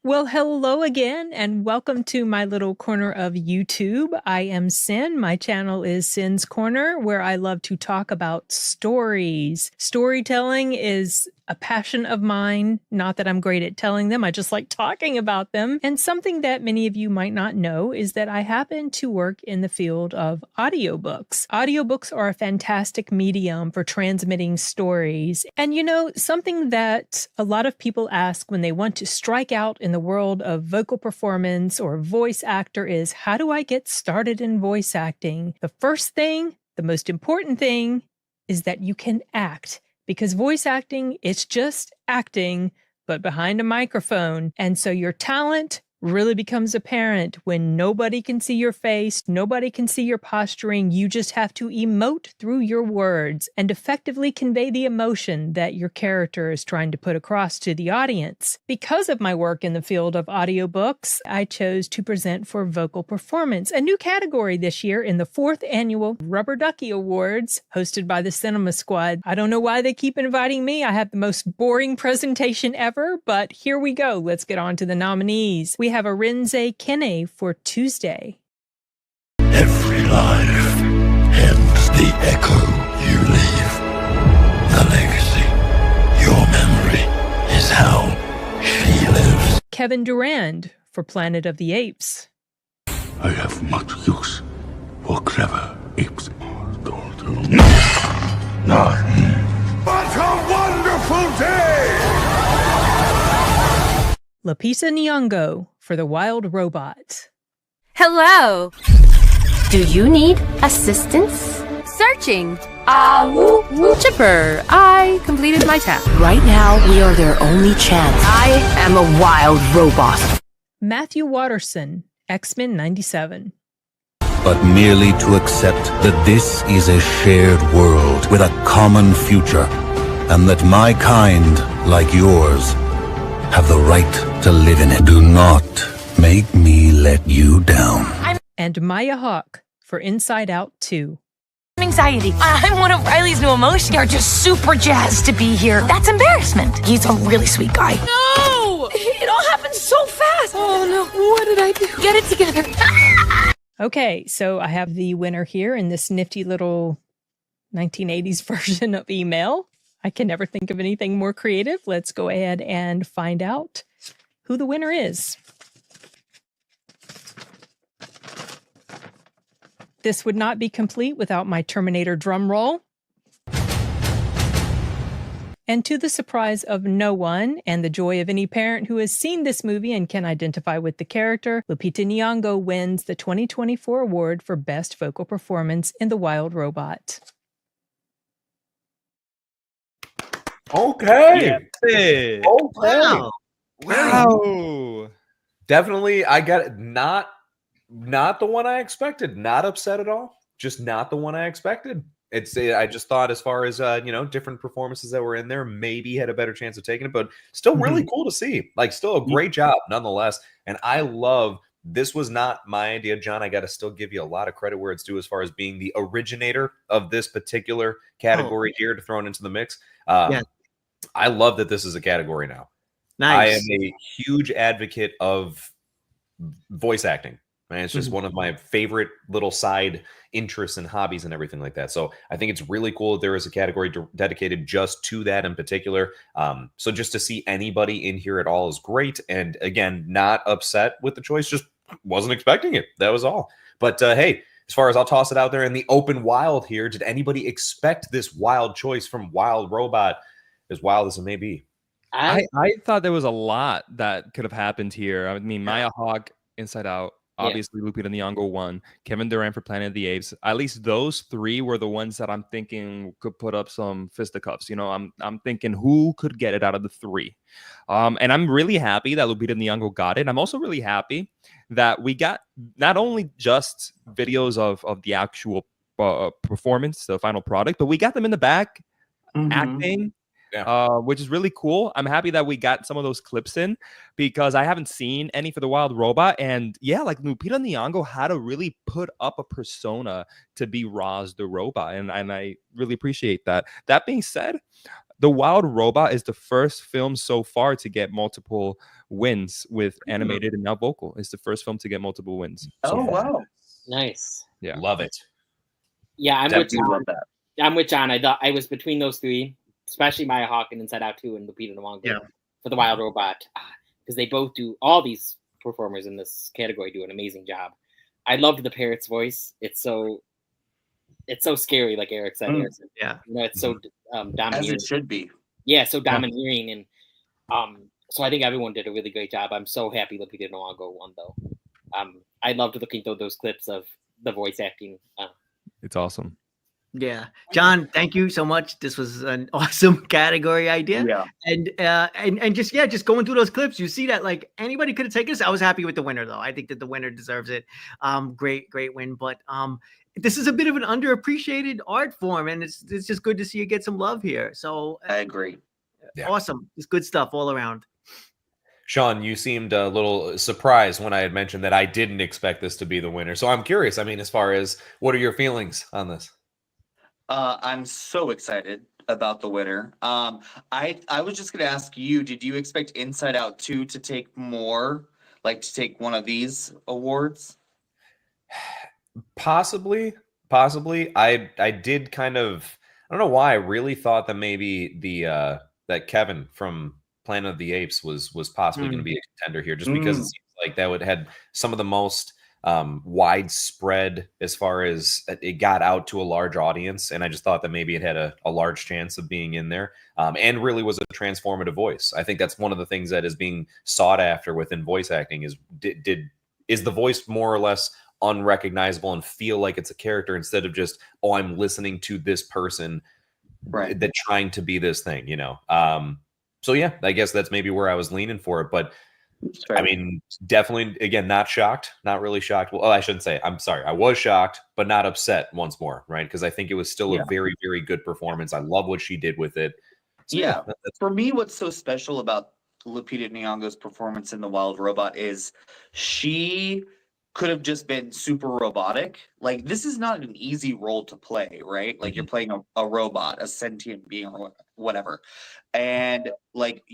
Well, hello again, and welcome to my little corner of YouTube. I am Sin. My channel is Sin's Corner, where I love to talk about stories. Storytelling is a passion of mine. Not that I'm great at telling them, I just like talking about them. And something that many of you might not know is that I happen to work in the field of audiobooks. Audiobooks are a fantastic medium for transmitting stories. And something that a lot of people ask when they want to strike out in the world of vocal performance or voice actor is, how do I get started in voice acting? The first thing, the most important thing, is that you can act. Because voice acting, it's just acting, but behind a microphone. And so your talent really becomes apparent when nobody can see your face, nobody can see your posturing. You just have to emote through your words and effectively convey the emotion that your character is trying to put across to the audience. Because of my work in the field of audiobooks, I chose to present for vocal performance, a new category this year in the 4th Annual Rubber Ducky Awards, hosted by the Cinema Squad. I don't know why they keep inviting me. I have the most boring presentation ever, but here we go. Let's get on to the nominees. We have Arinze Kene for Tuesday. Every life ends the echo you leave. The legacy, your memory, is how she lives. Kevin Durand for Planet of the Apes. I have much use for clever apes. Not. What a wonderful day! Lapisa Nyong'o for The Wild Robot. Hello. Do you need assistance? Searching. Chipper, I completed my task. Right now, we are their only chance. I am a wild robot. Matthew Watterson, X-Men 97. But merely to accept that this is a shared world with a common future, and that my kind, like yours, have the right to live in it. Do not make me let you down. And Maya Hawke for Inside Out 2. Anxiety. I'm one of Riley's new emotions. They're just super jazzed to be here. That's embarrassment. He's a really sweet guy. No! It all happened so fast. Oh no, what did I do? Get it together. Okay, so I have the winner here in this nifty little 1980s version of email. I can never think of anything more creative. Let's go ahead and find out who the winner is. This would not be complete without my Terminator drum roll. And to the surprise of no one and the joy of any parent who has seen this movie and can identify with the character, Lupita Nyong'o wins the 2024 award for Best Vocal Performance in The Wild Robot. Okay. Yeah. Okay. Wow. Definitely, I got it. Not the one I expected. Not upset at all. Just not the one I expected. I just thought as far as different performances that were in there, maybe had a better chance of taking it, but still really cool to see. Like, still a great job nonetheless. And I love, this was not my idea, John. I got to still give you a lot of credit where it's due as far as being the originator of this particular category here to throw it into the mix. I love that this is a category now. I am a huge advocate of voice acting. And it's just one of my favorite little side interests and hobbies and everything like that. So I think it's really cool that there is a category dedicated just to that in particular. So just to see anybody in here at all is great. And again, not upset with the choice, just wasn't expecting it. That was all. But hey, as far as I'll toss it out there in the open wild here, did anybody expect this wild choice from Wild Robot, as wild as it may be? I thought there was a lot that could have happened here. I mean, Maya Hawke, Inside Out, obviously Lupita Nyong'o won, Kevin Durant for Planet of the Apes. At least those three were the ones that I'm thinking could put up some fisticuffs. You know, I'm thinking who could get it out of the three. And I'm really happy that Lupita Nyong'o got it. I'm also really happy that we got not only just videos of the actual performance, the final product, but we got them in the back acting. Which is really cool. I'm happy that we got some of those clips in because I haven't seen any for the Wild Robot. And yeah, like Lupita Nyong'o had to really put up a persona to be Roz the robot. And I really appreciate that. That being said, the Wild Robot is the first film so far to get multiple wins with animated and now vocal. It's the first film to get multiple wins. Wow. Nice. Yeah. Love it. Yeah, I'm with Definitely John. love that. I'm with John. I thought I was between those three, especially Maya Hawke and Inside Out 2 and Lupita Nyong'o for the Wild Robot, because they both do, all these performers in this category do an amazing job. I loved the parrot's voice. It's so scary, like Eric said. Yeah, you know, it's so domineering. As it should be. Yeah, so domineering, and so I think everyone did a really great job. I'm so happy Lupita Nyong'o won, though. I loved looking through those clips of the voice acting. It's awesome. Yeah, John, thank you so much. This was an awesome category idea. Yeah, and just going through those clips, you see that like anybody could have taken this. I was happy with the winner though. I think that the winner deserves it. Great win. But this is a bit of an underappreciated art form, and it's just good to see you get some love here. So I agree. Awesome. It's good stuff all around. Sean, you seemed a little surprised when I had mentioned that I didn't expect this to be the winner. So I'm curious. I mean, as far as what are your feelings on this? I'm so excited about the winner. I was just gonna ask you, did you expect Inside Out 2 to take more, like to take one of these awards? Possibly. I did kind of, I don't know why I really thought that maybe the that Kevin from Planet of the Apes was possibly going to be a contender here, just because it seems like that would had some of the most widespread as far as it got out to a large audience, and I just thought that maybe it had a large chance of being in there, and really was a transformative voice. I think that's one of the things that is being sought after within voice acting is is the voice more or less unrecognizable and feel like it's a character instead of just, oh, I'm listening to this person that trying to be this thing, you know. So yeah, I guess that's maybe where I was leaning for it, but I mean, definitely, again, not shocked, not really shocked. Well, I shouldn't say, I'm sorry. I was shocked, but not upset once more, right? Because I think it was still a very, very good performance. I love what she did with it. So, For me, what's so special about Lupita Nyong'o's performance in The Wild Robot is she could have just been super robotic. Like, this is not an easy role to play, right? Like, you're playing a robot, a sentient being or whatever. And like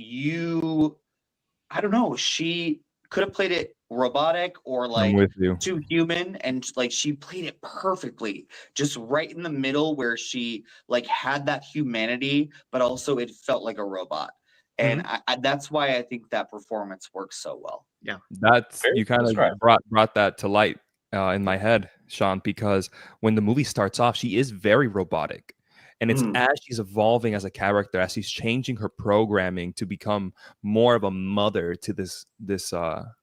I don't know, she could have played it robotic or like too human, and like she played it perfectly, just right in the middle where she like had that humanity, but also it felt like a robot. And that's why I think that performance works so well. Yeah, that's you kind of brought that to light in my head, Sean, because when the movie starts off, she is very robotic. And it's as she's evolving as a character, as she's changing her programming to become more of a mother to this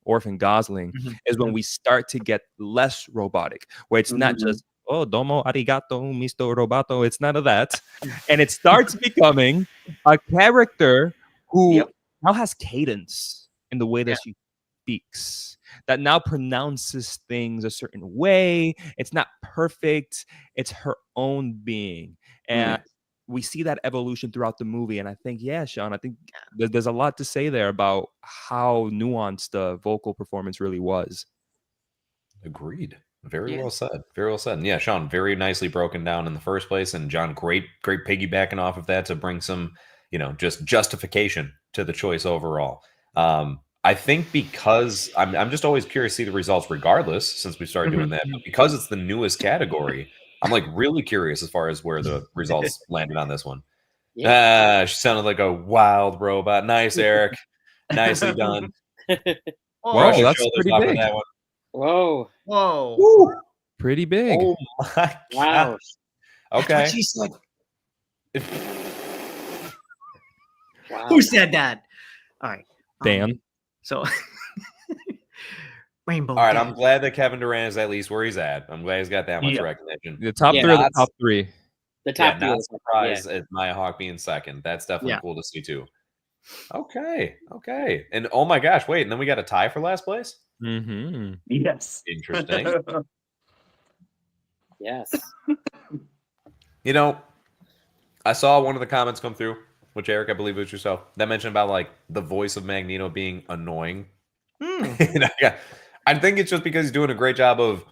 orphan gosling, is when we start to get less robotic, where it's not just, oh, domo arigato, Mr. Roboto. It's none of that. And it starts becoming a character who now has cadence in the way that she speaks, that now pronounces things a certain way. It's not perfect. It's her own being. And we see that evolution throughout the movie. And I think, Sean, I think there's a lot to say there about how nuanced the vocal performance really was. Agreed. Very well said. Very well said. And yeah, Sean, very nicely broken down in the first place. And John, great piggybacking off of that to bring some, just justification to the choice overall. I think because I'm just always curious to see the results regardless, since we started doing that, but because it's the newest category, I'm like really curious as far as where the results landed on this one. She sounded like a wild robot. Nice, Eric. Nicely done. Whoa, that's pretty big. That one. Whoa. Woo. Pretty big. Oh my gosh. Okay. That's what she said. Wow. Who said that? All right. Dan. So Rainbow. All right, Dan. I'm glad that Kevin Durant is at least where he's at. I'm glad he's got that much recognition. The top three are the top three. The top three. Not surprised at Maya Hawke being second. That's definitely cool to see too. Okay. And oh my gosh, wait, and then we got a tie for last place? Yes. Interesting. Yes. I saw one of the comments come through, which Eric, I believe it was yourself, that mentioned about like the voice of Magneto being annoying. I think it's just because he's doing a great job of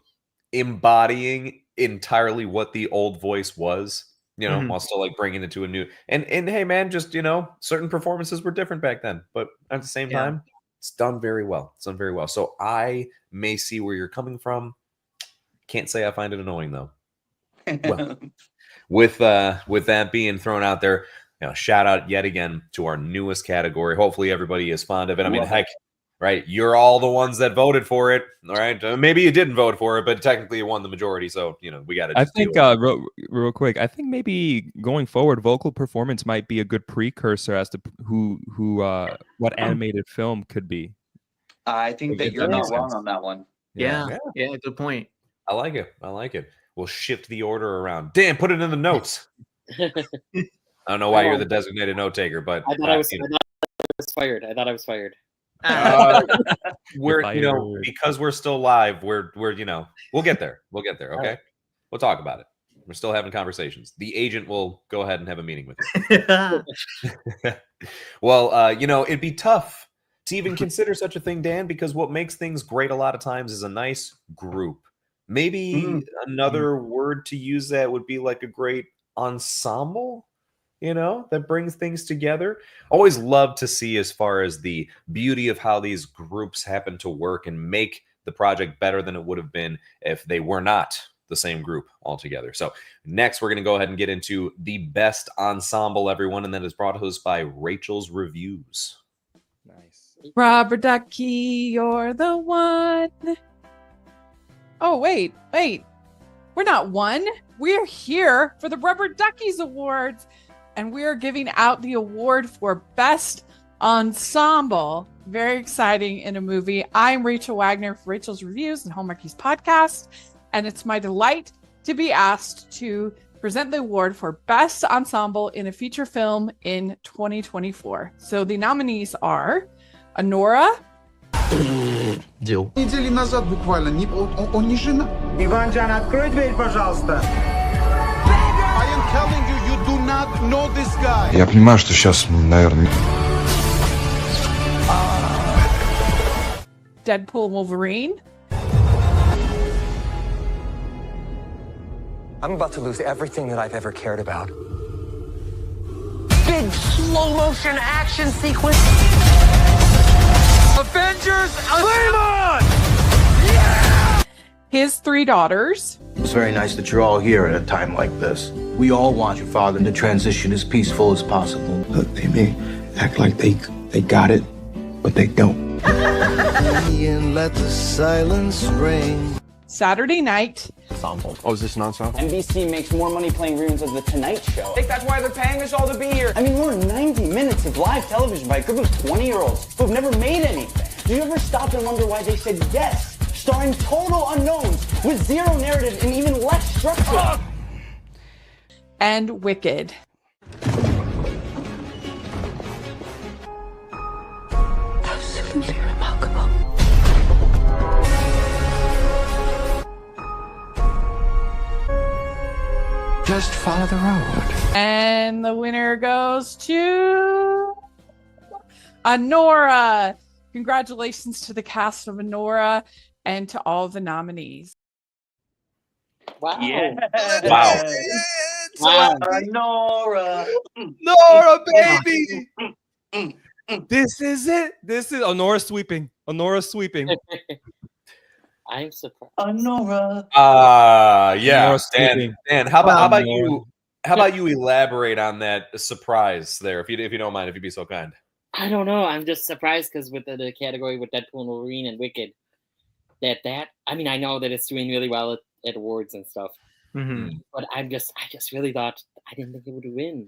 embodying entirely what the old voice was, while still like bringing it to a new and hey man, just certain performances were different back then, but at the same time, it's done very well. So I may see where you're coming from. Can't say I find it annoying though. Well, with that being thrown out there, shout out yet again to our newest category. Hopefully everybody is fond of it. I mean, heck, right? You're all the ones that voted for it. All right. Maybe you didn't vote for it, but technically you won the majority. So, we got to. I think real quick, I think maybe going forward, vocal performance might be a good precursor as to what animated film could be. I think that you're not wrong on that one. Yeah, good point. I like it. We'll shift the order around. Dan, put it in the notes. I don't know why you're the designated note taker, but I thought I was fired. We're because we're still live, we're we'll get there. Okay. We'll talk about it. We're still having conversations. The agent will go ahead and have a meeting with you. Well, it'd be tough to even consider such a thing, Dan, because what makes things great a lot of times is a nice group. Maybe another word to use that would be like a great ensemble, that brings things together. Always love to see as far as the beauty of how these groups happen to work and make the project better than it would have been if they were not the same group altogether. So next, we're going to go ahead and get into the best ensemble, everyone, and that is brought to us by Rachel's Reviews. Nice. Rubber Ducky, you're the one. Oh, wait. We're not one. We're here for the Rubber Duckies Awards, and we're giving out the award for Best Ensemble. Very exciting in a movie. I'm Rachel Wagner for Rachel's Reviews and Hallmarkies Podcast, and it's my delight to be asked to present the award for Best Ensemble in a feature film in 2024. So the nominees are Anora. Недели назад буквально. Он не жена. Иванжан, открой дверь, пожалуйста. I am telling you, you do not know this guy. Я понимаю, что сейчас, наверное... Deadpool Wolverine. I'm about to lose everything that I've ever cared about. Big slow motion action sequence. Avengers, flame on! His three daughters. It's very nice that you're all here at a time like this. We all want your father to transition as peaceful as possible. Look, they may act like they got it, but they don't. And let the silence ring. Saturday night. Ensemble. Oh, is this an ensemble? NBC makes more money playing reruns of The Tonight Show. I think that's why they're paying us all to be here. I mean, we're 90 minutes of live television by a group of 20-year-olds who've never made anything. Do you ever stop and wonder why they said yes? Starring total unknowns with zero narrative and even less structure. And Wicked. Absolutely remarkable. Just follow the road. And the winner goes to Anora. Congratulations to the cast of Anora and to all the nominees. Wow. Yeah. Wow. Wow. Nora. Nora, baby. This is it. This is Honora sweeping. Honora sweeping. I'm surprised. Nora. Yeah. Honora Dan, sweeping. Dan, how about Nora. you? How about you elaborate on that surprise there, if you don't mind, if you'd be so kind. I don't know. I'm just surprised because with the category with Deadpool and Wolverine and Wicked, that I mean, I know that it's doing really well at awards and stuff, but I just really thought I didn't think it would win.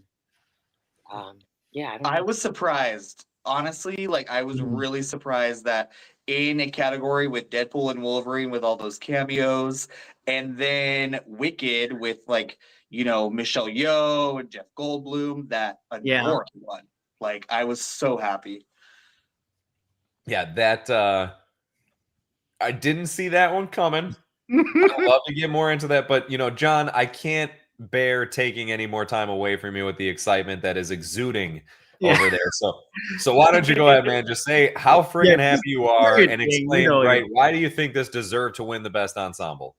Yeah, I don't know. I was surprised. Honestly, like I was really surprised that in a category with Deadpool and Wolverine with all those cameos, and then Wicked with like, you know, Michelle Yeoh and Jeff Goldblum, that Anora won. Like I was so happy. Yeah, that I didn't see that one coming. I'd love to get more into that, but you know, John, I can't bear taking any more time away from you with the excitement that is exuding over there. So why don't you go ahead, man? Just say how friggin' happy you are and explain why do you think this deserved to win the best ensemble?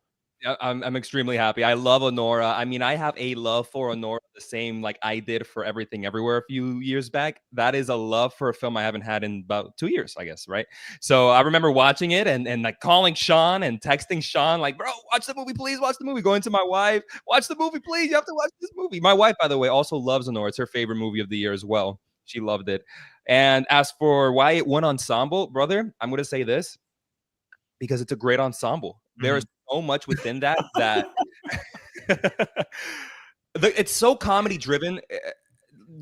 I'm extremely happy. I love Honora. I mean, I have a love for Honora the same like I did for Everything Everywhere a few years back. That is a love for a film I haven't had in about 2 years, I guess, right? So I remember watching it and like calling Sean and texting Sean like, bro, watch the movie, please watch the movie. Going to my wife, watch the movie, please. You have to watch this movie. My wife, by the way, also loves Honora. It's her favorite movie of the year as well. She loved it. And as for why it won ensemble, brother, I'm going to say this because it's a great ensemble. There is so much within that it's so comedy driven.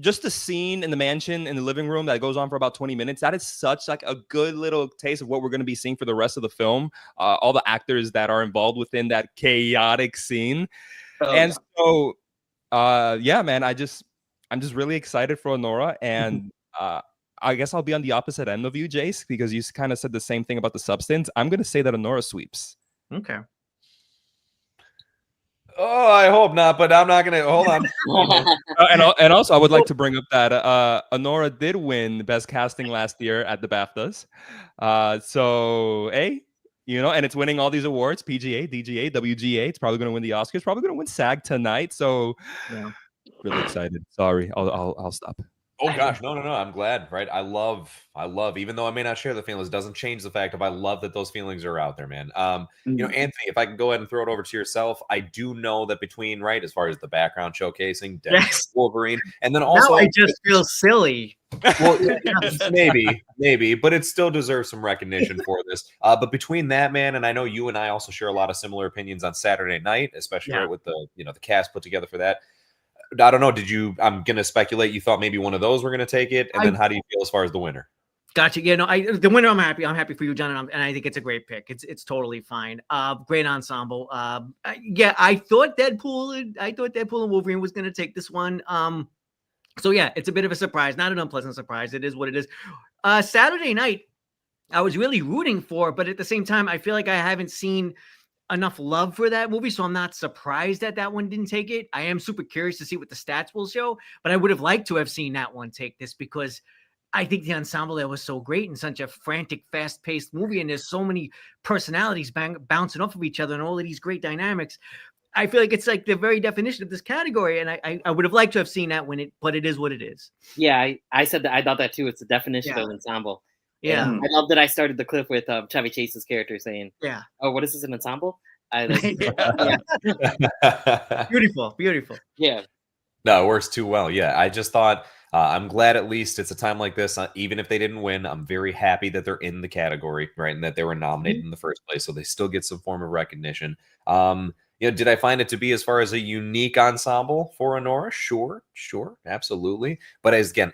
Just the scene in the mansion in the living room that goes on for about 20 minutes, that is such like a good little taste of what we're going to be seeing for the rest of the film. All the actors that are involved within that chaotic scene. So yeah, man, I'm just really excited for Honora, and I guess I'll be on the opposite end of you, Jace, because you kind of said the same thing about the substance. I'm going to say that Honora sweeps. Okay. Oh, I hope not, but I'm not gonna hold on. And also, I would like to bring up that Honora did win Best Casting last year at the BAFTAs. So, you know, and it's winning all these awards: PGA, DGA, WGA. It's probably going to win the Oscars. Probably going to win SAG tonight. So, really excited. Sorry, I'll stop. Oh gosh, no. I'm glad, right? I love, even though I may not share the feelings, doesn't change the fact of I love that those feelings are out there, man. You know, Anthony, if I can go ahead and throw it over to yourself, I do know that between, right, as far as the background showcasing, Wolverine, and then also now I just feel silly. Well, maybe, but it still deserves some recognition for this. But between that, man, and I know you and I also share a lot of similar opinions on Saturday Night, especially right, with the, you know, the cast put together for that. I don't know. I'm going to speculate you thought maybe one of those were going to take it. And then how do you feel as far as the winner? Gotcha. Yeah, no, the winner, I'm happy. I'm happy for you, John. And I think it's a great pick. It's totally fine. Great ensemble. Yeah, I thought Deadpool and Wolverine was going to take this one. So yeah, it's a bit of a surprise, not an unpleasant surprise. It is what it is. Saturday Night, I was really rooting for, but at the same time, I feel like I haven't seen enough love for that movie, so I'm not surprised that one didn't take it. I am super curious to see what the stats will show, but I would have liked to have seen that one take this because I think the ensemble there was so great and such a frantic, fast-paced movie, and there's so many personalities bouncing off of each other and all of these great dynamics. I feel like it's like the very definition of this category, and I would have liked to have seen that win it, but it is what it is. Yeah, I said that. I thought that too. It's the definition of ensemble. Yeah, and I love that I started the clip with Chevy Chase's character saying, "Yeah, oh, what is this, an ensemble?" Beautiful. Yeah. No, it works too well. Yeah, I just thought I'm glad at least it's a time like this. Even if they didn't win, I'm very happy that they're in the category, right, and that they were nominated in the first place, so they still get some form of recognition. Did I find it to be as far as a unique ensemble for Honora? Sure, absolutely. But again,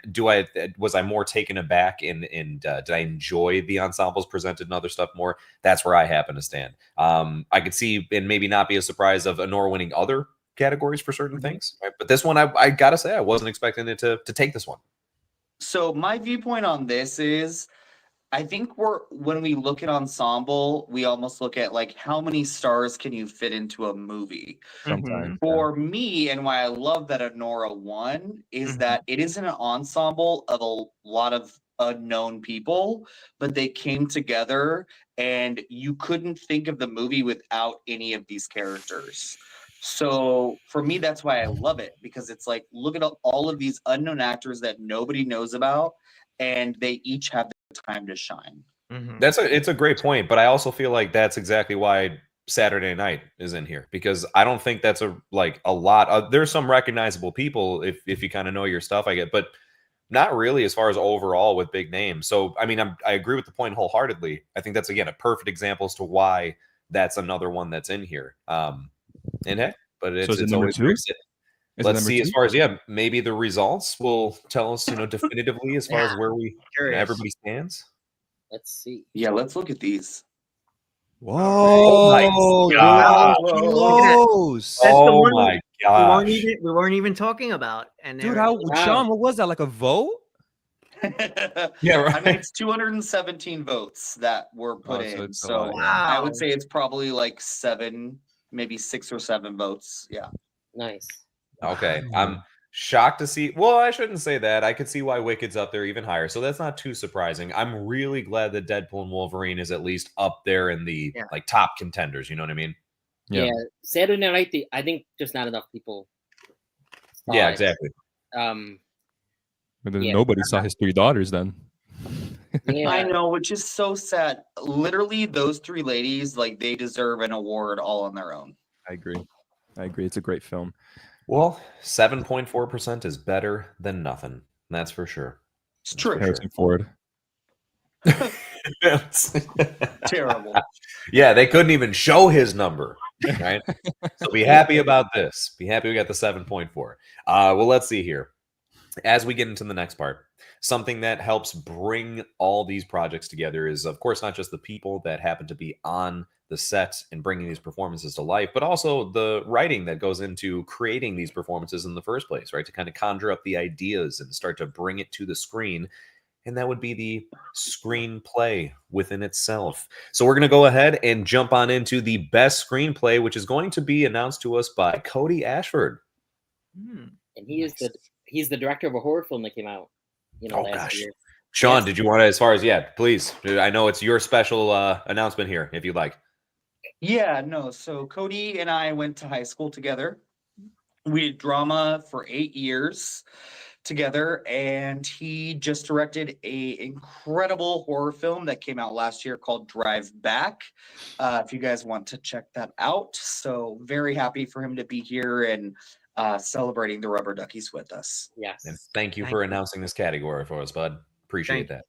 was I more taken aback and did I enjoy the ensembles presented and other stuff more? That's where I happen to stand. I could see and maybe not be a surprise of Honora winning other categories for certain things, right? But this one, I gotta say, I wasn't expecting it to take this one. So my viewpoint on this is, I think when we look at ensemble, we almost look at like how many stars can you fit into a movie. Sometimes. For me, and why I love that Honora won is that it isn't an ensemble of a lot of unknown people, but they came together and you couldn't think of the movie without any of these characters. So for me, that's why I love it, because it's like, look at all of these unknown actors that nobody knows about, and they each have their time to shine. It's a great point, but I also feel like that's exactly why Saturday Night is in here, because I don't think that's a lot. There's some recognizable people if you kind of know your stuff, I get, but not really as far as overall with big names. So I mean, I agree with the point wholeheartedly. I think that's again a perfect example as to why that's another one that's in here. And hey, but it's it always number 2? Let's see, as far as maybe the results will tell us, definitively as far as where everybody stands. Let's see. Yeah, let's look at these. Whoa! Oh my God. Close. That's the one my we gosh. weren't even talking about. And Dude, Sean, what was that? Like a vote? Yeah, right. I mean, it's 217 votes that were put in. So I would say it's probably like 7, maybe 6 or 7 votes. Yeah. Nice. Okay. I'm shocked to see. Well, I shouldn't say that. I could see why Wicked's up there even higher. So that's not too surprising. I'm really glad that Deadpool and Wolverine is at least up there in the top contenders. You know what I mean? Yeah. Saturday Night, I think just not enough people saw Yeah, it. exactly. But then nobody saw his 3 daughters then. I know, which is so sad. Literally, those 3 ladies, like, they deserve an award all on their own. I agree. It's a great film. Well, 7.4% is better than nothing. That's for sure. It's true. Harrison Ford. Terrible. Yeah, they couldn't even show his number, right? So be happy about this. Be happy we got the 7.4. Well, let's see here. As we get into the next part, something that helps bring all these projects together is, of course, not just the people that happen to be on the set and bringing these performances to life, but also the writing that goes into creating these performances in the first place, right? To kind of conjure up the ideas and start to bring it to the screen. And that would be the screenplay within itself. So we're going to go ahead and jump on into the best screenplay, which is going to be announced to us by Cody Ashford. And he's the director of a horror film that came out, last year. Sean, did you want to, as far as, please. I know it's your special announcement here, if you'd like. Yeah, no. So Cody and I went to high school together. We did drama for 8 years together, and he just directed a incredible horror film that came out last year called Drive Back. If you guys want to check that out. So very happy for him to be here and celebrating the Rubber Duckies with us. Yes. And thank you for announcing this category for us, bud. Appreciate that.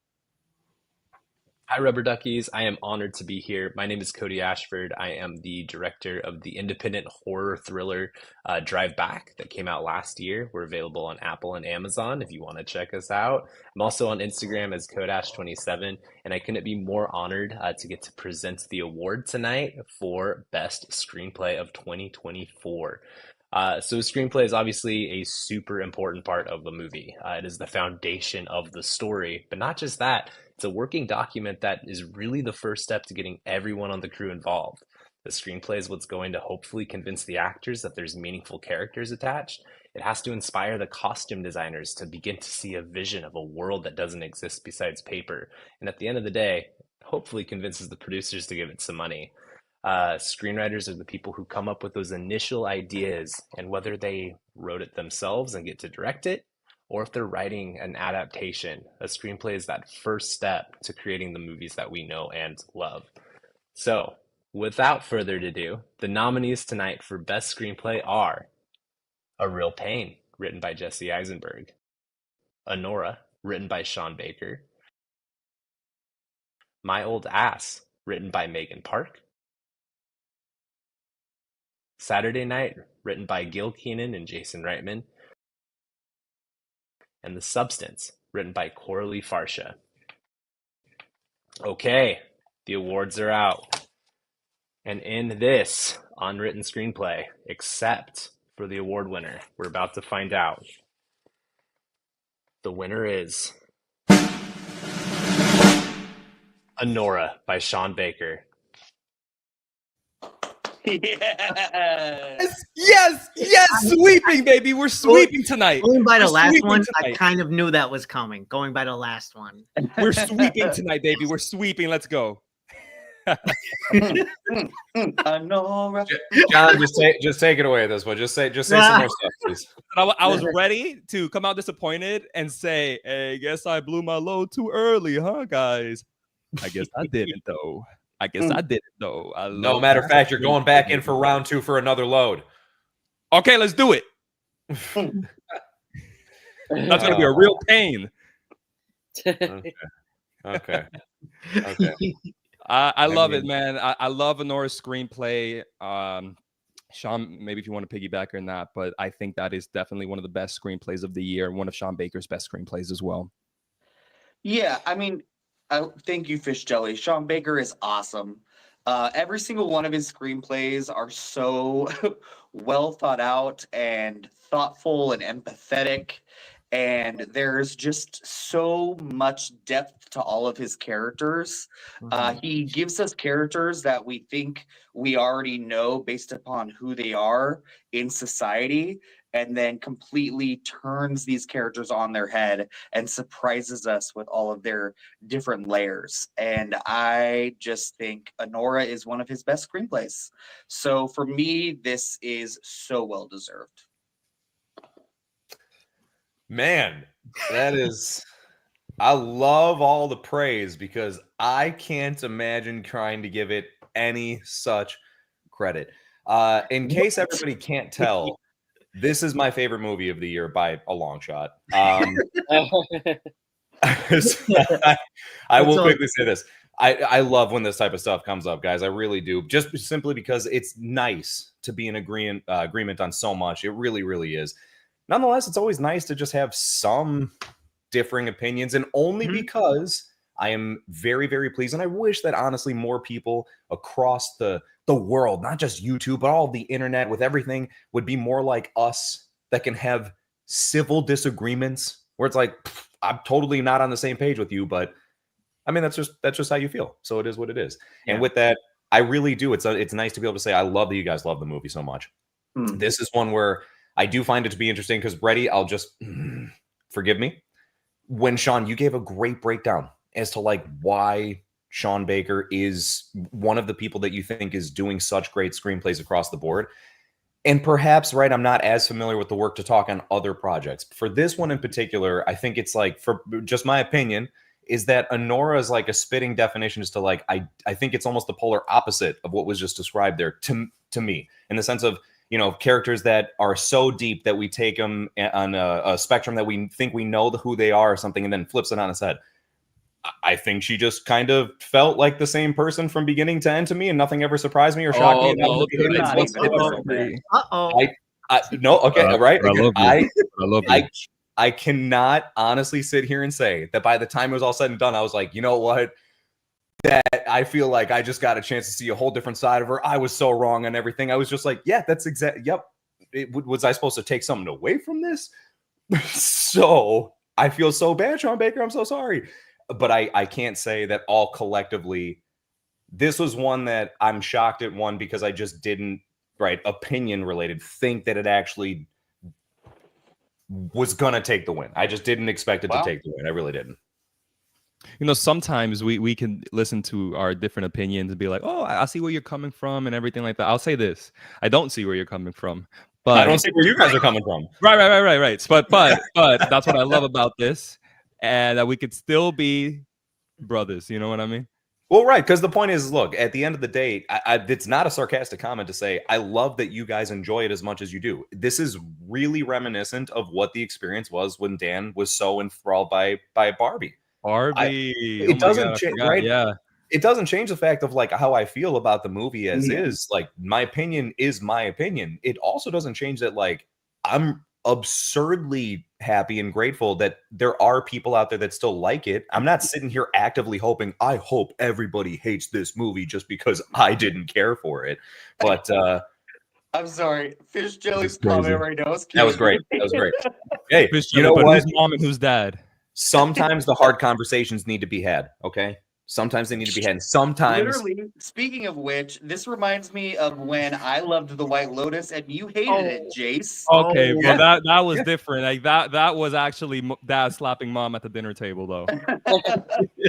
Hi, Rubber Duckies. I am honored to be here. My name is Cody Ashford. I am the director of the independent horror thriller Drive Back that came out last year. We're available on Apple and Amazon if you want to check us out. I'm also on Instagram as Kodash27, and I couldn't be more honored to get to present the award tonight for Best Screenplay of 2024. So screenplay is obviously a super important part of the movie. It is the foundation of the story, but not just that, it's a working document that is really the first step to getting everyone on the crew involved. The screenplay is what's going to hopefully convince the actors that there's meaningful characters attached. It has to inspire the costume designers to begin to see a vision of a world that doesn't exist besides paper. And at the end of the day, hopefully convinces the producers to give it some money. Screenwriters are the people who come up with those initial ideas, and whether they wrote it themselves and get to direct it, or if they're writing an adaptation, a screenplay is that first step to creating the movies that we know and love. So, without further ado, the nominees tonight for Best Screenplay are A Real Pain, written by Jesse Eisenberg, Honora, written by Sean Baker. My Old Ass, written by Megan Park. Saturday Night, written by Gil Keenan and Jason Reitman. And The Substance, written by Coralie Farsha. Okay, the awards are out. And in this unwritten screenplay, except for the award winner, we're about to find out. The winner is Honora by Sean Baker. Yes, sweeping, baby. We're sweeping tonight. Going by the We're last sweeping one, I tonight. kind of knew that was coming. Going by the last one. We're sweeping tonight, baby. We're sweeping. Let's go. Honora. John, just take it away. This one. Just say some more stuff, please. I was ready to come out disappointed and say, "Hey, guess I blew my load too early, huh, guys?" I guess I didn't though. No matter of fact, you're going back in for round 2 for another load. Okay, let's do it. That's gonna be a real pain. Okay. I love it, man. I love Honora's screenplay. Sean, maybe if you want to piggyback on that, but I think that is definitely one of the best screenplays of the year, and one of Sean Baker's best screenplays as well. Yeah, I mean, thank you, Fish Jelly. Sean Baker is awesome. Every single one of his screenplays are so well thought out and thoughtful and empathetic. And there's just so much depth to all of his characters. He gives us characters that we think we already know based upon who they are in society, and then completely turns these characters on their head and surprises us with all of their different layers. And I just think Honora is one of his best screenplays. So for me, this is so well deserved. Man, that is. I love all the praise because I can't imagine trying to give it any such credit. In case everybody can't tell, this is my favorite movie of the year by a long shot. I will quickly say this. I love when this type of stuff comes up, guys. I really do. Just simply because it's nice to be in agreement on so much. It really, really is. Nonetheless, it's always nice to just have some differing opinions, and only because I am very, very pleased. And I wish that honestly more people across the world, not just YouTube, but all the internet with everything, would be more like us, that can have civil disagreements where it's like, I'm totally not on the same page with you, but I mean, that's just how you feel. So it is what it is. Yeah. And with that, I really do. It's nice to be able to say, I love that you guys love the movie so much. This is one where I do find it to be interesting because, Brady, I'll just forgive me. When Sean, you gave a great breakdown as to like why Sean Baker is one of the people that you think is doing such great screenplays across the board. And perhaps, right, I'm not as familiar with the work to talk on other projects. For this one in particular, I think it's like, for just my opinion, is that Honora is like a spitting definition as to like, I think it's almost the polar opposite of what was just described there to me, in the sense of, you know, characters that are so deep that we take them on a spectrum that we think we know who they are or something, and then flips it on its head. I think she just kind of felt like the same person from beginning to end to me, and nothing ever surprised me or shocked me. No, no, okay, right. I love you. I love you. I cannot honestly sit here and say that by the time it was all said and done, I was like, you know what? That I feel like I just got a chance to see a whole different side of her. I was so wrong on everything. I was just like, yeah, that's exact. Yep. Was I supposed to take something away from this? So I feel so bad, Sean Baker. I'm so sorry. But I can't say that all collectively. This was one that I'm shocked at, one, because I just didn't, right, opinion related, think that it actually was going to take the win. I just didn't expect it to take the win. I really didn't. You know, sometimes we can listen to our different opinions and be like, oh, I see where you're coming from and everything like that. I'll say this. I don't see where you're coming from. But I don't see where you guys are coming from. Right. But that's what I love about this. And that we could still be brothers. You know what I mean? Well, right, because the point is, look, at the end of the day, it's not a sarcastic comment to say, I love that you guys enjoy it as much as you do. This is really reminiscent of what the experience was when Dan was so enthralled by Barbie. Barbie. It doesn't change, right? Yeah. It doesn't change the fact of like how I feel about the movie as is. Like, my opinion is my opinion. It also doesn't change that, like, I'm absurdly happy and grateful that there are people out there that still like it. I'm not sitting here actively hoping, I hope everybody hates this movie just because I didn't care for it. But I'm sorry, Fish Jelly's comment right now is that was great. That was great. Hey, Fish you Jelly, know but what? who's mom and who's dad? Sometimes the hard conversations need to be had. Okay. Sometimes they need to be had. And sometimes, literally, speaking of which, this reminds me of when I loved The White Lotus and you hated it, Jace. Okay, well that was different. Like that was actually dad slapping mom at the dinner table, though.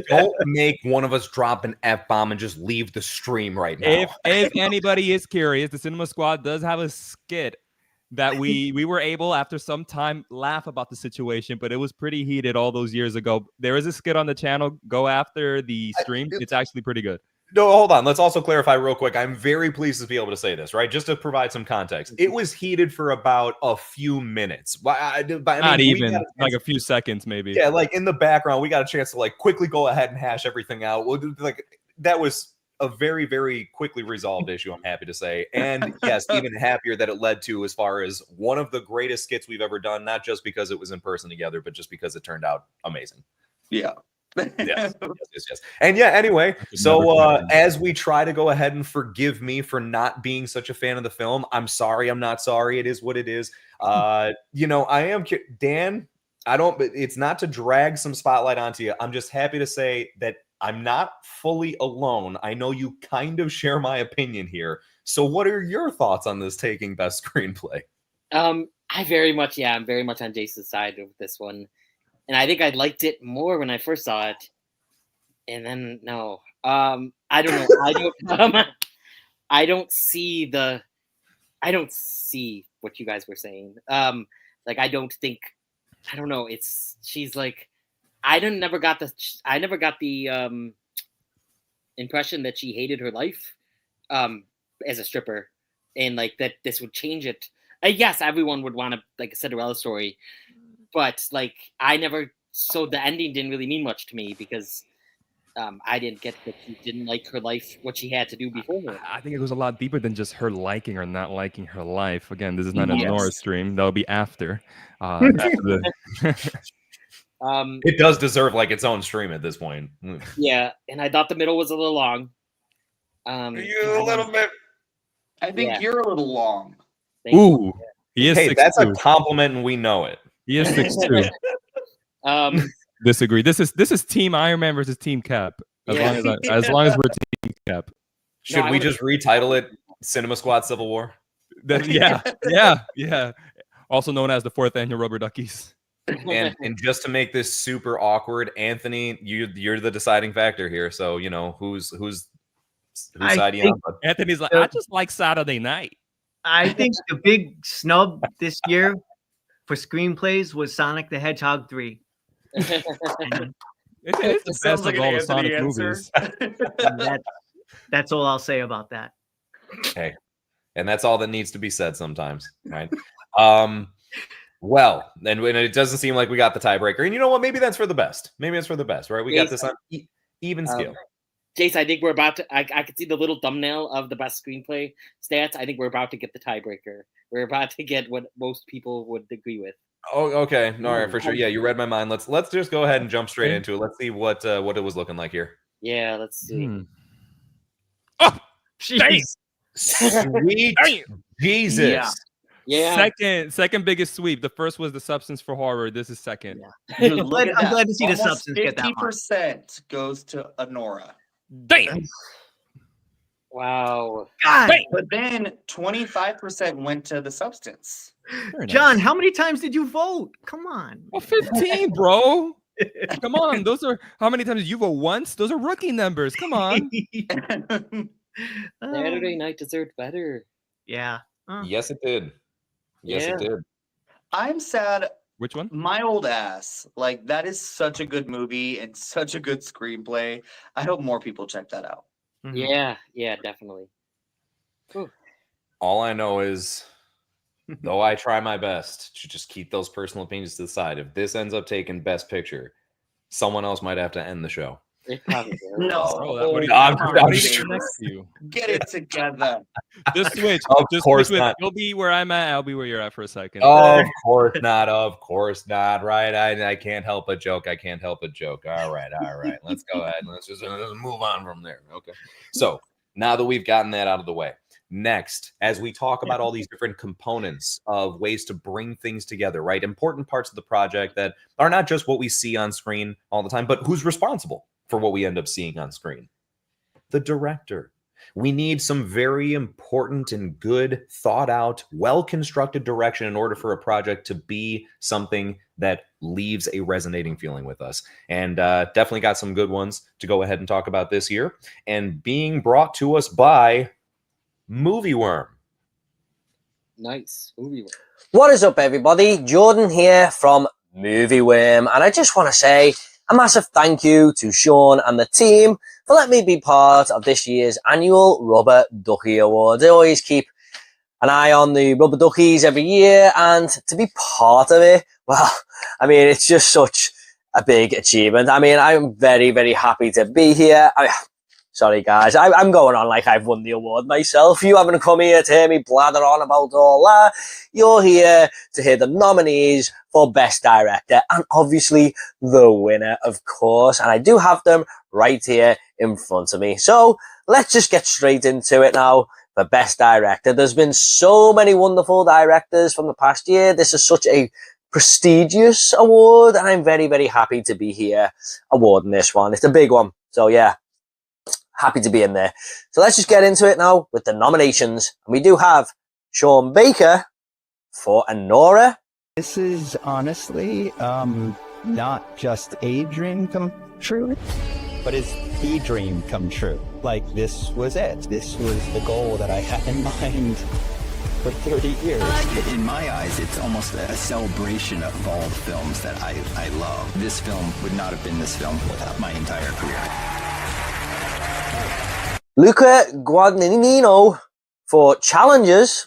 don't make one of us drop an F-bomb and just leave the stream right now. If anybody is curious, the Cinema Squad does have a skit that we were able, after some time, laugh about the situation, but it was pretty heated all those years ago. There is a skit on the channel. Go after the stream. It's actually pretty good. No, hold on. Let's also clarify real quick. I'm very pleased to be able to say this, right? Just to provide some context. It was heated for about a few minutes. Not even, like a few seconds, maybe. Yeah, like in the background, we got a chance to like quickly go ahead and hash everything out. We'll do, like, that was a very, very quickly resolved issue, I'm happy to say. And yes, even happier that it led to as far as one of the greatest skits we've ever done, not just because it was in person together, but just because it turned out amazing. Yeah. yes. And yeah, anyway, so as we try to go ahead and forgive me for not being such a fan of the film, I'm sorry, I'm not sorry. It is what it is. You know, I am Dan. It's not to drag some spotlight onto you. I'm just happy to say that I'm not fully alone. I know you kind of share my opinion here. So what are your thoughts on this taking best screenplay? I'm very much on Jason's side of this one. And I think I liked it more when I first saw it. And then no. I don't know. I don't see what you guys were saying. Like, I don't know. She's like, I never got the impression that she hated her life as a stripper, and like that this would change it. Yes, everyone would want like a Cinderella story, but like so the ending didn't really mean much to me because I didn't get that she didn't like her life, what she had to do before her. I think it goes a lot deeper than just her liking or not liking her life. Again, this is not a Nora stream. That'll be after. It does deserve like its own stream at this point. Yeah, and I thought the middle was a little long. You a little bit. I think you're a little long. Ooh, he is. Hey, that's a compliment, and we know it. He is 6'2". Disagree. This is Team Iron Man versus Team Cap. As long as we're Team Cap. Should we just retitle it Cinema Squad Civil War? Yeah. Also known as the 4th Annual Rubber Duckies. And just to make this super awkward, Anthony, you're the deciding factor here. So you know who's side you on. Anthony's like, I just like Saturday Night. I think the big snub this year for screenplays was Sonic the Hedgehog 3. It's the best of all the Sonic movies. That's all I'll say about that. Hey, and that's all that needs to be said sometimes, right? Well, and when it doesn't seem like we got the tiebreaker, and you know what? Maybe that's for the best. Maybe it's for the best, right? We got this on even scale. Jace, I think we're about to. I could see the little thumbnail of the best screenplay stats. I think we're about to get the tiebreaker. We're about to get what most people would agree with. Oh, okay. All right, for sure. Yeah, you read my mind. Let's just go ahead and jump straight into it. Let's see what it was looking like here. Yeah, let's see. Oh, jeez. Sweet Jesus. Yeah. Second biggest sweep. The first was The Substance for Horror. This is second. Yeah. I'm glad to see The Substance get that. 50% goes to Anora. Damn. Wow. God. But then 25% went to The Substance. John, how many times did you vote? Come on. Well, 15, bro. Come on. Those are how many times did you vote? Once? Those are rookie numbers. Come on. Saturday Night deserved better. Yeah. Yes, it did. Yes, it did. I'm sad. Which one? My Old Ass. Like, that is such a good movie and such a good screenplay. I hope more people check that out. Yeah, definitely. Whew. All I know is, though I try my best to just keep those personal opinions to the side, if this ends up taking Best Picture, someone else might have to end the show. It probably will. No. What do you, I'm what do you sure. think next to you? Get it together. Just switch. Of Just course switch with, not. you'll be where I'm at. I'll be where you're at for a second. Of course not. Of course not. Right? I can't help but joke. I can't help but joke. All right. Let's go ahead and let's move on from there. Okay. So now that we've gotten that out of the way, next, as we talk about all these different components of ways to bring things together, right? Important parts of the project that are not just what we see on screen all the time, but who's responsible for what we end up seeing on screen? The director. We need some very important and good, thought out, well-constructed direction in order for a project to be something that leaves a resonating feeling with us. And definitely got some good ones to go ahead and talk about this year. And being brought to us by Movie Worm. Nice. Movie Worm. What is up, everybody? Jordan here from Movie Worm, and I just want to say a massive thank you to Sean and the team for letting me be part of this year's Annual Rubber Ducky Awards. I always keep an eye on the Rubber Duckies every year, and to be part of it, well, I mean, it's just such a big achievement. I mean, I'm very, very happy to be here. Sorry, guys, I'm going on like I've won the award myself. You haven't come here to hear me blather on about all that. You're here to hear the nominees for Best Director and obviously the winner, of course. And I do have them right here in front of me. So let's just get straight into it now for Best Director. There's been so many wonderful directors from the past year. This is such a prestigious award, and I'm very, very happy to be here awarding this one. It's a big one. So yeah. Happy to be in there. So let's just get into it now with the nominations. And we do have Sean Baker for Anora. This is honestly not just a dream come true, but it's the dream come true. Like, this was it. This was the goal that I had in mind for 30 years. In my eyes, it's almost a celebration of all the films that I love. This film would not have been this film without my entire career. Luca Guadagnino for Challengers.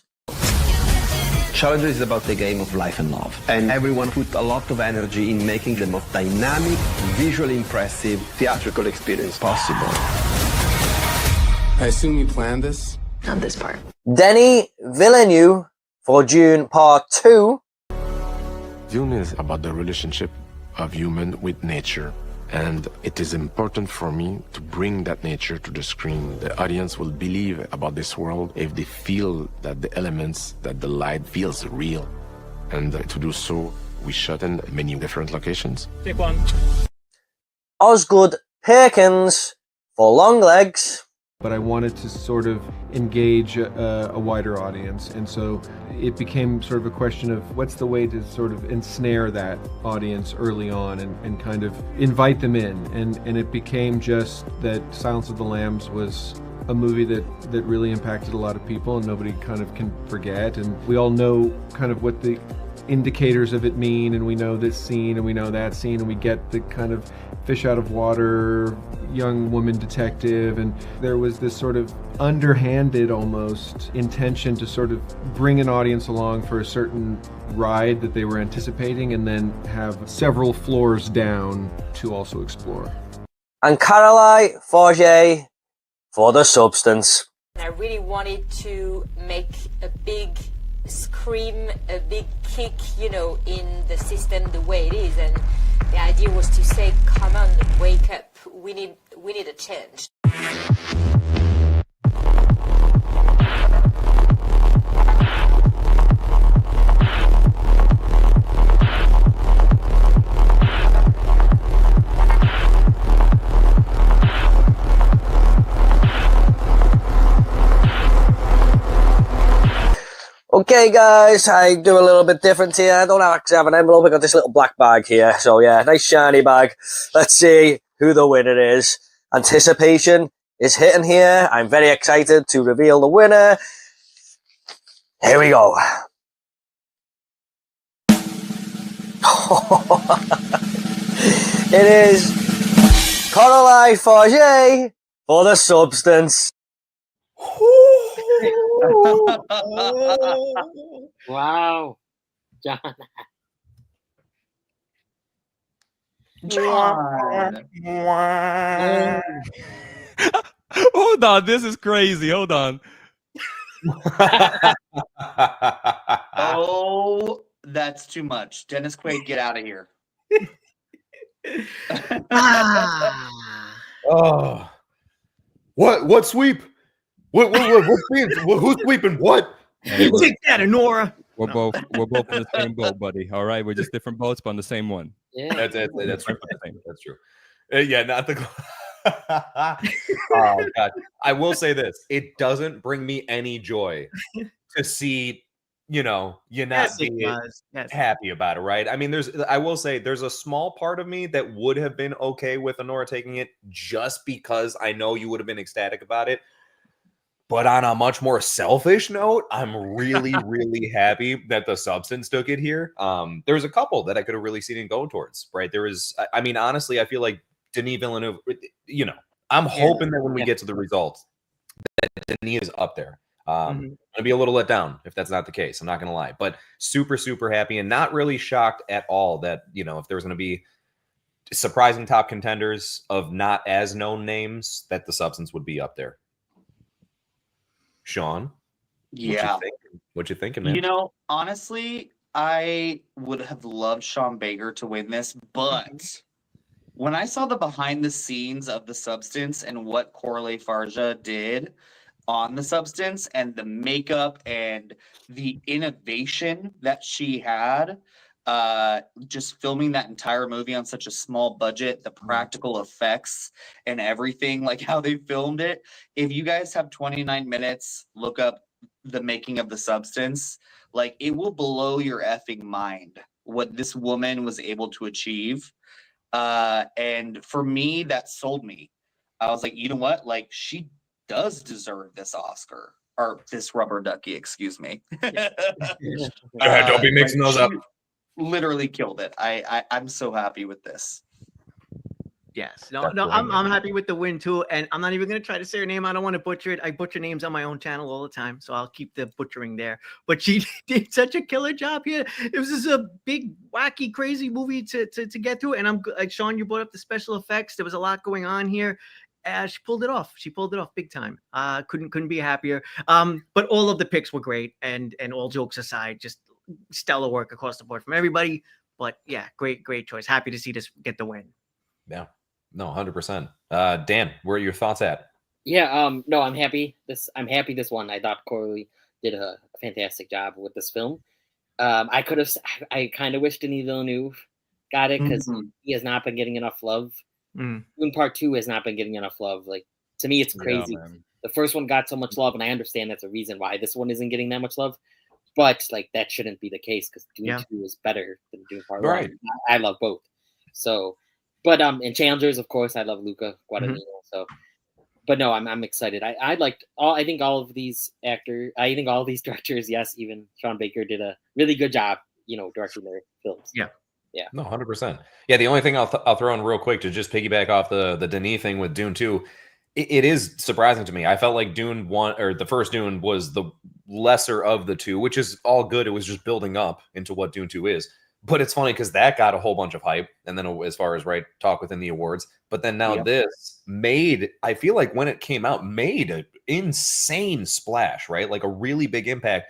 Challengers is about the game of life and love. And everyone put a lot of energy in making the most dynamic, visually impressive, theatrical experience possible. I assume you planned this? Not this part. Denis Villeneuve for Dune Part 2. Dune is about the relationship of human with nature. And it is important for me to bring that nature to the screen. The audience will believe about this world if they feel that the elements, that the light feels real. And to do so, we shot in many different locations. Take one. Osgood Perkins for Longlegs. But I wanted to sort of engage a wider audience. And so it became sort of a question of what's the way to sort of ensnare that audience early on and kind of invite them in. And it became just that Silence of the Lambs was a movie that really impacted a lot of people and nobody kind of can forget. And we all know kind of what the indicators of it mean, and we know this scene and we know that scene, and we get the kind of fish out of water young woman detective, and there was this sort of underhanded almost intention to sort of bring an audience along for a certain ride that they were anticipating and then have several floors down to also explore. And Caroline Forget for The Substance. I really wanted to make a big scream, a big kick, you know, in the system the way it is, and the idea was to say, come on, wake up, we need a change. Okay, guys, I do a little bit different here. I don't actually have an envelope. I got this little black bag here. So, yeah, nice shiny bag. Let's see who the winner is. Anticipation is hitting here. I'm very excited to reveal the winner. Here we go. It is Coralie Forget for the substance. Wow, John. John. Hold on, this is crazy. Hold on. Oh, that's too much. Dennis Quaid, get out of here. Oh, what sweep? What who's sweeping? What? Hey, Take that, Nora. We're both in the same boat, buddy. All right, we're just different boats, but on the same one. Yeah, That's true. That's true. Yeah, not the. Oh God, I will say this: it doesn't bring me any joy to see, you not Yes, it be does. Yes. happy about it, right? I mean, I will say there's a small part of me that would have been okay with Honora taking it just because I know you would have been ecstatic about it. But on a much more selfish note, I'm really, really happy that the substance took it here. There's a couple that I could have really seen it go towards, right? There was, I mean, honestly, I feel like Denis Villeneuve, I'm hoping that when we get to the results, that Denis is up there. I'm going to be a little let down if that's not the case. I'm not going to lie. But super, super happy and not really shocked at all that, if there's going to be surprising top contenders of not as known names, that the substance would be up there. Sean, Yeah. what you thinking, man? Honestly, I would have loved Sean Baker to win this, but when I saw the behind the scenes of the substance and what Coralie Farja did on the substance and the makeup and the innovation that she had, just filming that entire movie on such a small budget, the practical effects and everything, like how they filmed it. If you guys have 29 minutes, look up the making of the substance. Like, it will blow your effing mind what this woman was able to achieve. And for me, that sold me. I was like, you know what? Like, she does deserve this Oscar or this rubber ducky, excuse me. Don't be mixing those up. Literally killed it. I'm so happy with this. Yes. No, I'm happy with the win too. And I'm not even going to try to say her name. I don't want to butcher it. I butcher names on my own channel all the time. So I'll keep the butchering there. But she did such a killer job here. It was just a big, wacky, crazy movie to get through. And I'm like, Sean, you brought up the special effects. There was a lot going on here. She pulled it off. She pulled it off big time. Couldn't be happier. But all of the picks were great. And all jokes aside, just stellar work across the board from everybody. But yeah, great choice. Happy to see this get the win. Yeah. No, 100%. Dan, where are your thoughts at? Yeah, no, I'm happy this one. I thought Coralie did a fantastic job with this film. I kind of wish Denis Villeneuve got it because he has not been getting enough love. Dune Part 2 has not been getting enough love. Like, to me, it's crazy. Yeah, the first one got so much love, and I understand that's a reason why this one isn't getting that much love. But like, that shouldn't be the case because Dune 2 is better than Dune Part 1. I love both. So. But in challengers, of course, I love Luca Guadagnino. So, but no, I'm excited. I liked all. I think all of these directors, yes, even Sean Baker did a really good job, directing their films. Yeah. No, 100%. Yeah, the only thing I'll throw in real quick to just piggyback off the Denis thing with Dune 2, it is surprising to me. I felt like Dune 1 or the first Dune was the lesser of the two, which is all good. It was just building up into what Dune 2 is. But it's funny because that got a whole bunch of hype, and then as far as talk within the awards. But then now this I feel like when it came out, made an insane splash, right? Like a really big impact,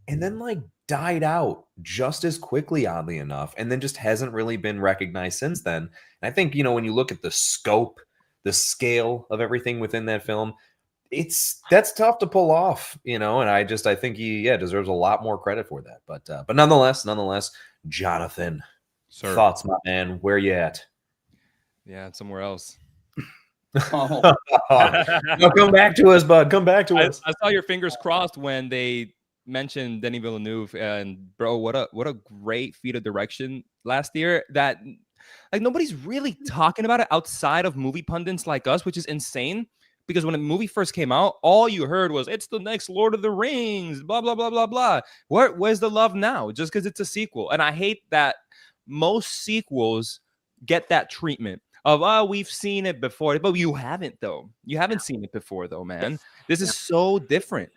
and then died out just as quickly, oddly enough, and then just hasn't really been recognized since then. And I think when you look at the scope, the scale of everything within that film, that's tough to pull off, and I think he deserves a lot more credit for that. But nonetheless, Jonathan, thoughts, my man? Where you at? Yeah, somewhere else. No, come back to us, bud. Come back to us. I saw your fingers crossed when they mentioned Denis Villeneuve, and bro, what a great feat of direction last year. That nobody's really talking about it outside of movie pundits like us, which is insane. Because when the movie first came out, all you heard was, it's the next Lord of the Rings, blah, blah, blah, blah, blah. Where's the love now? Just because it's a sequel. And I hate that most sequels get that treatment of, oh, we've seen it before, but you haven't though. You haven't seen it before though, man. This is so different.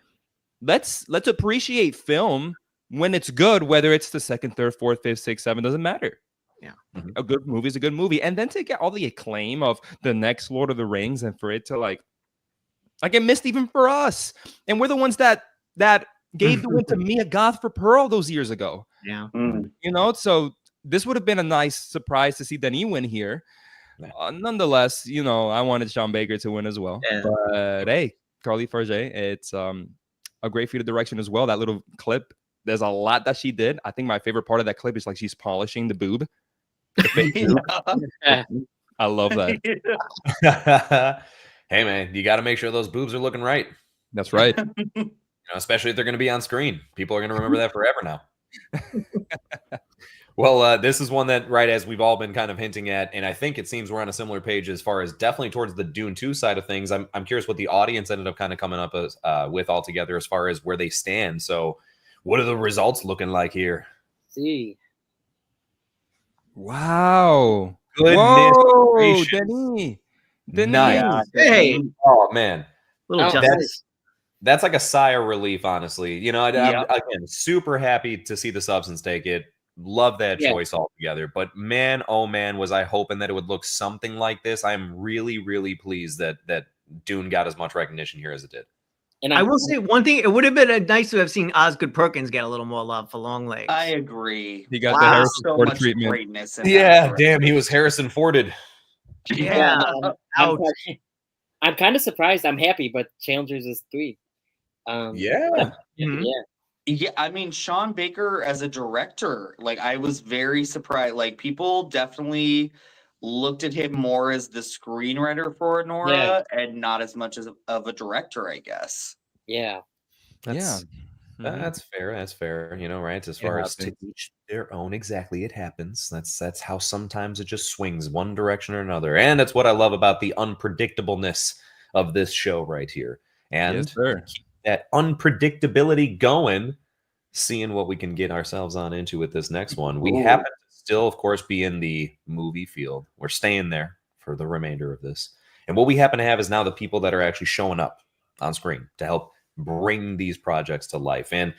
Let's appreciate film when it's good, whether it's the second, third, fourth, fifth, sixth, seven, doesn't matter. Yeah. A good movie is a good movie. And then to get all the acclaim of the next Lord of the Rings and for it to like it missed even for us. And we're the ones that gave the win to Mia Goth for Pearl those years ago. Yeah. You know, so this would have been a nice surprise to see Denis win here. Nonetheless, you know, I wanted Sean Baker to win as well. Yeah. But hey, Carly Farge, it's a great feat of direction as well. That little clip, there's a lot that she did. I think my favorite part of that clip is like she's polishing the boob. I love that. Hey man, you got to make sure those boobs are looking right. That's right. You know, especially if they're going to be on screen. People are going to remember that forever now. Well, this is one that, right, as we've all been kind of hinting at, and I think it seems we're on a similar page as far as definitely towards the Dune 2 side of things. I'm curious what the audience ended up kind of coming up as, with altogether as far as where they stand. So what are the results looking like here? See. Wow. Goodness Whoa, gracious. Denis. Nice. Hey. Oh, man. Little justice. That's like a sigh of relief, honestly. You know, I'm again super happy to see the Substance take it. Love that choice altogether. But man, oh man, was I hoping that it would look something like this. I'm really, really pleased that Dune got as much recognition here as it did. And I will say one thing: it would have been nice to have seen Osgood Perkins get a little more love for Longlegs. I agree. He got the Harrison Ford treatment. Greatness in Yeah, that damn, he was Harrison Forded. Yeah. I'm kind of surprised. I'm happy, but Challengers is 3. Yeah. Yeah, I mean, Sean Baker as a director, like I was very surprised. Like people definitely looked at him more as the screenwriter for Anora and not as much as of a director, I guess. Yeah. That's fair. That's fair. You know, right? As far as to each their own, exactly. It happens. That's how sometimes it just swings one direction or another. And that's what I love about the unpredictableness of this show right here. And keep that unpredictability going, seeing what we can get ourselves on into with this next one. We happen to still, of course, be in the movie field. We're staying there for the remainder of this. And what we happen to have is now the people that are actually showing up on screen to help bring these projects to life. And,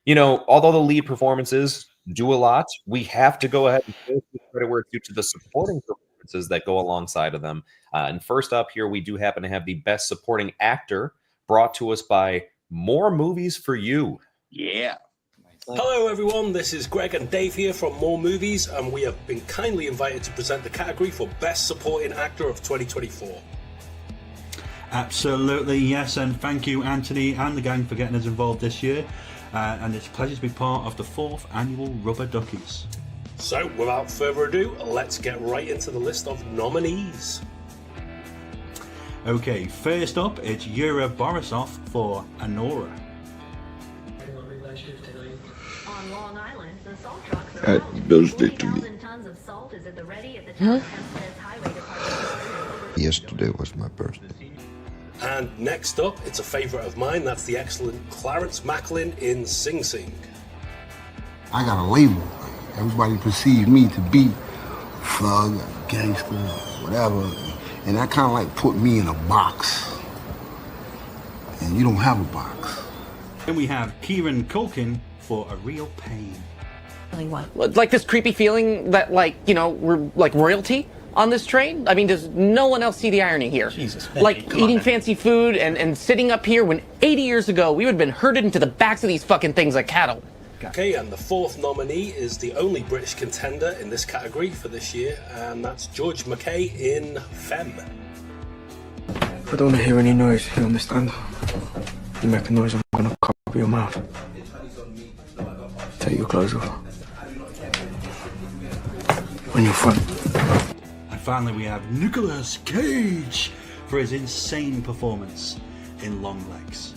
you know, although the lead performances do a lot, we have to go ahead and give credit where it's due to the supporting performances that go alongside of them. And first up here, we do happen to have the Best Supporting Actor brought to us by More Movies for You. Yeah. Hello everyone, this is Greg and Dave here from More Movies, and we have been kindly invited to present the category for Best Supporting Actor of 2024. Absolutely, yes, and thank you Anthony and the gang for getting us involved this year, and it's a pleasure to be part of the 4th Annual Rubber Duckies. So, without further ado, let's get right into the list of nominees. Okay, first up, it's Yura Borisov for Anora. Happy birthday to me. Yesterday was my birthday. And next up, it's a favourite of mine, that's the excellent Clarence Macklin in Sing Sing. I got a label. Everybody perceived me to be thug, gangster, whatever. And that kind of like put me in a box. And you don't have a box. Then we have Kieran Culkin for A Real Pain. Like this creepy feeling that, like, you know, we're like royalty on this train? I mean, does no one else see the irony here? Jesus, like eating fancy food and sitting up here when 80 years ago we would have been herded into the backs of these fucking things like cattle. Okay, and the 4th nominee is the only British contender in this category for this year, and that's George McKay in Femme. I don't want to hear any noise, you understand? You make a noise, I'm gonna cover your mouth. Take your clothes off. On your front. And finally we have Nicolas Cage for his insane performance in Longlegs.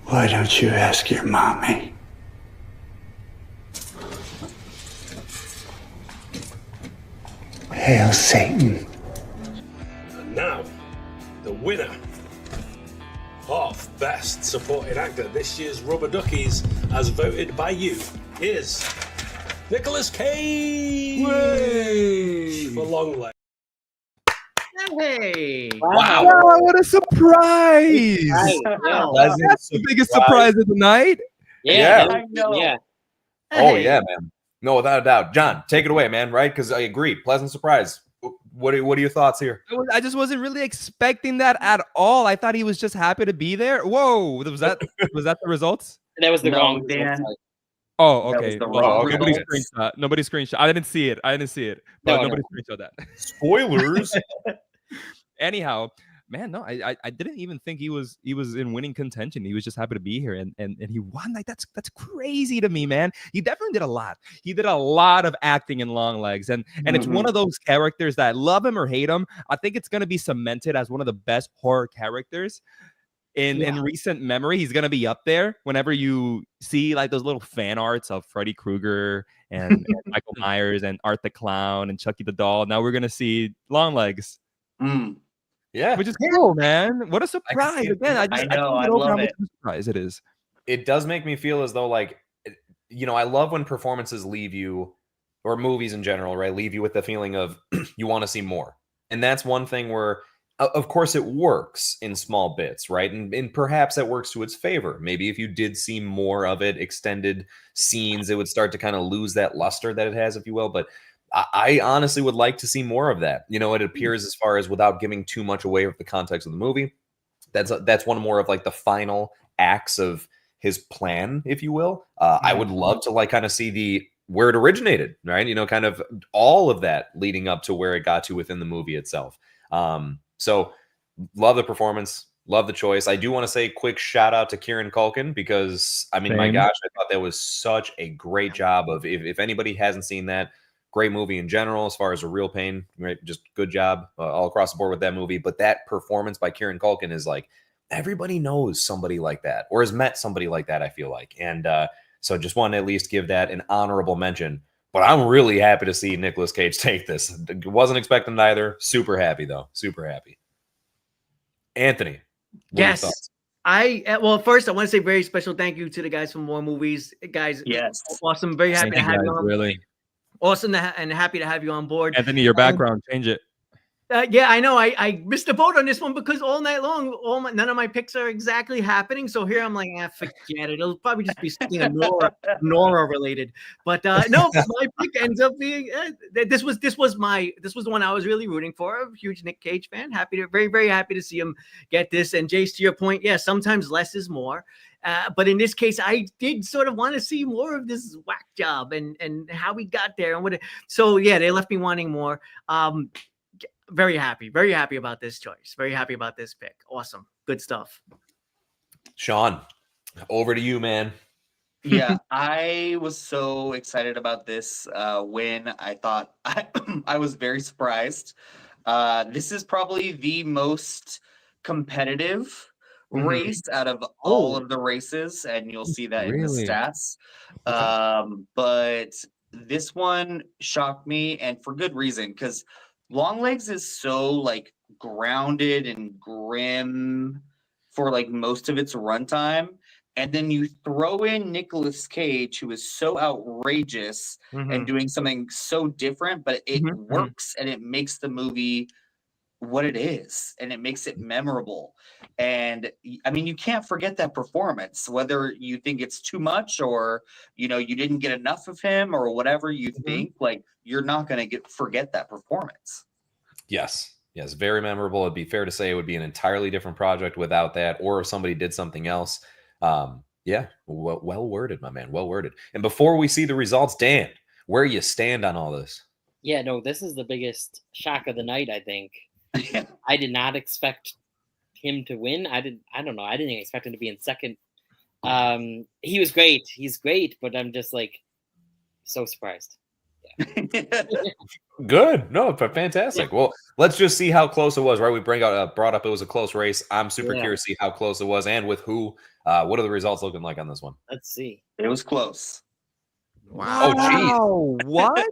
Why don't you ask your mommy? Hail Satan. And now, the winner of Best supporting actor. This year's Rubber Duckies, as voted by you, is Nicolas Cage for Longlegs. Hey! Wow, what a surprise! Wow. That's the biggest surprise of the night. Yeah. I know. Yeah. Oh yeah, man. No, without a doubt. John, take it away, man. Right? Because I agree. Pleasant surprise. What are your thoughts here? I just wasn't really expecting that at all. I thought he was just happy to be there. Whoa, was that the results? That was the No, wrong Dan. result. Oh, That was okay. the Well, wrong nobody results. screenshot. Nobody screenshot. I didn't see it. But No, nobody screenshot that. Spoilers. Anyhow, man, no, I didn't even think he was in winning contention. He was just happy to be here, and he won. Like that's crazy to me, man. He definitely did a lot. He did a lot of acting in Longlegs, and it's one of those characters that love him or hate him. I think it's gonna be cemented as one of the best horror characters in recent memory. He's gonna be up there whenever you see like those little fan arts of Freddy Krueger and Michael Myers and Art the Clown and Chucky the Doll. Now we're gonna see Longlegs. Yeah, Which is cool, man. What a surprise! Again, I I know, can't I get over how love much it. of a surprise it is. It does make me feel as though, like, I love when performances leave you, or movies in general, right, leave you with the feeling of you want to see more. And that's one thing where, of course, it works in small bits, right? And perhaps that works to its favor. Maybe if you did see more of it, extended scenes, it would start to kind of lose that luster that it has, if you will. But I honestly would like to see more of that. It appears, as far as without giving too much away of the context of the movie, that's one more of like the final acts of his plan, if you will. I would love to like kind of see where it originated, right? Kind of all of that leading up to where it got to within the movie itself. So love the performance, love the choice. I do want to say quick shout out to Kieran Culkin, because I mean, my gosh, I thought that was such a great job of, if anybody hasn't seen that, great movie in general, as far as A Real Pain, right? Just good job all across the board with that movie. But that performance by Kieran Culkin is like, everybody knows somebody like that or has met somebody like that, I feel like. And so just want to at least give that an honorable mention. But I'm really happy to see Nicolas Cage take this. Wasn't expecting it either. Super happy, though. Super happy. Anthony. Yes. Well, first I want to say very special thank you to the guys from More Movies. Guys, yes, awesome. Very happy to have you on. Really awesome and happy to have you on board. Anthony, your background, change it. Yeah, I know. I missed the boat on this one because all night long, none of my picks are exactly happening. So here I'm like, forget it. It'll probably just be something Nora related. But no, my pick ends up being this was the one I was really rooting for. I'm a huge Nick Cage fan. Very, very happy to see him get this. And Jace, to your point, yeah, sometimes less is more. But in this case, I did sort of want to see more of this whack job and how we got there and so yeah, they left me wanting more. Very happy about this choice. Very happy about this pick. Awesome. Good stuff. Sean, over to you, man. Yeah, I was so excited about this when I thought I was very surprised. This is probably the most competitive race out of all of the races, and you'll see that in the stats. But this one shocked me, and for good reason, because Longlegs is so like grounded and grim for like most of its runtime, and then you throw in Nicolas Cage, who is so outrageous and doing something so different, but it works and it makes the movie what it is, and it makes it memorable. And I mean, you can't forget that performance, whether you think it's too much or you didn't get enough of him or whatever you think. Like, you're not going to forget that performance. Yes, very memorable. It'd be fair to say it would be an entirely different project without that, or if somebody did something else. Yeah, well worded, my man, well worded. And before we see the results, Dan, where you stand on all this? Yeah, no, this is the biggest shock of the night, I think. I did not expect him to win. I don't know. I didn't expect him to be in second. He was great. He's great, but I'm just like so surprised. Yeah. Good. No, fantastic. Well, let's just see how close it was, right? We brought up it was a close race. I'm super curious to see how close it was and with who. What are the results looking like on this one? Let's see. It was close. Wow. Oh, geez. What?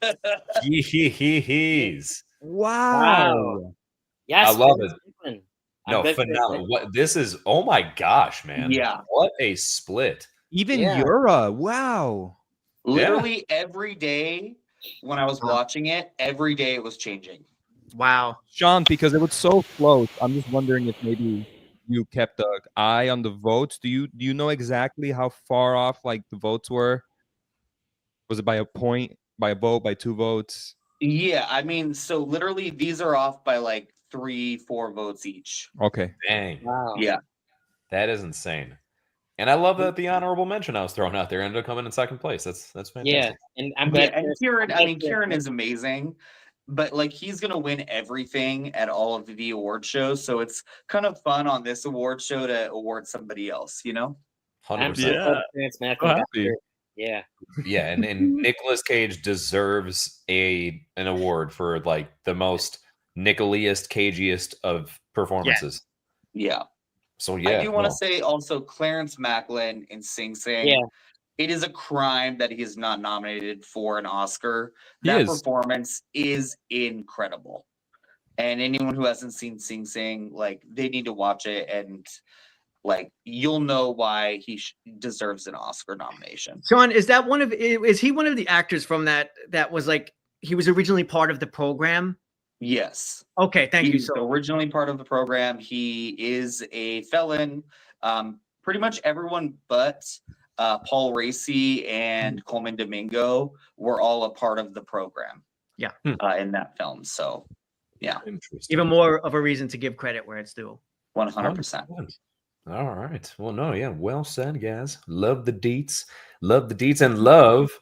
Jeez. Wow. Yes, I love it. No, phenomenal. What this is? Oh my gosh, man! Yeah. What a split. Even Yeah. Yura, wow. Literally every day when I was watching it, every day it was changing. Wow. Sean, because it was so close, I'm just wondering if maybe you kept an eye on the votes. Do you know exactly how far off like the votes were? Was it by a point, by a vote, by 2 votes? Yeah, I mean, so literally these are off by like 3-4 votes each. Okay. Dang. Wow. Yeah. That is insane. And I love that the honorable mention I was throwing out there ended up coming in second place. That's fantastic. Yeah, and I'm Yeah, glad. and Kieran, I glad mean, Kieran is amazing, but like he's gonna win everything at all of the award shows. So it's kind of fun on this award show to award somebody else, you know? 100%. Yeah. happy. Yeah. Yeah, and Nicolas Cage deserves an award for like the most Nickoliest, cagiest of performances. Yeah. So yeah, I do want to no. say also Clarence Macklin in Sing Sing. Yeah. It is a crime that he is not nominated for an Oscar. He That is. performance is incredible. And anyone who hasn't seen Sing Sing, like they need to watch it, and like you'll know why he deserves an Oscar nomination. Sean, is he one of the actors from that was like he was originally part of the program? Yes. Okay, thank you. He's So originally part of the program. He is a felon. Pretty much everyone but Paul Racy and Coleman Domingo were all a part of the program. Yeah. In that film. So yeah. Interesting. even more of a reason to give credit where it's due. 100%. All right. Well, no, yeah. Well said, guys. Love the deets. Love the deets and love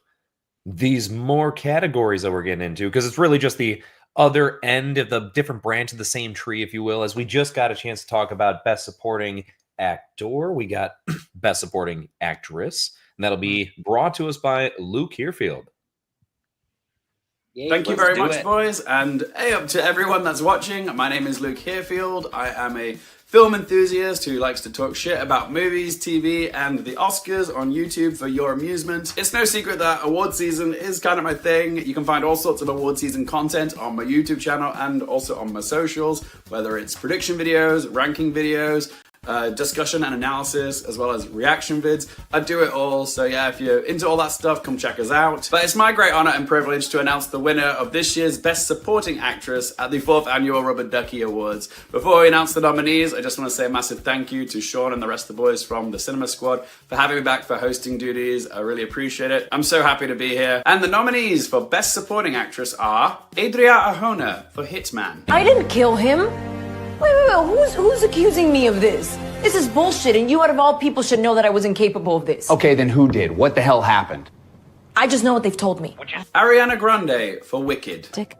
these more categories that we're getting into because it's really just the other end of the different branch of the same tree, if you will, as we just got a chance to talk about Best Supporting Actor. We got Best Supporting Actress, and that'll be brought to us by Luke Hearfield. Thank you very much, boys, and hey up to everyone that's watching. My name is Luke Hearfield. I am a film enthusiast who likes to talk shit about movies, TV, and the Oscars on YouTube for your amusement. It's no secret that award season is kind of my thing. You can find all sorts of award season content on my YouTube channel and also on my socials, whether it's prediction videos, ranking videos, discussion and analysis, as well as reaction vids. I do it all, so yeah, if you're into all that stuff, come check us out. But it's my great honor and privilege to announce the winner of this year's Best Supporting Actress at the 4th Annual Rubber Ducky Awards. Before we announce the nominees, I just want to say a massive thank you to Sean and the rest of the boys from the Cinema Squad for having me back for hosting duties. I really appreciate it. I'm so happy to be here. And the nominees for Best Supporting Actress are Adria Arjona for Hitman. I didn't kill him. Wait, who's accusing me of this? This is bullshit, and you out of all people should know that I was incapable of this. Okay, then who did? What the hell happened? I just know what they've told me. Ariana Grande for Wicked. Look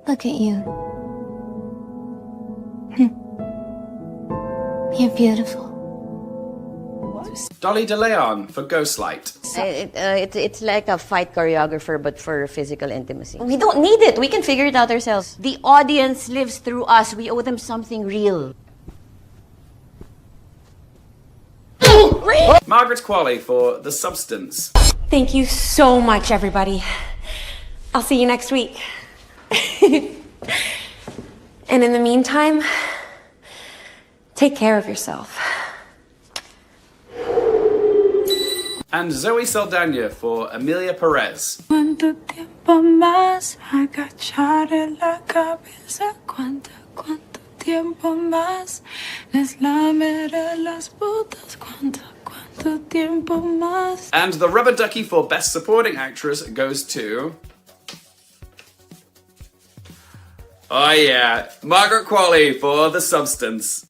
at you. You're beautiful. Dolly DeLeon for Ghostlight. It's like a fight choreographer, but for physical intimacy. We don't need it. We can figure it out ourselves. The audience lives through us. We owe them something real. Margaret Qualley for The Substance. Thank you so much, everybody. I'll see you next week. And in the meantime, take care of yourself. And Zoe Saldana for Emilia Perez. ¿Cuánto tiempo más? Agacharé la cabeza. ¿Cuánto tiempo más? Les lameré las botas. ¿Cuánto tiempo más? And the Rubber Ducky for Best Supporting Actress goes to... Oh yeah, Margaret Qualley for The Substance.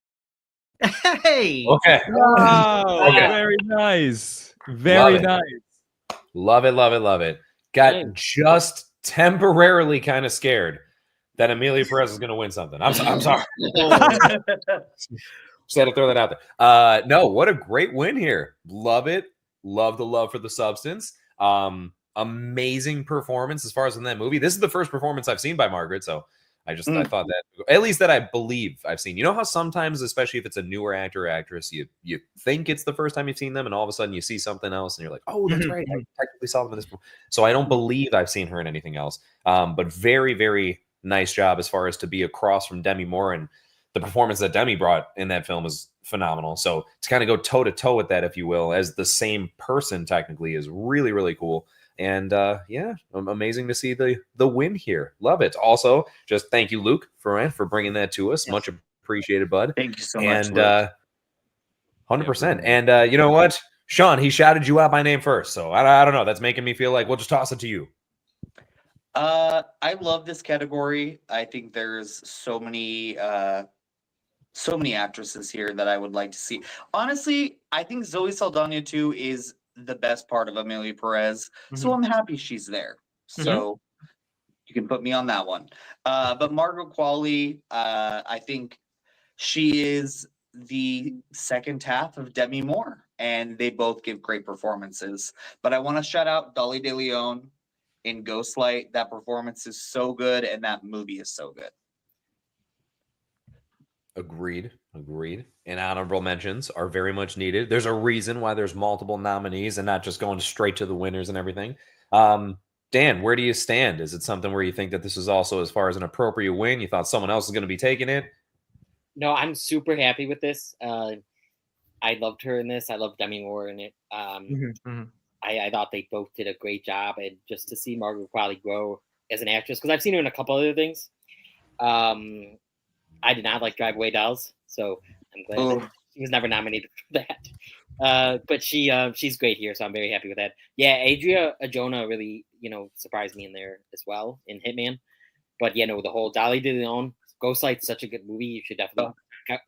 Hey! Okay. Wow, Okay. very nice. Very Love it. nice. Love it, love it, love it. Got just temporarily kind of scared that Emilia Perez is going to win something. I'm sorry. Just had to throw that out there. No, what a great win here. Love it. Love the love for The Substance. Amazing performance as far as in that movie. This is the first performance I've seen by Margaret, so I thought that, at least that I believe I've seen. You know how sometimes, especially if it's a newer actor or actress, you think it's the first time you've seen them, and all of a sudden you see something else, and you're like, oh, that's right, I technically saw them in this. So I don't believe I've seen her in anything else. But very, very nice job as far as to be across from Demi Moore and the performance that Demi brought in that film was phenomenal. So to kind of go toe to toe with that, if you will, as the same person technically is really, really cool. And yeah, amazing to see the win here. Love it. Also, just thank you, Luke, for bringing that to us. Much appreciated, bud. Thank you so much, And Luke. 100%. And you know what, Sean, he shouted you out by name first, so I don't know. That's making me feel like we'll just toss it to you. I love this category. I think there's so many actresses here that I would like to see. Honestly, I think Zoe Saldana too is the best part of Amelia Perez. So I'm happy she's there. So you can put me on that one. But Margaret Qualley, I think she is the second half of Demi Moore, and they both give great performances. But I want to shout out Dolly De Leon in Ghostlight. That performance is so good, and that movie is so good. Agreed. And honorable mentions are very much needed. There's a reason why there's multiple nominees and not just going straight to the winners and everything. Dan, where do you stand? Is it something where you think that this is also, as far as an appropriate win, you thought someone else is going to be taking it? No, I'm super happy with this. I loved her in this. I loved Demi Moore in it. I thought they both did a great job, and just to see Margaret Qualley grow as an actress, because I've seen her in a couple other things. I did not like Drive Away Dolls, so I'm glad that she was never nominated for that. But she's great here, so I'm very happy with that. Yeah, Adria Arjona really, surprised me in there as well in Hitman. But the whole Dolly De Leon, Ghostlight's such a good movie. You should definitely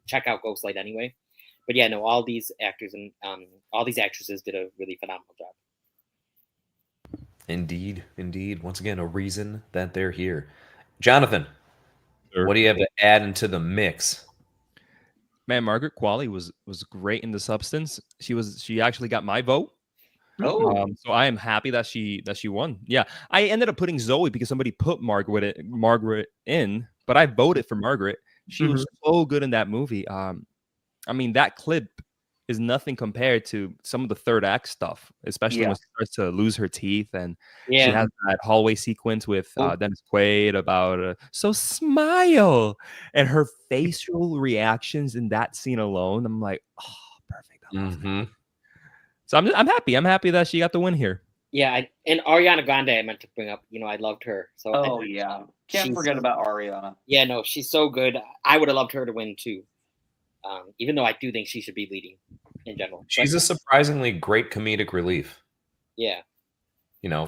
check out Ghostlight anyway. But all these actors and all these actresses did a really phenomenal job. Indeed. Once again, a reason that they're here. Jonathan, what do you have to add into the mix? Man, Margaret Qualley was great in The Substance. She actually got my vote. Oh, so I am happy that she won. Yeah, I ended up putting Zoe because somebody put Margaret in, but I voted for Margaret. She was so good in that movie. I mean, that clip is nothing compared to some of the third act stuff, especially when she starts to lose her teeth, and she has that hallway sequence with Dennis Quaid about so smile, and her facial reactions in that scene alone. I'm like, oh, perfect. I love that. So I'm happy. I'm happy that she got the win here. Yeah, and Ariana Grande, I meant to bring up. I loved her. So can't forget about Ariana. Yeah, no, she's so good. I would have loved her to win too. Even though I do think she should be leading in general. She's a surprisingly great comedic relief. Yeah.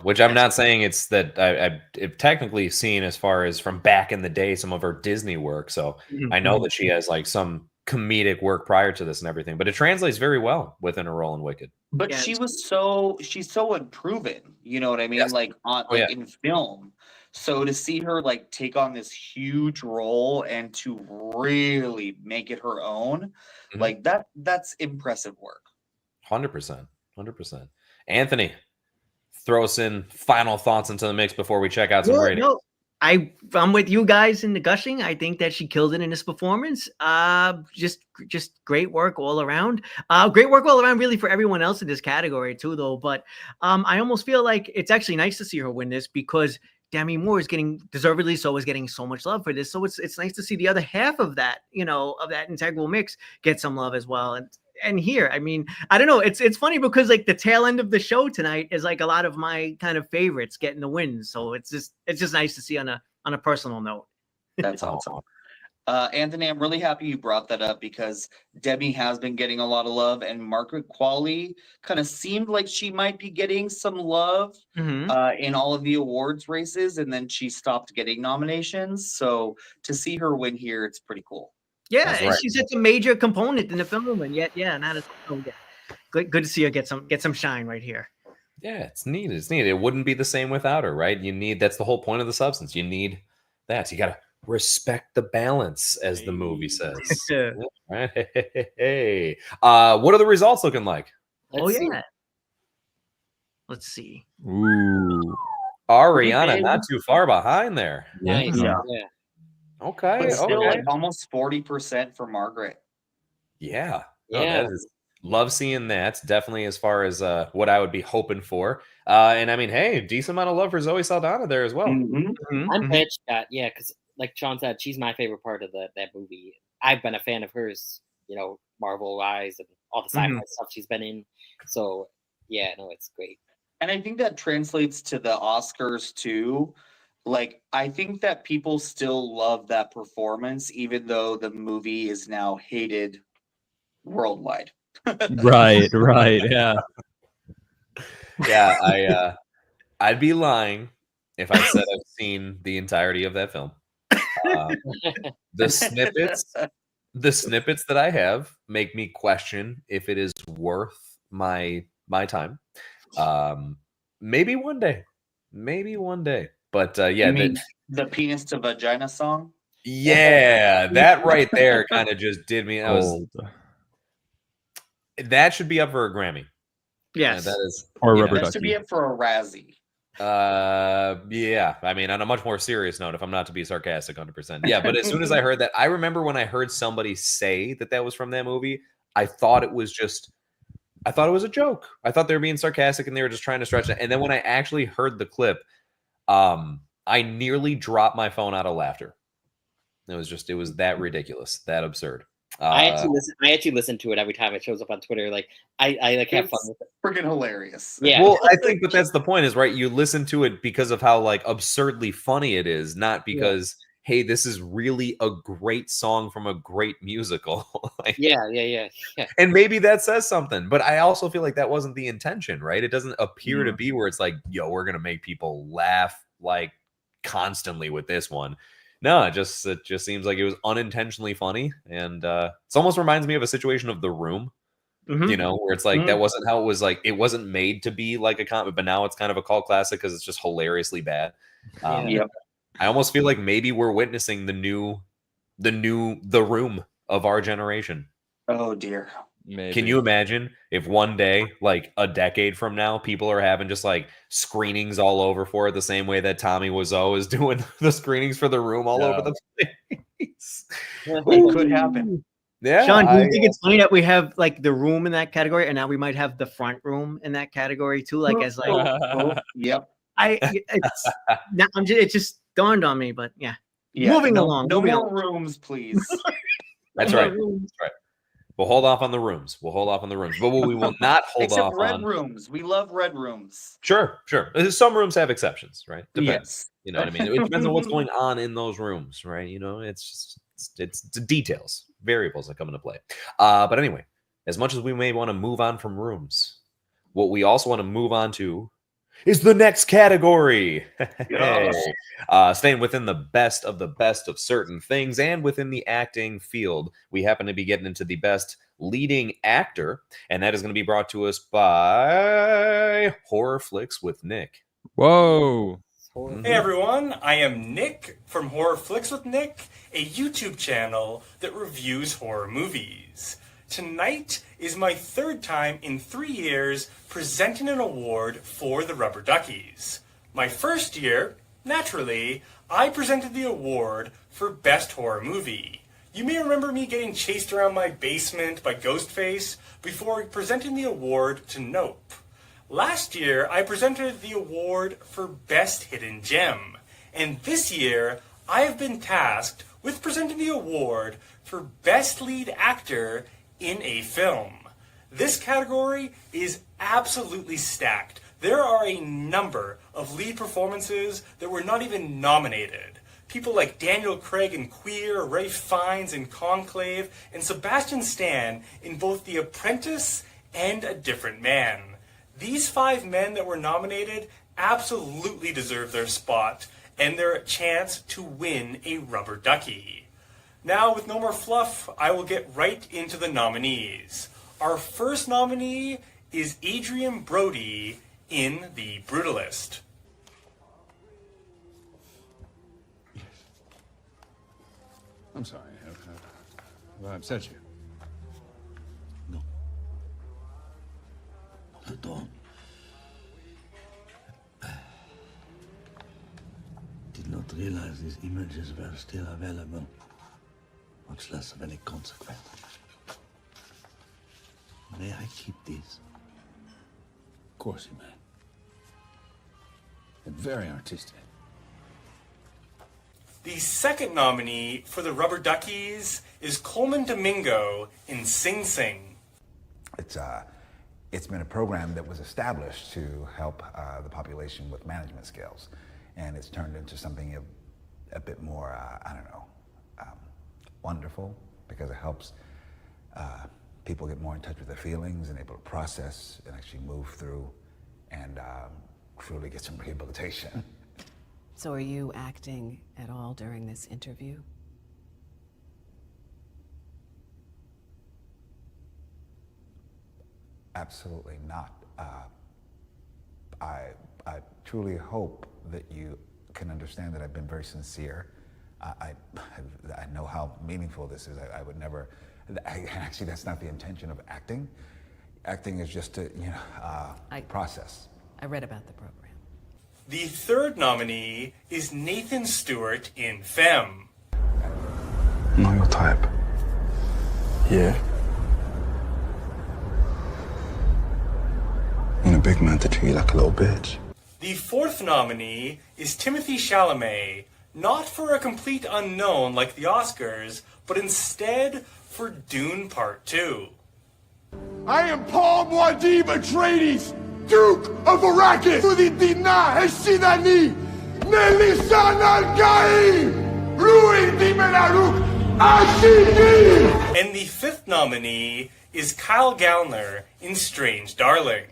Which I'm not saying it's that I've technically seen as far as from back in the day some of her Disney work. So I know that she has like some comedic work prior to this and everything, but it translates very well within her role in Wicked. But she's so unproven. You know what I mean? Yes. Like in film. So to see her like take on this huge role and to really make it her own, like that's impressive work. 100%. Anthony, throw us in final thoughts into the mix before we check out some ratings. No, I'm with you guys in the gushing. I think that she killed it in this performance. Just great work all around. Great work all around, really, for everyone else in this category too, though. But I almost feel like it's actually nice to see her win this because Demi Moore is deservedly getting so much love for this. So it's nice to see the other half of that, of that integral mix get some love as well. And here, I mean, I don't know. It's funny because like the tail end of the show tonight is like a lot of my kind of favorites getting the wins. So it's just nice to see on a personal note. That's awesome. Anthony, I'm really happy you brought that up because Demi has been getting a lot of love, and Margaret Qualley kind of seemed like she might be getting some love in all of the awards races, and then she stopped getting nominations. So to see her win here, it's pretty cool. Yeah, and she's such a major component in the film, and yet, not as good to see her get some shine right here. Yeah, it's neat. It wouldn't be the same without her, right? That's the whole point of The Substance. You need that. You gotta respect the balance, as the movie says. Right? Hey. What are the results looking like? Let's see. Ooh. Ariana, not too far behind there. Nice. Yeah. Okay. But still, like almost 40% for Margaret. Yeah. Yeah. Love seeing that. Definitely as far as what I would be hoping for. And I mean, hey, decent amount of love for Zoe Saldana there as well. I'm pitched that, because like Sean said, she's my favorite part of that movie. I've been a fan of hers. Marvel Rise and all the sci-fi stuff she's been in. So yeah, no, it's great. And I think that translates to the Oscars too. Like, I think that people still love that performance, even though the movie is now hated worldwide. Right, yeah. Yeah, I'd be lying if I said I've seen the entirety of that film. The snippets that I have make me question if it is worth my time. Maybe one day, but yeah, the penis to vagina song. Yeah, that right there kind of just did me. That should be up for a Grammy. Yes, that is, or Rubber that Ducky. should be up for a Razzie. Yeah. I mean, on a much more serious note, if I'm not to be sarcastic, 100%. Yeah, but as soon as I heard that, I remember when I heard somebody say that was from that movie, I thought it was a joke. I thought they were being sarcastic and they were just trying to stretch it. And then when I actually heard the clip, I nearly dropped my phone out of laughter. It was that ridiculous, that absurd. I actually listen to it every time it shows up on Twitter. Like I like have fun with it. Freaking hilarious. Yeah. Well, I think that that's the point is, right? You listen to it because of how like absurdly funny it is, not because hey, this is really a great song from a great musical. Yeah. And maybe that says something, but I also feel like that wasn't the intention, right? It doesn't appear to be where it's like, yo, we're gonna make people laugh like constantly with this one. No, it just seems like it was unintentionally funny, and it almost reminds me of a situation of The Room, where it's like that wasn't how it was. Like it wasn't made to be like a comedy, but now it's kind of a cult classic because it's just hilariously bad. I almost feel like maybe we're witnessing the Room of our generation. Oh dear. Maybe. Can you imagine if one day, like a decade from now, people are having just like screenings all over for it the same way that Tommy Wiseau is doing the screenings for The Room all over the place? It could happen. Yeah. Sean, do you think it's funny that we have like the room in that category, and now we might have the front room in that category too? Like as like, yep. It just dawned on me, but yeah. Moving along. No more rooms, please. That's right. That's right. We'll hold off on the rooms. But we will not hold Except off red on rooms. We love red rooms. Sure. Some rooms have exceptions, right? Depends. Yes. You know what I mean? It depends on what's going on in those rooms, right? It's the details, variables that come into play. But anyway, as much as we may want to move on from rooms, what we also want to move on to is the next category. Staying within the best of certain things and within the acting field, we happen to be getting into the best leading actor, and that is going to be brought to us by Horror Flicks with Nick. Whoa. Hey everyone, I am Nick from Horror Flicks with Nick, a YouTube channel that reviews horror movies. Tonight is my third time in 3 years presenting an award for the Rubber Duckies. My first year, naturally, I presented the award for Best Horror Movie. You may remember me getting chased around my basement by Ghostface before presenting the award to Nope. Last year, I presented the award for Best Hidden Gem. And this year, I have been tasked with presenting the award for Best Lead Actor in a Film. This category is absolutely stacked. There are a number of lead performances that were not even nominated. People like Daniel Craig in Queer, Ralph Fiennes in Conclave, and Sebastian Stan in both The Apprentice and A Different Man. These 5 men that were nominated absolutely deserve their spot and their chance to win a Rubber Ducky. Now, with no more fluff, I will get right into the nominees. Our first nominee is Adrian Brody in The Brutalist. I'm sorry. Have I upset you? No. Not at all. Did not realize these images were still available, much less of any consequence. May I keep these? Of course you may. And very artistic. The second nominee for the Rubber Duckies is Coleman Domingo in Sing Sing. It's been a program that was established to help the population with management skills, and it's turned into something a bit more, wonderful, because it helps people get more in touch with their feelings and able to process and actually move through and truly get some rehabilitation. So are you acting at all during this interview? Absolutely not. I truly hope that you can understand that I've been very sincere. I know how meaningful this is. I would never, actually that's not the intention of acting. Acting is just to, process. I read about the program. The third nominee is Nathan Stewart in Femme. Not your type. Yeah. Ain't a big man to treat you like a little bitch. The fourth nominee is Timothée Chalamet, not for a complete unknown like the Oscars, but instead for Dune Part 2. I am Paul Muad'Dib Atreides, Duke of Arrakis, Udidina Heshidani, Nelissan Al-Gaim, Rui Dimenaruk, Ashidi! And the fifth nominee is Kyle Gallner in Strange Darling.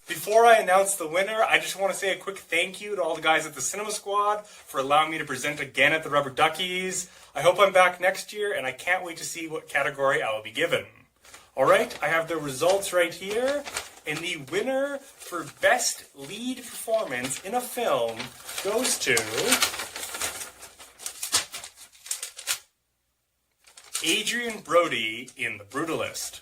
Before I announce the winner, I just want to say a quick thank you to all the guys at the Cinema Squad for allowing me to present again at the Rubber Duckies. I hope I'm back next year, and I can't wait to see what category I will be given. All right, I have the results right here, and the winner for Best Lead Performance in a Film goes to Adrian Brody in The Brutalist.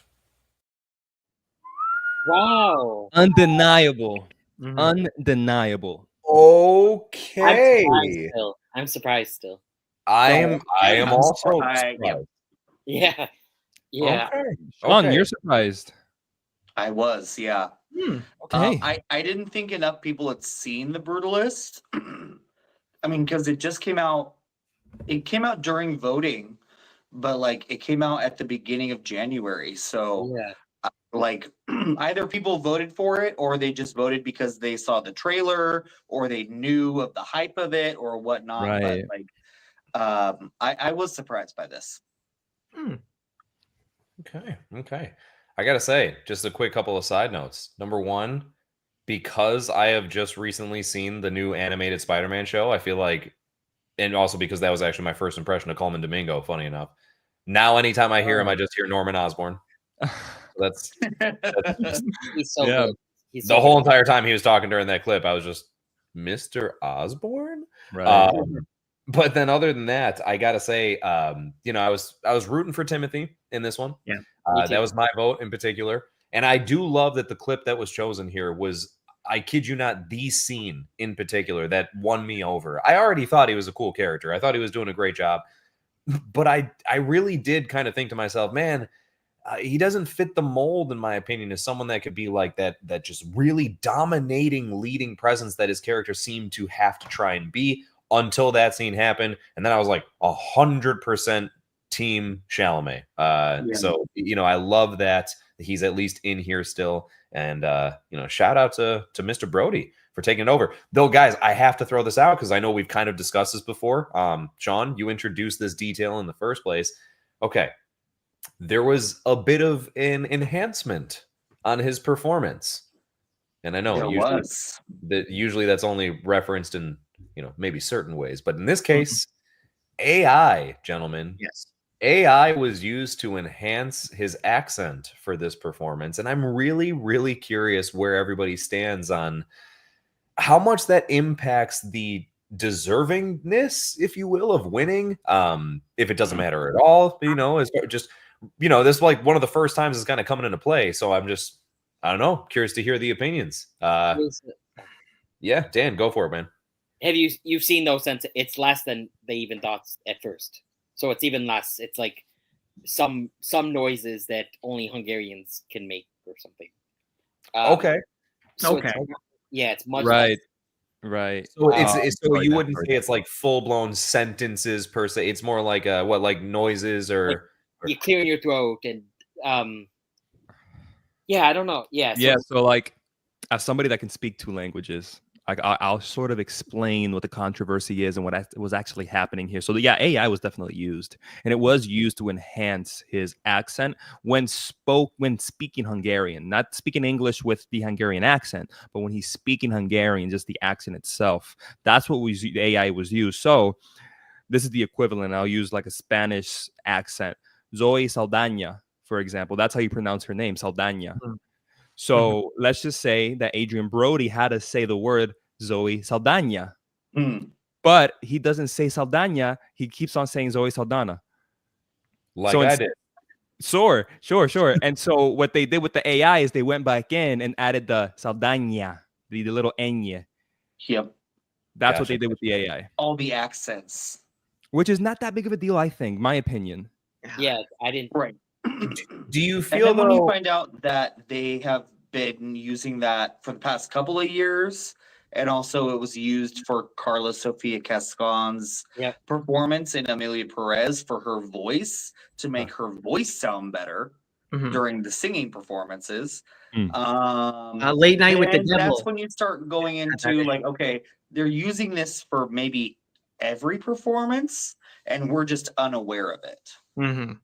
Wow. Undeniable. Undeniable. Okay. I'm surprised still. I am also surprised. Yeah. Yeah. Okay. Sean, you're surprised. I was, yeah. Okay. I didn't think enough people had seen The Brutalist. I mean, because it just came out. It came out during voting, but like it came out at the beginning of January. So, like, either people voted for it, or they just voted because they saw the trailer, or they knew of the hype of it, or whatnot. Right. But like, I was surprised by this. Okay. I gotta say, just a quick couple of side notes. Number one, because I have just recently seen the new animated Spider-Man show, I feel like, and also because that was actually my first impression of Coleman Domingo, funny enough. Now, anytime I hear him, I just hear Norman Osborn. That's He's so yeah. good. He's The so whole good. entire time he was talking during that clip, I was just, Mr. Osborn? Right. But then other than that, I gotta say, I was rooting for Timothy in this one. Yeah. That was my vote in particular. And I do love that the clip that was chosen here was, I kid you not, the scene in particular that won me over. I already thought he was a cool character. I thought he was doing a great job. But I really did kind of think to myself, man, he doesn't fit the mold, in my opinion, as someone that could be like that just really dominating leading presence that his character seemed to have to try and be until that scene happened. And then I was like 100% team Chalamet. So, I love that he's at least in here still. And, shout out to Mr. Brody for taking it over. Though, guys, I have to throw this out because I know we've kind of discussed this before. Sean, you introduced this detail in the first place. Okay. There was a bit of an enhancement on his performance. And I know usually that's only referenced in, maybe certain ways. But in this case, AI, gentlemen. Yes. AI was used to enhance his accent for this performance. And I'm really, really curious where everybody stands on how much that impacts the deservingness, if you will, of winning. If it doesn't matter at all, as just this is like one of the first times it's kind of coming into play. So I don't know, curious to hear the opinions. Yeah, Dan, go for it, man. Have you've seen those since it's less than they even thought at first, so it's even less. It's like some noises that only Hungarians can make or something. Okay. So Okay. It's much Right. less. Right. So so you that wouldn't part. say it's like full blown sentences per se. It's more like like noises or You're clearing your throat and I don't know. Yeah. So like, as somebody that can speak 2 languages, I'll sort of explain what the controversy is and what was actually happening here. So yeah, AI was definitely used, and it was used to enhance his accent when speaking Hungarian, not speaking English with the Hungarian accent, but when he's speaking Hungarian, just the accent itself. That's what AI was used. So this is the equivalent. I'll use like a Spanish accent. Zoe Saldana, for example. That's how you pronounce her name, Saldana. So let's just say that Adrian Brody had to say the word Zoe Saldana, but he doesn't say Saldana. He keeps on saying Zoe Saldana. Like I did. Sure. And so what they did with the AI is they went back in and added the Saldana, the little ñ. Yep. That's what they did with the AI. All the accents. Which is not that big of a deal, I think, my opinion. Yeah, I didn't. Right. Do you And feel then when you though? find out that they have been using that for the past couple of years, and also it was used for Carla Sofia Cascon's performance in Amelia Perez for her voice to make her voice sound better during the singing performances. Late Night with the then Devil. That's when you start going into like, okay, they're using this for maybe every performance, and we're just unaware of it.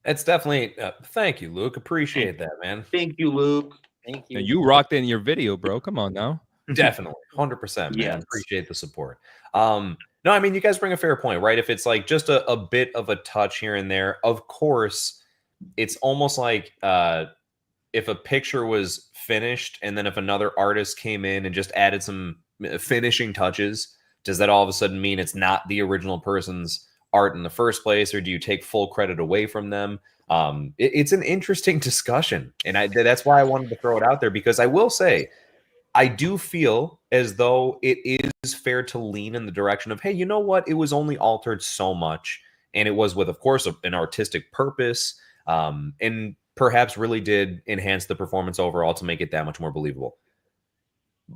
It's definitely thank you, Luke. Appreciate that, man. Thank you, Luke. Thank Now, you rocked in your video, bro. Come on now. Definitely, 100%, man. Yes. Appreciate the support. No, I mean, you guys bring a fair point, right? If it's like just a bit of a touch here and there, of course, it's almost like if a picture was finished and then if another artist came in and just added some finishing touches, does that all of a sudden mean it's not the original person's art in the first place, or do you take full credit away from them? It's an interesting discussion, and that's why I wanted to throw it out there, because I will say I do feel as though it is fair to lean in the direction of, hey, you know what? It was only altered so much, and it was with, of course, an artistic purpose, and perhaps really did enhance the performance overall to make it that much more believable.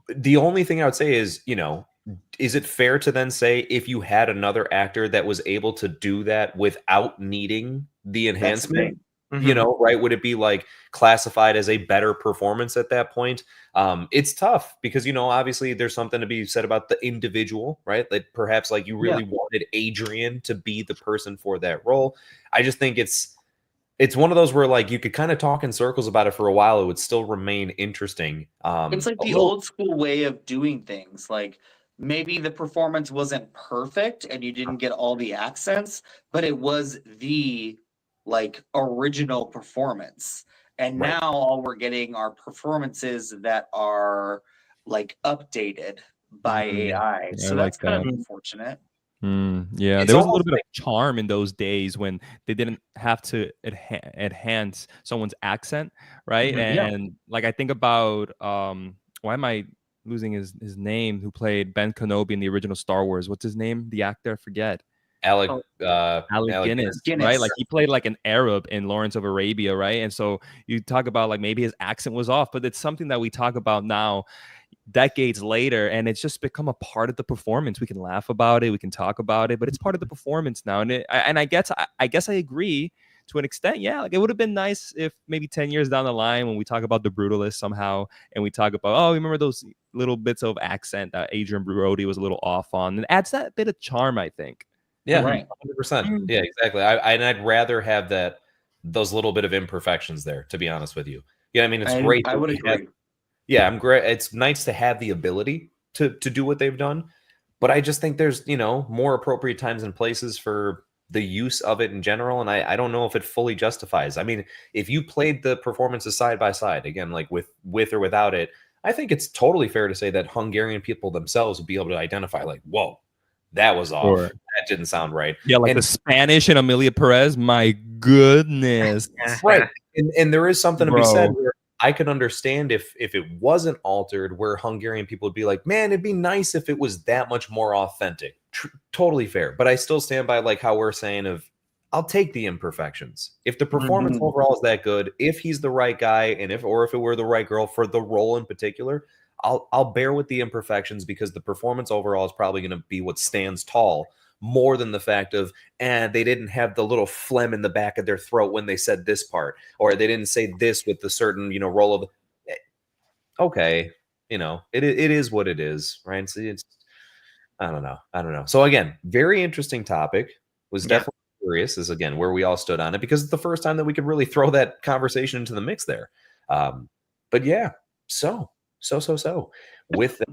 The only thing I would say is, is it fair to then say if you had another actor that was able to do that without needing the enhancement, right? Would it be like classified as a better performance at that point? It's tough because, obviously there's something to be said about the individual, right? That perhaps like you really wanted Adrian to be the person for that role. I just think it's one of those where like you could kind of talk in circles about it for a while. It would still remain interesting. It's like the old school way of doing things. Like maybe the performance wasn't perfect and you didn't get all the accents, but it was the like original performance. And now all we're getting are performances that are like updated by AI. So that's kind of unfortunate. Yeah, It's there was a almost little bit of charm in those days when they didn't have to enhance someone's accent, right? And like I think about why am I losing his name? Who played Ben Kenobi in the original Star Wars? What's his name? The actor, I forget. Alec Guinness, right? Like he played like an Arab in Lawrence of Arabia, right? And so you talk about like maybe his accent was off, but it's something that we talk about now, decades later, and it's just become a part of the performance. We can laugh about it, we can talk about it, but it's part of the performance now. And I guess I agree to an extent. Yeah, like it would have been nice if maybe 10 years down the line when we talk about the Brutalist somehow and we talk about, oh, remember those little bits of accent that Adrian Brody was a little off on, and it adds that bit of charm, I think. Yeah, right. 100%. Yeah, exactly. I'd rather have those little bit of imperfections there, to be honest with you. Yeah, I mean, it's great. I would agree. Yeah, I'm great. It's nice to have the ability to do what they've done, but I just think there's more appropriate times and places for the use of it in general, and I don't know if it fully justifies. I mean, if you played the performances side by side, again, like with or without it, I think it's totally fair to say that Hungarian people themselves would be able to identify, like, whoa, That was off. Or- That didn't sound right. Yeah, like And- the Spanish and Amelia Perez. My goodness. right. And there is something to be said Bro. where I could understand if it wasn't altered, where Hungarian people would be like, man, it'd be nice if it was that much more authentic. Totally fair. But I still stand by like how we're saying of I'll take the imperfections. If the performance Mhm. overall is that good, if he's the right guy, and if it were the right girl for the role in particular, I'll bear with the imperfections because the performance overall is probably going to be what stands tall more than the fact of they didn't have the little phlegm in the back of their throat when they said this part, or they didn't say this with the certain roll of okay, it is what it is, right? So it's I don't know. So again, very interesting topic. Was Yeah. definitely curious is again where we all stood on it because it's the first time that we could really throw that conversation into the mix there. But yeah, so with that,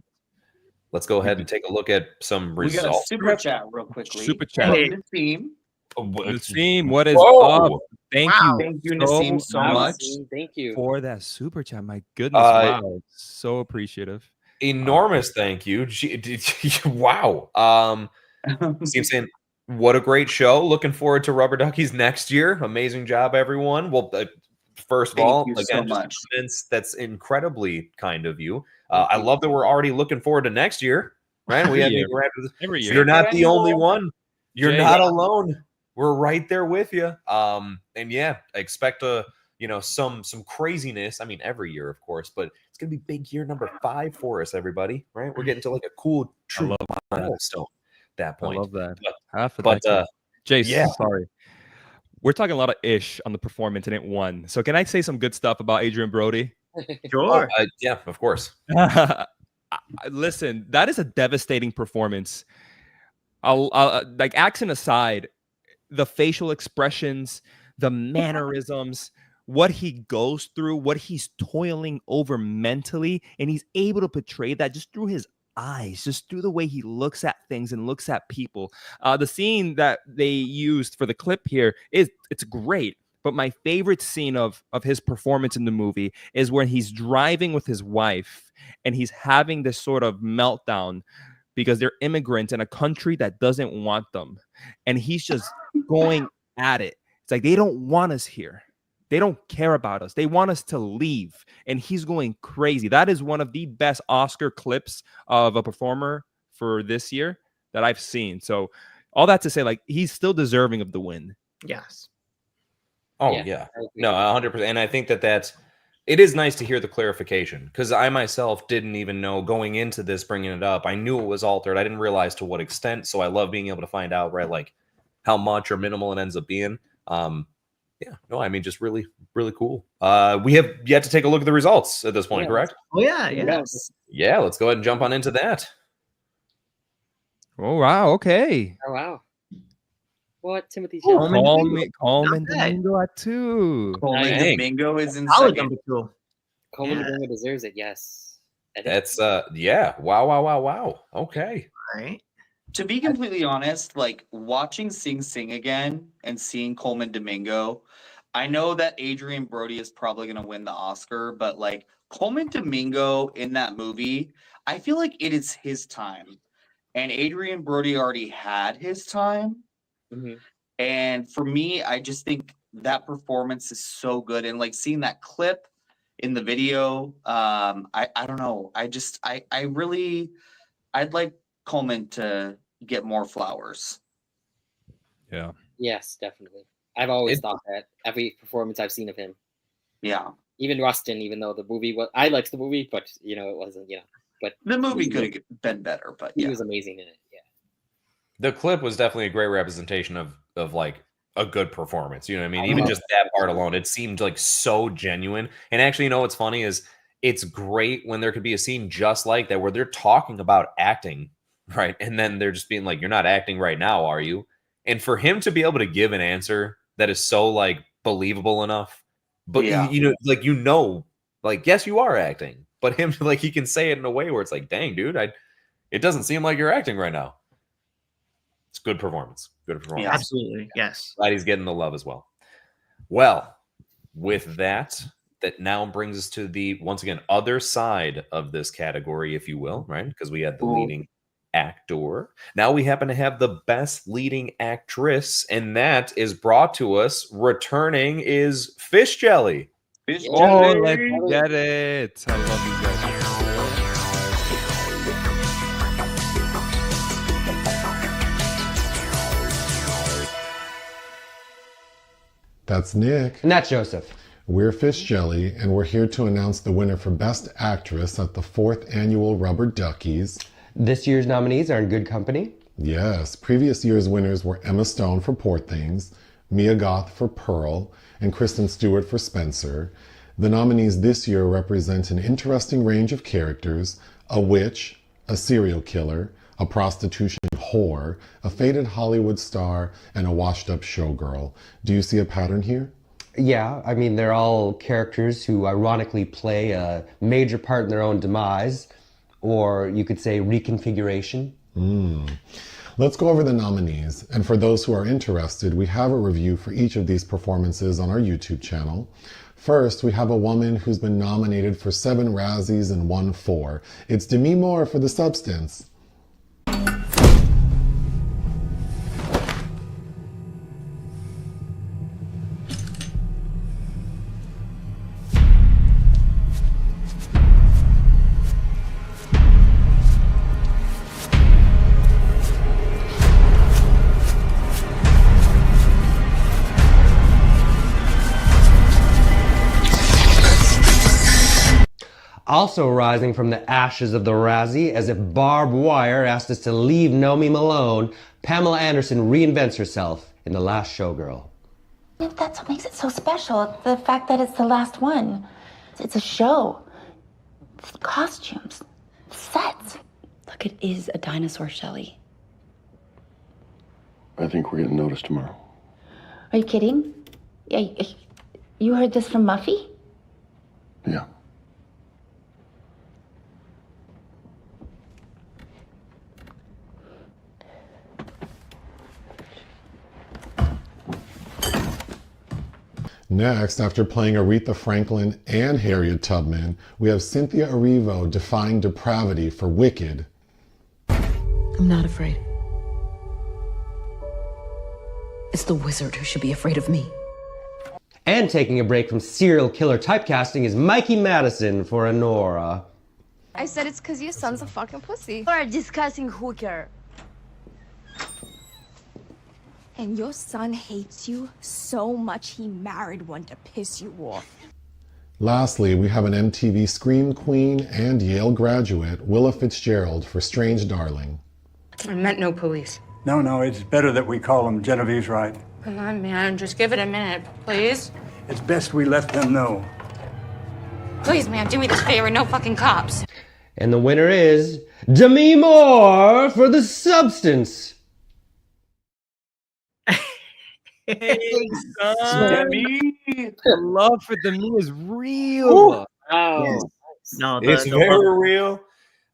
let's go ahead and take a look at some We got a results. super chat real quickly. Super chat. From Nassim. Nassim, what is Whoa. up? Thank Wow. you. Thank you, Nassim, so Wow, much. Nassim, thank you. For that super chat. My goodness. Uh, Wow. So appreciative. Enormous thank you. Wow. Seems saying, what a great show. Looking forward to Rubber Duckies next year. Amazing job, everyone. Well, first of Thank all, you so again, just much. comments, that's incredibly kind of you. I love that we're already looking forward to next year, right? We Every haven't year. even wrapped this. Every year. You're not the only Annual. one. You're Jay. not alone. We're right there with you. And yeah, expect some craziness. I mean, every year, of course, but it's gonna be big year number 5 for us, everybody. Right? We're getting to like a cool true love that. milestone at that I point. love that. But- Half of but, that. Jace, yeah. sorry. We're talking a lot of ish on the performance and it won. So can I say some good stuff about Adrian Brody? Sure. Yeah, of course. Listen, that is a devastating performance. I'll like accent aside, the facial expressions, the mannerisms, what he goes through, what he's toiling over mentally, and he's able to portray that just through his eyes, just through the way he looks at things and looks at people. The scene that they used for the clip here it's great. But my favorite scene of his performance in the movie is when he's driving with his wife and he's having this sort of meltdown because they're immigrants in a country that doesn't want them. And he's just going at it. It's like, they don't want us here. They don't care about us. They want us to leave. And he's going crazy. That is one of the best Oscar clips of a performer for this year that I've seen. So all that to say, like, he's still deserving of the win. Yes. Oh Yeah, yeah, I agree. no, 100%. And I think it is nice to hear the clarification because I myself didn't even know going into this, bringing it up. I knew it was altered. I didn't realize to what extent. So I love being able to find out, right, like how much or minimal it ends up being. Yeah, no, I mean, just really, really cool. We have yet to take a look at the results at this point, Yeah. correct? Oh yeah, Yeah. yes. Yeah, let's go ahead and jump on into that. Oh, wow. Okay. Oh wow. What Timothy Oh, Chalamet? Coleman Coleman Not bad. Domingo at 2. Coleman Dang. Domingo is in Solid second. number 2. Coleman Yeah. Domingo deserves it. Yes. I think- That's yeah. Wow. Okay. Right. To be completely honest, like watching Sing Sing again and seeing Coleman Domingo, I know that Adrian Brody is probably going to win the Oscar, but like Coleman Domingo in that movie, I feel like it is his time. And Adrian Brody already had his time. Mhm. And for me, I just think that performance is so good. And like seeing that clip in the video, I don't know. I'd like Coleman to get more flowers. Yeah. Yes, definitely. I've always It- thought that every performance I've seen of him, Yeah. even Rustin, even though the movie was, I liked the movie, but it wasn't, but The movie he could have been better, but he yeah. was amazing in it. Yeah. The clip was definitely a great representation of like a good performance. You know what I mean? Even just that part alone, it seemed like so genuine. And actually, what's funny is it's great when there could be a scene just like that where they're talking about acting, right? And then they're just being like, "You're not acting right now, are you?" And for him to be able to give an answer that is so like believable enough, but Yeah. like yes, you are acting, but him like he can say it in a way where it's like, "Dang, dude, it doesn't seem like you're acting right now." It's good performance. Good performance. Yeah. Absolutely. Yes. Glad he's getting the love as well. Well, with that now brings us to the, once again, other side of this category, if you will, right? Because we had the Ooh. leading actor. Now we happen to have the Best Leading Actress, and that is brought to us. Returning is Fish Jelly. Fish Oh, Jelly. let's get it. I love you guys. That's Nick. And that's Joseph. We're Fish Jelly, and we're here to announce the winner for Best Actress at the 4th Annual Rubber Duckies. This year's nominees are in good company. Yes, previous year's winners were Emma Stone for Poor Things, Mia Goth for Pearl, and Kristen Stewart for Spencer. The nominees this year represent an interesting range of characters: a witch, a serial killer, a prostitution whore, a faded Hollywood star, and a washed-up showgirl. Do you see a pattern here? Yeah, I mean, they're all characters who ironically play a major part in their own demise, or you could say reconfiguration. Let's go over the nominees. And for those who are interested, we have a review for each of these performances on our YouTube channel. First, we have a woman who's been nominated for 7 Razzies and won 4. It's Demi Moore for The Substance. Also rising from the ashes of the Razzie, as if barbed wire asked us to leave Nomi Malone, Pamela Anderson reinvents herself in The Last Showgirl. That's what makes it so special. The fact that it's the last one. It's a show. It's costumes. Sets. Look, it is a dinosaur, Shelley. I think we're getting noticed tomorrow. Are you kidding? Yeah, you heard this from Muffy? Yeah. Next, after playing Aretha Franklin and Harriet Tubman, we have Cynthia Erivo defying depravity for Wicked. I'm not afraid. It's the wizard who should be afraid of me. And taking a break from serial killer typecasting is Mikey Madison for Honora. I said it's because your son's a fucking pussy. Or a disgusting hooker. And your son hates you so much he married one to piss you off. Lastly, we have an MTV Scream Queen and Yale graduate, Willa Fitzgerald, for Strange Darling. I meant no police. No, it's better that we call them Genevieve's right. Come on, man, just give it a minute, please. It's best we let them know. Please, man, do me this favor, no fucking cops. And the winner is Demi Moore for The Substance. Hey, son. Demi. The love for Demi is real. No, It's very real.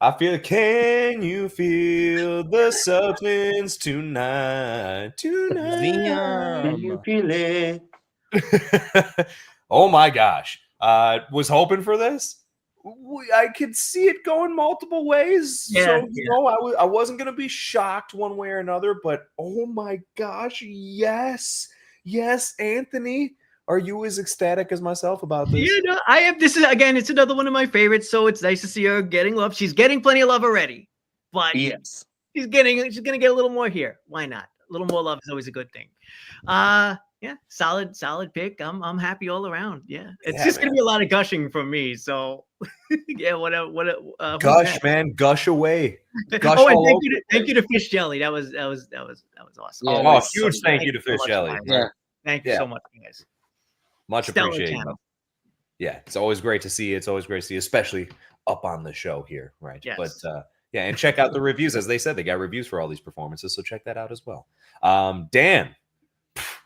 I feel, can you feel the substance tonight? Can you feel it? Oh my gosh. Was hoping for this. I could see it going multiple ways. So, you know, I wasn't going to be shocked one way or another, but oh my gosh, yes. Yes, Anthony. Are you as ecstatic as myself about this? You know, I am. This is, again, it's another one of my favorites, so it's nice to see her getting love. She's getting plenty of love already, but yes, she's gonna get a little more here. Why not? A little more love is always a good thing. Yeah, solid pick. I'm happy all around. Yeah, it's just gonna be a lot of gushing from me. So yeah, whatever. Gush, man, gush away. Gush Oh, and all thank you to Fish Jelly. That was awesome. Yeah, Oh, huge thank you to Fish Jelly. Thank you so much, guys. Much Stellar appreciated. channel. Yeah, it's always great to see you. It's always great to see you, especially up on the show here, right? Yes. But yeah, and check out the reviews. As they said, they got reviews for all these performances, so check that out as well. Dan,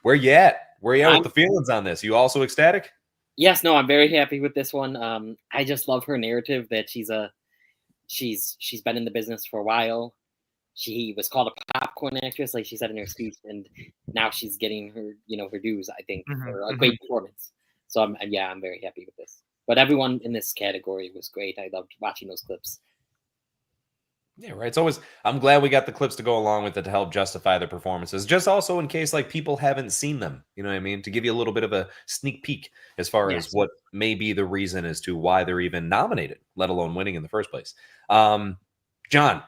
where you at? Where you at with the feelings on this? You also ecstatic? Yes, no, I'm very happy with this one. I just love her narrative that she's been in the business for a while. She was called a popcorn actress, like she said in her speech, and now she's getting her, her dues, I think, for a great performance. So I'm very happy with this. But everyone in this category was great. I loved watching those clips. Yeah, right. It's always, I'm glad we got the clips to go along with it to help justify the performances. Just also in case like people haven't seen them, you know what I mean? To give you a little bit of a sneak peek as far as Yes. what may be the reason as to why they're even nominated, let alone winning in the first place. John, Sir.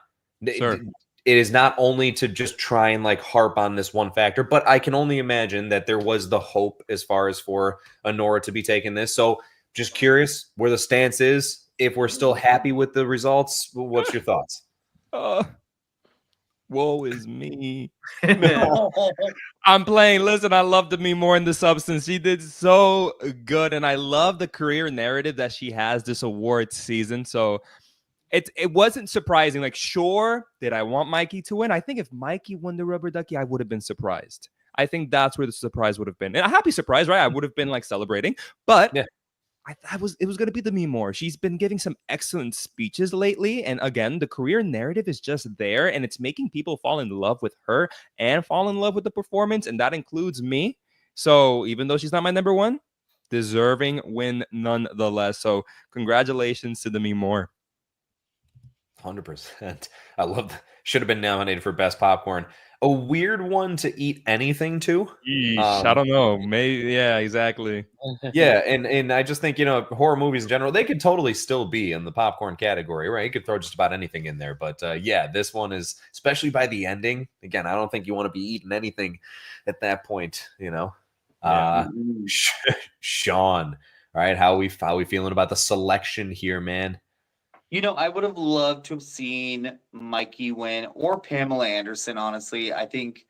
it is not only to just try and like harp on this one factor, but I can only imagine that there was the hope as far as for Honora to be taking this. So just curious where the stance is. If we're still happy with the results, what's your thoughts? Woe is me. No. I'm playing. Listen, I love Demi Moore in The Substance. She did so good, and I love the career narrative that she has this awards season. So it wasn't surprising. Like, sure, did I want Mikey to win? I think if Mikey won the Rubber Ducky, I would have been surprised. I think that's where the surprise would have been. And a happy surprise, right? I would have been like celebrating. But yeah. it was going to be Demi Moore. She's been giving some excellent speeches lately. And again, the career narrative is just there, and it's making people fall in love with her and fall in love with the performance. And that includes me. So even though she's not my number one, deserving win nonetheless. So congratulations to Demi Moore. 100%. I love that. Should have been nominated for best popcorn. A weird one to eat anything to. I don't know. Maybe, yeah, exactly. Yeah, and I just think, you know, horror movies in general, they could totally still be in the popcorn category, right? You could throw just about anything in there. But yeah, this one is, especially by the ending. Again, I don't think you want to be eating anything at that point, you know. Sean, all right, how we feeling about the selection here, man? You know, I would have loved to have seen Mikey win or Pamela Anderson, honestly. I think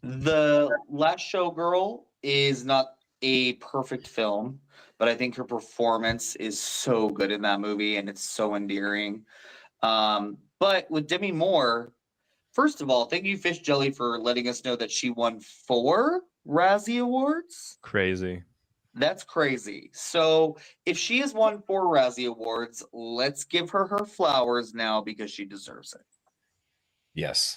The Last Showgirl is not a perfect film, but I think her performance is so good in that movie and it's so endearing. But with Demi Moore, first of all, thank you, Fish Jelly, for letting us know that she won 4 Razzie Awards. Crazy. That's crazy. So if she has won 4 Razzie Awards, let's give her her flowers now because she deserves it. Yes.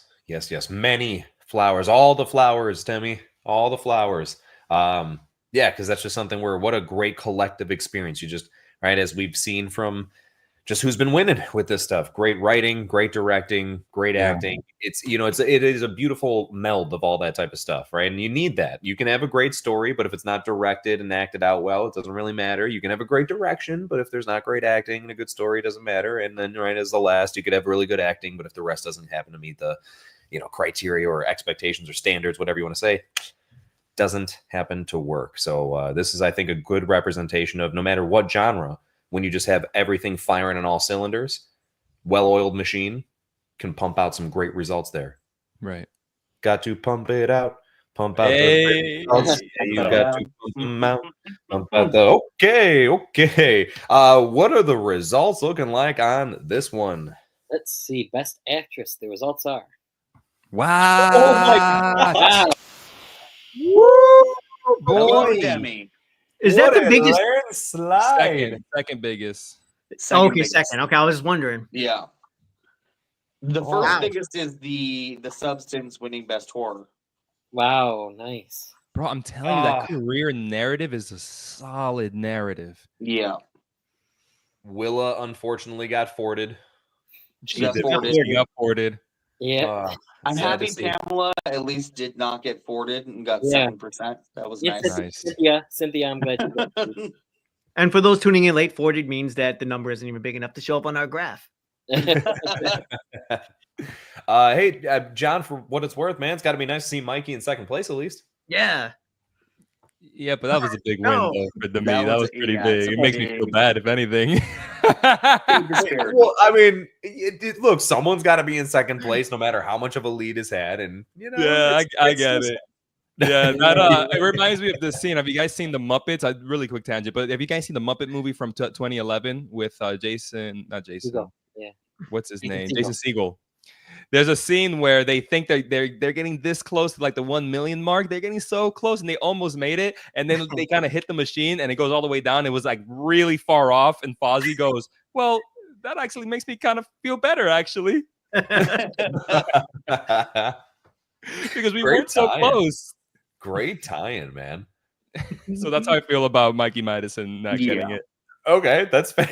Many flowers, all the flowers, Demi, all the flowers. Yeah, because that's just something where what a great collective experience. You just, right, as we've seen from just who's been winning with this stuff. Great writing, great directing, great acting. It's, you know, it is a beautiful meld of all that type of stuff, right? And you need that. You can have a great story, but if it's not directed and acted out well, it doesn't really matter. You can have a great direction, but if there's not great acting and a good story, it doesn't matter. And then, right, as the last, you could have really good acting, but if the rest doesn't happen to meet the, you know, criteria or expectations or standards, whatever you want to say, doesn't happen to work. So this is, I think, a good representation of no matter what genre, when you just have everything firing on all cylinders, well-oiled machine can pump out some great results there. Right. Got to pump it out. Pump out the results. You got to pump them out. Pump out the okay. What are the results looking like on this one? Let's see. Best actress. The results are. Wow. Oh my God. Woo, boy. Demi. Is that the biggest? Second biggest. Second. Okay, I was wondering. Yeah. The first biggest is the Substance winning best horror. Wow, nice. Bro, I'm telling you, that career narrative is a solid narrative. Yeah. Willa unfortunately got forwarded. She got forwarded. Yeah. I'm happy Pamela at least did not get forwarded and got 7%. That was nice. Cynthia, I'm glad you did. And for those tuning in late, forwarded means that the number isn't even big enough to show up on our graph. Hey, John, for what it's worth, man, it's got to be nice to see Mikey in second place at least. Yeah. Yeah, but that was a big win though for me. That was pretty yeah, big. It makes me feel bad, if anything. Well, I mean, look, someone's got to be in second place, no matter how much of a lead is had, and you know. Yeah, I get it. Yeah, that it reminds me of this scene. Have you guys seen the Muppets? Really quick tangent, but have you guys seen the Muppet movie from 2011 with Jason? Not Jason. Segel. Yeah. What's his name? Segel. Jason Segel. There's a scene where they think that they're getting this close to like the 1 million mark. They're getting so close, and they almost made it. And then they kind of hit the machine, and it goes all the way down. It was like really far off. And Fozzie goes, "Well, that actually makes me kind of feel better, actually." Because we weren't so close. Great tie-in, man. So that's how I feel about Mikey Madison not getting it. Okay, that's fair.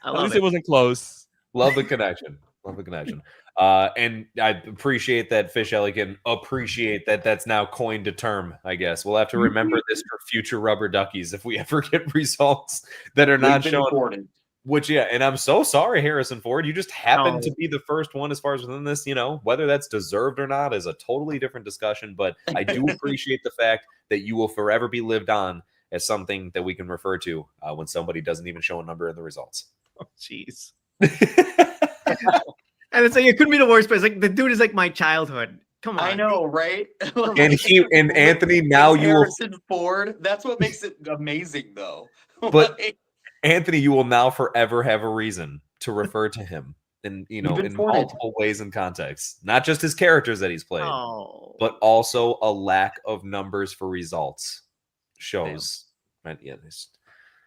At least it wasn't close. Love the connection. Love the connection. And I appreciate that Fish Ellie can appreciate that that's now coined a term, I guess. We'll have to remember this for future Rubber Duckies if we ever get results that are not shown. Important. Which, yeah, and I'm so sorry, Harrison Ford. You just happened to be the first one as far as within this, whether that's deserved or not is a totally different discussion. But I do appreciate the fact that you will forever be lived on as something that we can refer to when somebody doesn't even show a number in the results. Oh, jeez. And it's like, it couldn't be the worst, but it's like, the dude is like my childhood. Come on. I know, right? And Anthony, now you will. Harrison Ford. That's what makes it amazing, though. But Anthony, you will now forever have a reason to refer to him in multiple ways and contexts. Not just his characters that he's played, but also a lack of numbers for results shows. Right? Yeah,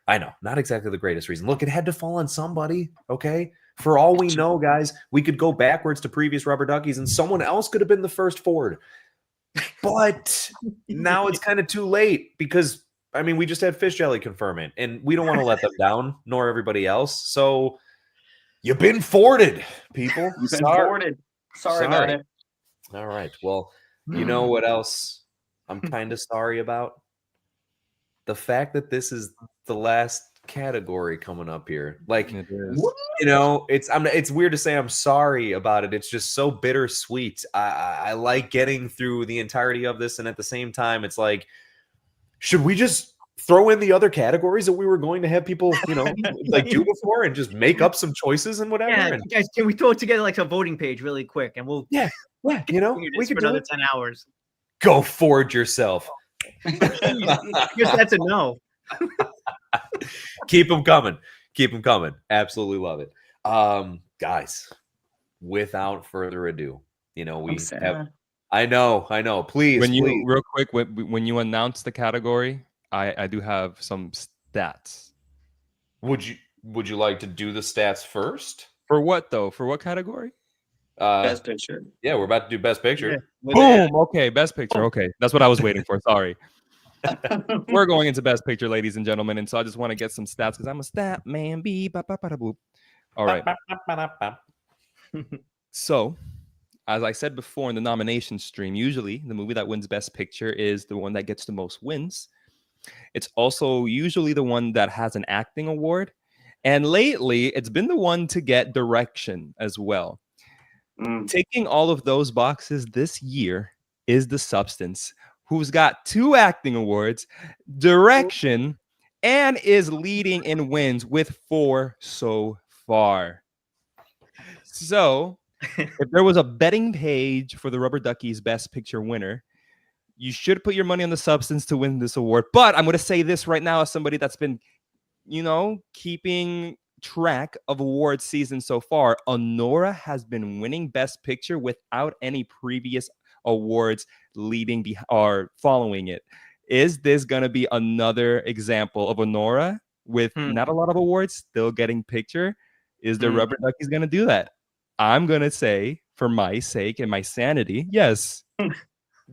I know, not exactly the greatest reason. Look, it had to fall on somebody. Okay, for all we know, guys, we could go backwards to previous Rubber Duckies, and someone else could have been the first Ford. But now it's kind of too late because. I mean, we just had Fish Jelly confirm it, and we don't want to let them down, nor everybody else. So you've been Forded, people. You've been Forded. Sorry about it. All right. Well, you know what else I'm kind of sorry about? The fact that this is the last category coming up here. Like, it is. It's weird to say I'm sorry about it. It's just so bittersweet. I like getting through the entirety of this, and at the same time, it's like, should we just throw in the other categories that we were going to have people, do before and just make up some choices and whatever? Yeah, guys, can we throw it together like a voting page really quick and we'll we could do another 10 hours. Go forward yourself. I guess that's a no. Keep them coming. Keep them coming. Absolutely love it. Guys, without further ado, we have. I know. Please, real quick, when you announce the category, I do have some stats. Would you like to do the stats first? For what though? For what category? Best Picture. Yeah, we're about to do Best Picture. Yeah. Boom. Okay, Best Picture. Okay, that's what I was waiting for. Sorry. We're going into Best Picture, ladies and gentlemen, and so I just want to get some stats because I'm a stat man. All right. So. As I said before in the nomination stream, usually the movie that wins Best Picture is the one that gets the most wins. It's also usually the one that has an acting award. And lately, it's been the one to get direction as well. Taking all of those boxes this year is The Substance, who's got 2 acting awards, direction, and is leading in wins with 4 so far. So... if there was a betting page for the Rubber Duckies Best Picture winner, you should put your money on The Substance to win this award. But I'm going to say this right now as somebody that's been, keeping track of award season so far. Anora has been winning Best Picture without any previous awards leading or following it. Is this going to be another example of Anora with not a lot of awards still getting picture? Is the Rubber Duckies going to do that? I'm going to say, for my sake and my sanity, yes.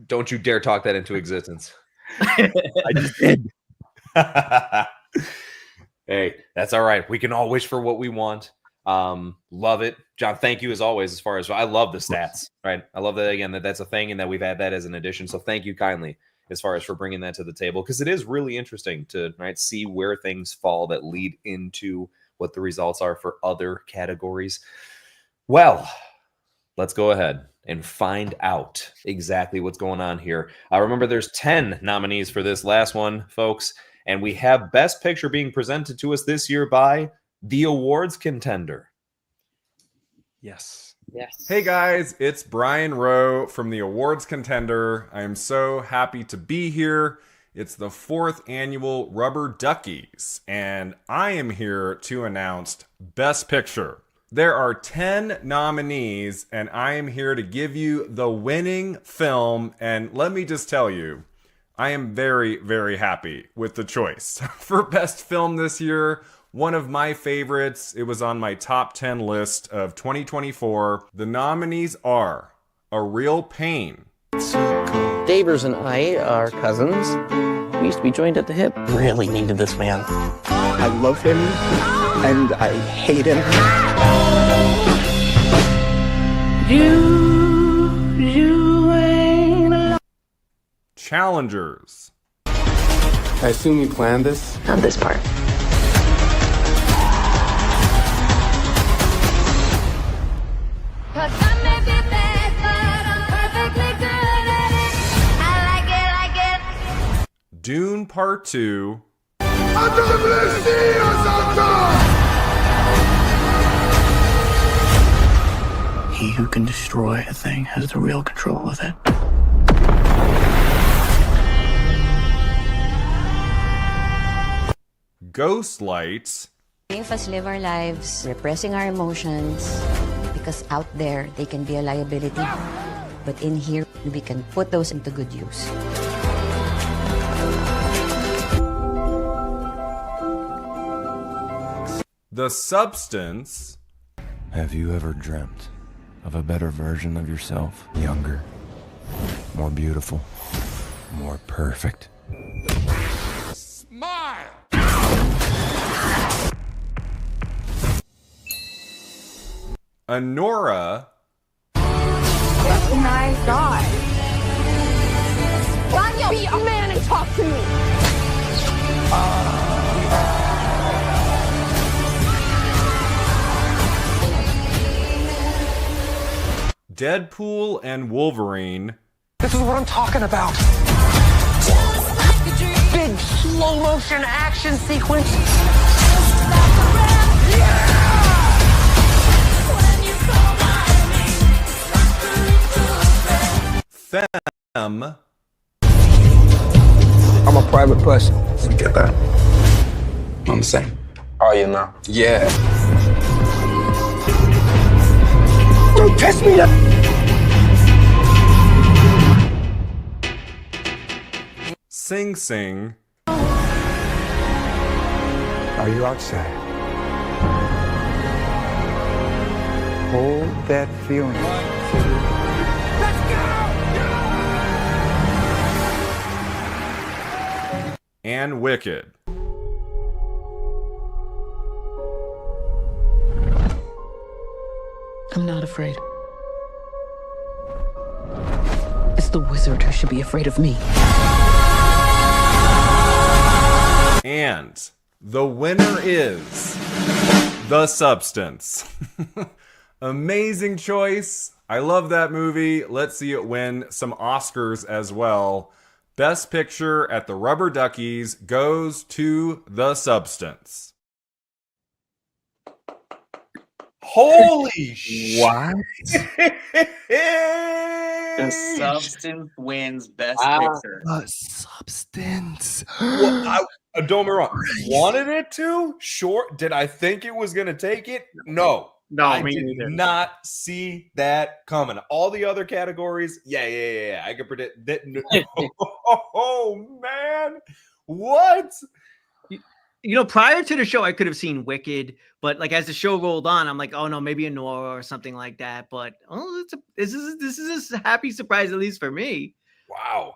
Don't you dare talk that into existence. I just did. Hey, that's all right. We can all wish for what we want. Love it. John, thank you as always. As far as I love the stats, right? I love that, again, that's a thing and that we've had that as an addition. So thank you kindly as far as for bringing that to the table, because it is really interesting to see where things fall that lead into what the results are for other categories. Well, let's go ahead and find out exactly what's going on here. Remember, there's 10 nominees for this last one, folks, and we have Best Picture being presented to us this year by the awards contender. Yes. Hey guys, it's Brian Rowe from the awards contender. I am so happy to be here. It's the 4th annual Rubber Duckies, and I am here to announce Best Picture. There are 10 nominees, and I am here to give you the winning film. And let me just tell you, I am very, very happy with the choice for Best Film this year. One of my favorites. It was on my top 10 list of 2024. The nominees are A Real Pain. Davers and I are cousins. We used to be joined at the hip. Really needed this man. I love him and I hate him. Challengers. I assume you planned this? Not this part. Dune Part 2. He who can destroy a thing has the real control of it. Ghostlight. Many of us live our lives repressing our emotions because out there they can be a liability. But in here, we can put those into good use. The Substance. Have you ever dreamt of a better version of yourself? Younger, more beautiful, more perfect. Smile! Honora. Oh my God. Daniel, be a man and talk to me. Deadpool and Wolverine. This is what I'm talking about. Big slow motion action sequence. Femme. I'm a private person. You get that? I'm the same. Are you now? Yeah. Don't test me now. Sing Sing. Are you outside? Hold that feeling. And Wicked. I'm not afraid. It's the wizard who should be afraid of me. And the winner is The Substance. Amazing choice. I love that movie. Let's see it win some Oscars as well. Best Picture at the Rubber Duckies goes to The Substance. Holy shit. What? The Substance wins Best Picture. The Substance. Well, don't get me wrong. Wanted it to? Sure. Did I think it was going to take it? No. No, I me did neither. not see that coming. All the other categories, yeah. I could predict that. Oh, man. What? You know, prior to the show, I could have seen Wicked, but like as the show rolled on, I'm like, oh no, maybe a Nora or something like that. But this is a happy surprise, at least for me. Wow.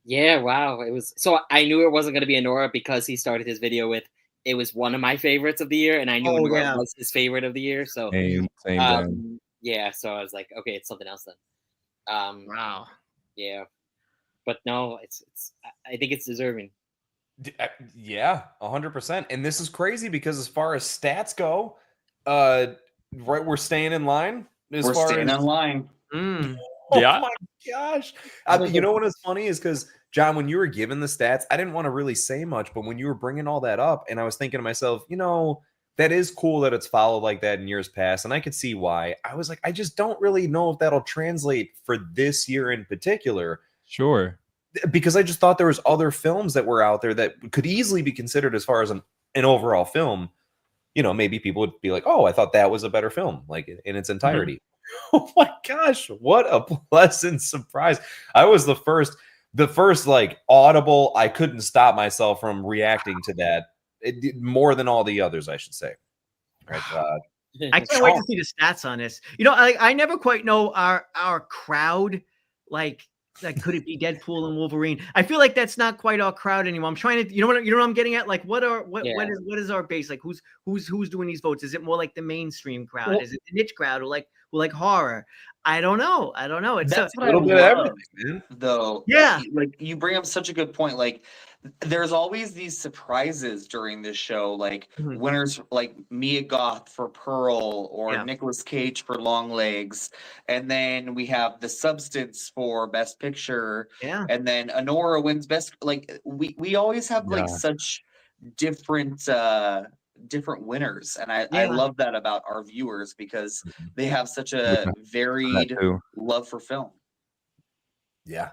Yeah, wow. It was so I knew it wasn't going to be a Nora because he started his video with it was one of my favorites of the year, and I knew Nora was his favorite of the year. So Same. yeah, so I was like, okay, it's something else then. Wow. Yeah, but no, it's I think it's deserving. Yeah, 100%. And this is crazy because as far as stats go, right, we're staying in line. We're staying in line. Oh my gosh. You know what is funny is because, John, when you were given the stats, I didn't want to really say much, but when you were bringing all that up, and I was thinking to myself, you know, that is cool that it's followed like that in years past, and I could see why. I was like, I just don't really know if that'll translate for this year in particular. Sure. Because I just thought there was other films that were out there that could easily be considered as far as an overall film. You know, maybe people would be like, oh, I thought that was a better film, like in its entirety. Oh my gosh, what a pleasant surprise. I was the first like audible, I couldn't stop myself from reacting to that. It did more than all the others, I should say. Right, I can't wait to see the stats on this. You know, I never quite know our crowd, like like, could it be Deadpool and Wolverine? I feel like that's not quite our crowd anymore. I'm trying to, you know what I'm getting at? Like, what is our base? Like, who's doing these votes? Is it more like the mainstream crowd? Well, Is it the niche crowd who like horror? I don't know. It's that's a what little I bit of love, everything, man. though. Yeah. Like you bring up such a good point. Like there's always these surprises during this show, like Mhm. winners like Mia Goth for Pearl or Yeah. Nicolas Cage for Long Legs, and then we have The Substance for Best Picture, Yeah. and then Honora wins Best. Like we always have like Yeah. such different different winners, and I Yeah. love that about our viewers because they have such a That varied too. love for film. Yeah.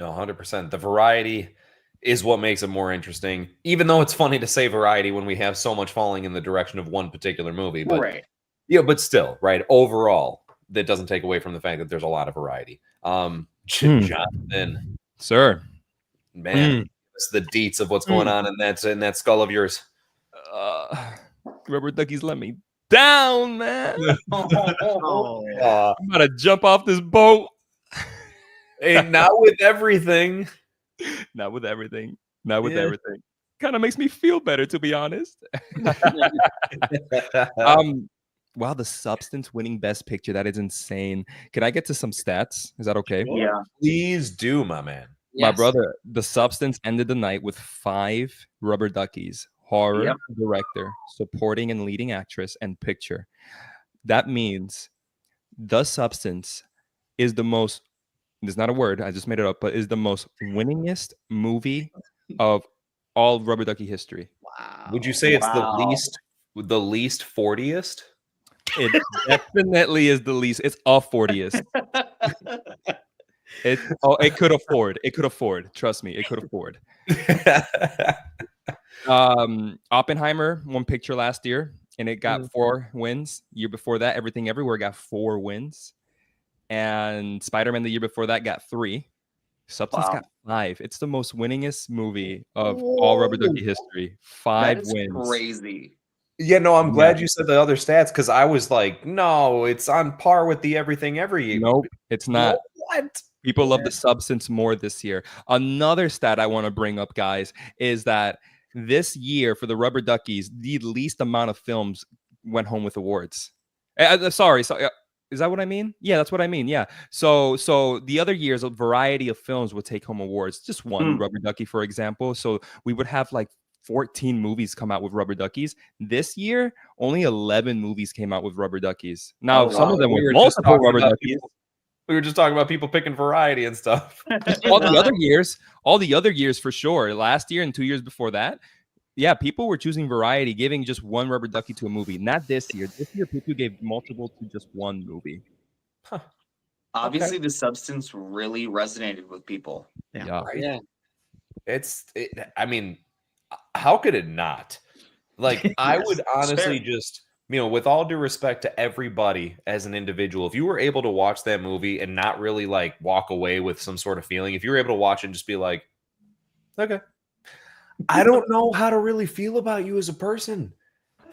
No, 100%. The variety is what makes it more interesting, even though it's funny to say variety when we have so much falling in the direction of one particular movie. But Right. yeah, but still, right? Overall, that doesn't take away from the fact that there's a lot of variety. Jonathan, Sir. man, it's the deets of what's going on in that skull of yours. Rubber Duckies let me down, man. I'm about to jump off this boat. And not with everything. Not with everything. Not with Yeah. everything. Kind of makes me feel better, to be honest. Wow, The Substance winning Best Picture. That is insane. Can I get to some stats? Is that okay? Yeah. Please do, my man. My Yes. brother, The Substance ended the night with 5 Rubber Duckies: horror, Yep. director, supporting and leading actress, and picture. That means The Substance is the most, there's not a word, I just made it up, but is the most winningest movie of all Rubber Ducky history. Wow. Would you say it's Wow. the least 40th? It definitely is the least. It's a 40th. It could afford. It could afford. Trust me, it could afford. Oppenheimer won picture last year, and it got 4 wins. Year before that, Everything Everywhere got 4 wins, and Spider-Man the year before that got 3. Substance Wow. got 5. It's the most winningest movie of all Rubber Ducky history. 5 That is wins. crazy. Yeah, no, I'm Yeah. glad you said the other stats because I was like, no, it's on par with the Everything Every Year. Nope, it's not. What? People love The Substance more this year. Another stat I want to bring up, guys, is that this year for the Rubber Duckies, the least amount of films went home with awards. Sorry. Is that what I mean? Yeah, that's what I mean. Yeah. So the other years, a variety of films would take home awards. Just one Rubber Ducky, for example. So we would have like 14 movies come out with Rubber Duckies. This year, only 11 movies came out with Rubber Duckies. Now, some of them We were were just multiple talking Rubber about Duckies. We were just talking about people picking variety and stuff. all the other years for sure. Last year and 2 years before that, yeah, people were choosing variety, giving just one Rubber Ducky to a movie. Not this year. This year, people gave multiple to just one movie. Obviously, The Substance really resonated with people. Yeah. Right? Yeah. I mean, how could it not? Like, I would honestly fair. just, with all due respect to everybody as an individual, if you were able to watch that movie and not really like walk away with some sort of feeling, if you were able to watch it and just be like, okay, I don't know how to really feel about you as a person.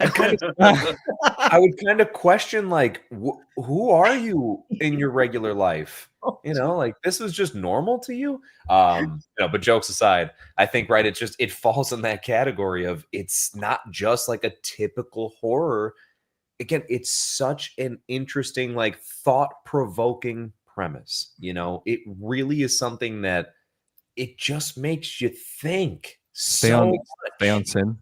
I would kind of question, like, who are you in your regular life? Like, this is just normal to you. But jokes aside, I think, right, it falls in that category of it's not just like a typical horror. Again, it's such an interesting, like, thought-provoking premise. It really is something that it just makes you think. Stay on sin.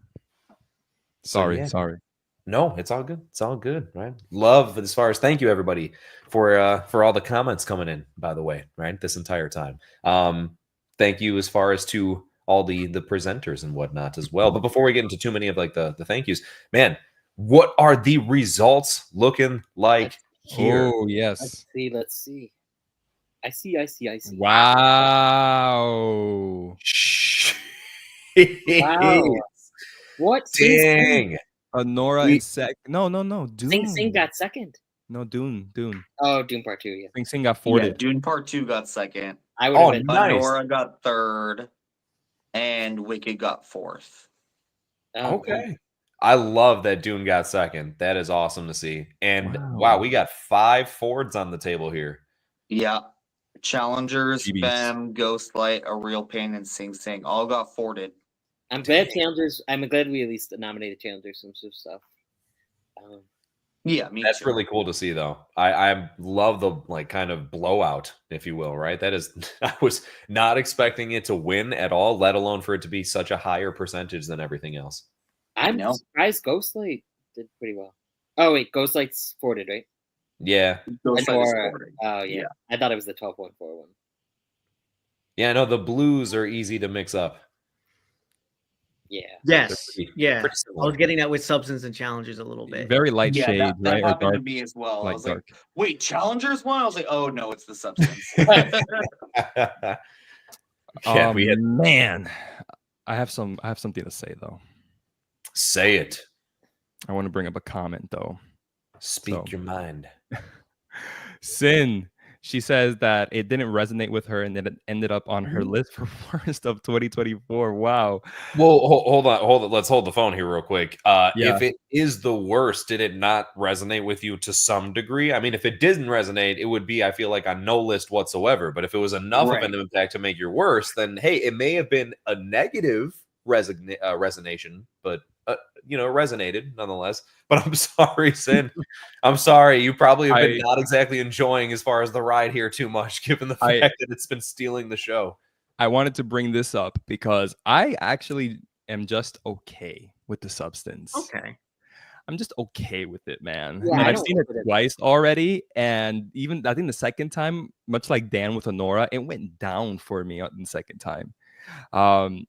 So, yeah. Sorry. No, it's all good. It's all good, right? Love as far as thank you everybody for all the comments coming in, by the way, right? This entire time. Thank you as far as to all the presenters and whatnot as well. But before we get into too many of like the thank yous, man, what are the results looking like here? Oh, yes. Let's see. I see. Wow. Wow. What? Dang. Honora in sec. No. Dune. Sing got second. No, Dune. Oh, Dune Part 2, yeah. Sing got 40. Yeah, Dune Part 2 got second. I would have been nice. Nora got third, and Wicked got fourth. Okay. I love that Dune got second. That is awesome to see. And wow, we got 5 Fords on the table here. Yeah. Challengers, GBs. Fem, Ghostlight, A Real Pain, and Sing Sing all got forwarded. I'm glad Challengers. I'm glad we at least nominated Challengers some stuff. Yeah, me That's too. really cool to see, though. I love the like kind of blowout, if you will, right? That is, I was not expecting it to win at all, let alone for it to be such a higher percentage than everything else. I'm surprised Ghostlight did pretty well. Oh wait, Ghostlight's forwarded, right? Yeah. Ghostlight is forwarded. Oh yeah. I thought it was the 12.4 one. Yeah, I know the blues are easy to mix up. Yeah. Yes. Pretty- Yeah. pretty I similar. was getting that with Substance and Challengers a little bit. Very light Yeah, shade, that right? Or happened to dark. me as well. I Light was dark. like, wait, Challengers won? I was like, oh no, it's the Substance. Yeah, we had Man, I have something to say though. say it. I want to bring up a comment though. Speak your mind. Sin. She says that it didn't resonate with her and that it ended up on her list for worst of 2024. Wow. Well, hold on. Let's hold the phone here real quick. Yeah. If it is the worst, did it not resonate with you to some degree? I mean, if it didn't resonate, it would be, I feel like, on no list whatsoever. But if it was enough of an impact to make your worst, then hey, it may have been a negative resonation, but resonated nonetheless. But I'm sorry, Sin. I'm sorry. You probably have been not exactly enjoying as far as the ride here too much, given the fact that it's been stealing the show. I wanted to bring this up because I actually am just okay with the Substance. Okay. I'm just okay with it, man. Yeah, I mean, I I've don't seen it fuck with it. twice already, and even I think the second time, much like Dan with Honora, it went down for me on the second time. I'm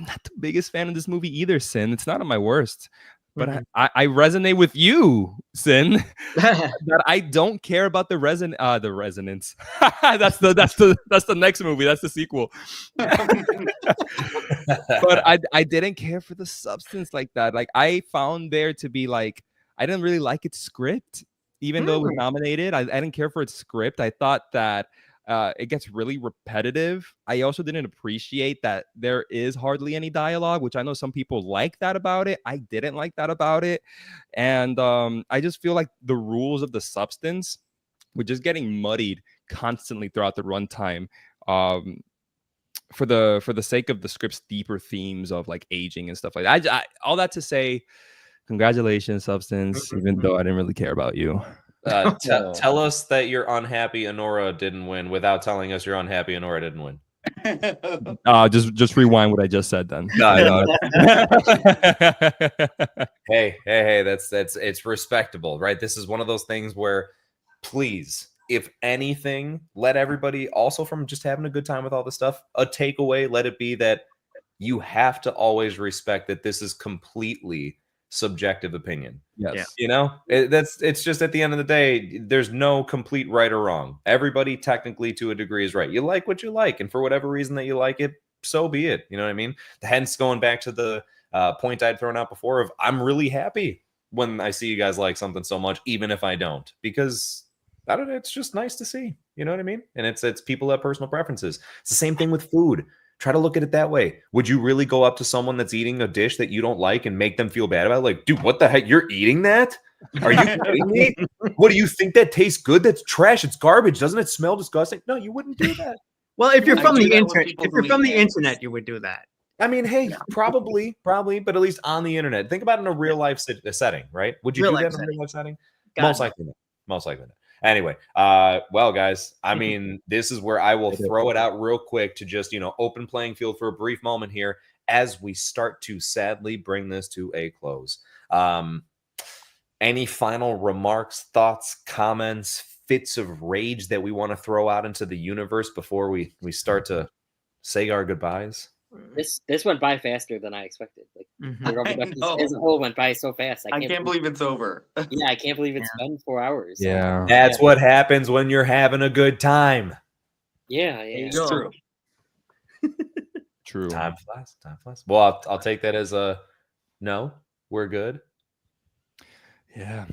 not the biggest fan of this movie either, Sin. It's not on my worst, but I resonate with you, Sin. That I don't care about the resonance. that's the next movie. That's the sequel. But I didn't care for the Substance like that. Like I found there to be like I didn't really like its script, even though it was nominated. I didn't care for its script. I thought that it gets really repetitive. I also didn't appreciate that there is hardly any dialogue, which I know some people like that about it. I didn't like that about it. And I just feel like the rules of the Substance were just getting muddied constantly throughout the runtime. For the sake of the script's deeper themes of like aging and stuff like that. All that to say, congratulations, Substance, even though I didn't really care about you. Tell us that you're unhappy Honora didn't win without telling us you're unhappy Honora didn't win. Just rewind what I just said then. Hey, that's it's respectable, right? This is one of those things where, please, if anything, let everybody also from just having a good time with all this stuff, a takeaway, let it be that you have to always respect that this is completely subjective opinion. Yes. It's just at the end of the day, there's no complete right or wrong. Everybody technically to a degree is right. You like what you like, and for whatever reason that you like it, so be it. You know what I mean? Hence going back to the point I'd thrown out before of I'm really happy when I see you guys like something so much, even if I don't, because I don't know, it's just nice to see. You know what I mean? And it's people have personal preferences. It's the same thing with food. Try to look at it that way. Would you really go up to someone that's eating a dish that you don't like and make them feel bad about it? Like, dude, what the heck? You're eating that? Are you kidding me? What do you think that tastes good? That's trash. It's garbage. Doesn't it smell disgusting? No, you wouldn't do that. Well, if you're I from do the that with internet, people if you're who from eat the eggs. internet, you would do that. I mean, hey, probably, but at least on the internet. Think about it in a real life setting, right? Would you Real do life that in a real life setting? God, Most no. likely not. Most likely not. Anyway, well, guys, I mean, this is where I will throw it out real quick to just, open playing field for a brief moment here as we start to sadly bring this to a close. Any final remarks, thoughts, comments, fits of rage that we want to throw out into the universe before we start to say our goodbyes? This went by faster than I expected. Like the Rubber I Duckies know. as a whole went by so fast. I can't believe it's over. Yeah, I can't believe it's been 4 hours. Yeah. That's what happens when you're having a good time. Yeah, It's yeah. true. True. Time flies. Time flies. Well, I'll take that as a no. We're good. Yeah.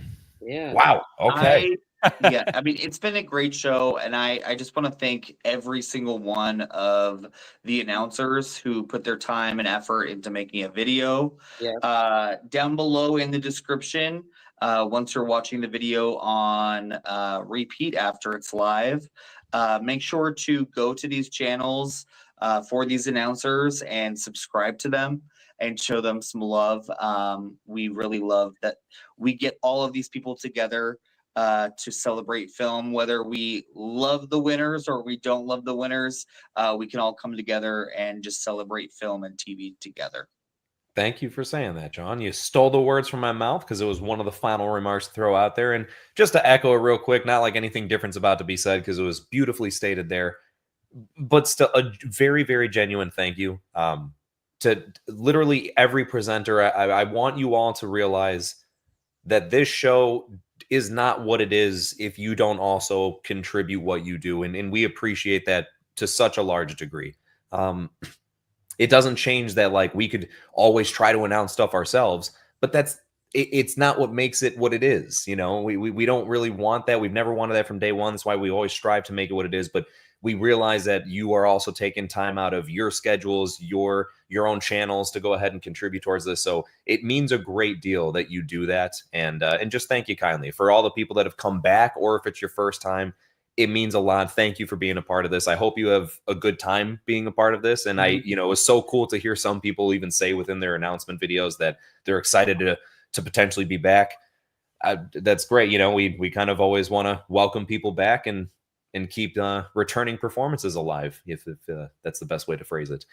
Yeah. Wow. Okay. I mean, it's been a great show, and I just want to thank every single one of the announcers who put their time and effort into making a video. Yeah. Down below in the description, once you're watching the video on repeat after it's live, make sure to go to these channels for these announcers and subscribe to them and show them some love. We really love that we get all of these people together to celebrate film, whether we love the winners or we don't love the winners. We can all come together and just celebrate film and TV together. Thank you for saying that, John. You stole the words from my mouth because it was one of the final remarks to throw out there. And just to echo it real quick, not like anything different's about to be said because it was beautifully stated there, but still a very, very genuine thank you to literally every presenter. I want you all to realize that this show is not what it is if you don't also contribute what you do. And we appreciate that to such a large degree. It doesn't change that, like, we could always try to announce stuff ourselves, but it's not what makes it what it is. You know, we don't really want that. We've never wanted that from day one. That's why we always strive to make it what it is. But we realize that you are also taking time out of your schedules, your own channels to go ahead and contribute towards this. So it means a great deal that you do that. And just thank you kindly for all the people that have come back, or if it's your first time. It means a lot. Thank you for being a part of this. I hope you have a good time being a part of this. And it was so cool to hear some people even say within their announcement videos that they're excited to potentially be back. That's great. You know, we kind of always want to welcome people back and keep returning performances alive, if that's the best way to phrase it.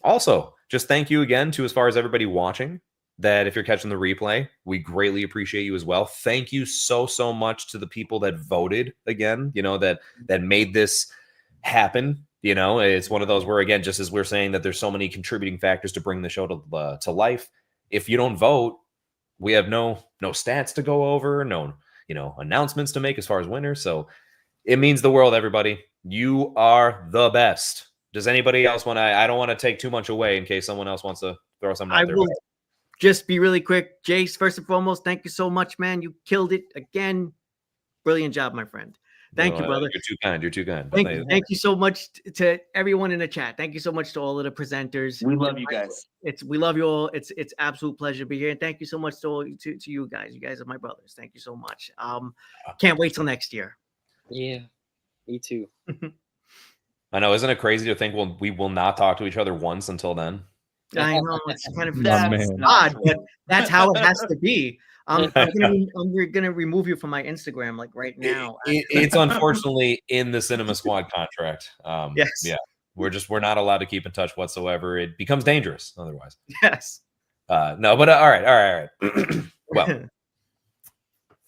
Also, just thank you again to, as far as everybody watching, that if you're catching the replay, we greatly appreciate you as well. Thank you so much to the people that voted again, that made this happen. It's one of those where, again, just as we're saying that there's so many contributing factors to bring the show to life. If you don't vote, we have no stats to go over, no announcements to make as far as winners. So it means the world, everybody. You are the best. Does anybody else want to? I don't want to take too much away in case someone else wants to throw something out there. Just be really quick. Jace, first and foremost, thank you so much, man. You killed it again. Brilliant job, my friend. Thank you, brother. You're too kind. You're too kind. Thank you so much to everyone in the chat. Thank you so much to all of the presenters. We love you guys. We love you all. It's absolute pleasure to be here. And thank you so much to you guys. You guys are my brothers. Thank you so much. Can't wait till next year. Yeah, me too. I know. Isn't it crazy to think we will not talk to each other once until then? I know, it's kind of odd, but that's how it has to be. I'm gonna remove you from my Instagram like right now. It's unfortunately in the Cinema Squad contract. Yes. Yeah, we're not allowed to keep in touch whatsoever. It becomes dangerous otherwise. Yes. No, but all right. Well,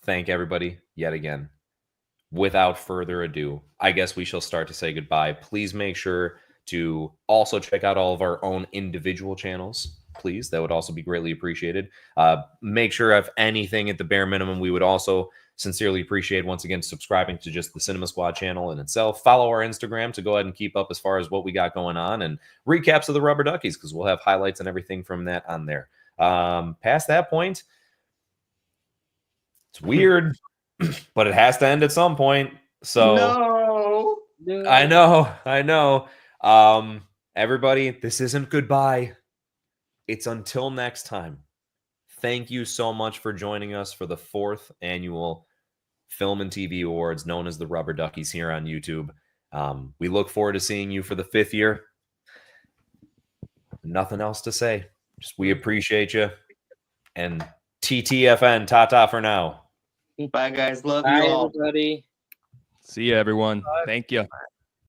thank everybody yet again. Without further ado, I guess we shall start to say goodbye. Please make sure to also check out all of our own individual channels, please. That would also be greatly appreciated. Make sure, if anything, at the bare minimum, we would also sincerely appreciate, once again, subscribing to just the Cinema Squad channel in itself. Follow our Instagram to go ahead and keep up as far as what we got going on, and recaps of the Rubber Duckies, because we'll have highlights and everything from that on there. Past that point, it's weird, but it has to end at some point. So no. I know. Everybody, this isn't goodbye. It's until next time. Thank you so much for joining us for the 4th annual Film and TV Awards, known as the Rubber Duckies, here on YouTube. We look forward to seeing you for the 5th year. Nothing else to say. Just we appreciate you. And TTFN, ta-ta for now. Bye, guys. Love Bye, you all. everybody. See you, everyone. Thank you.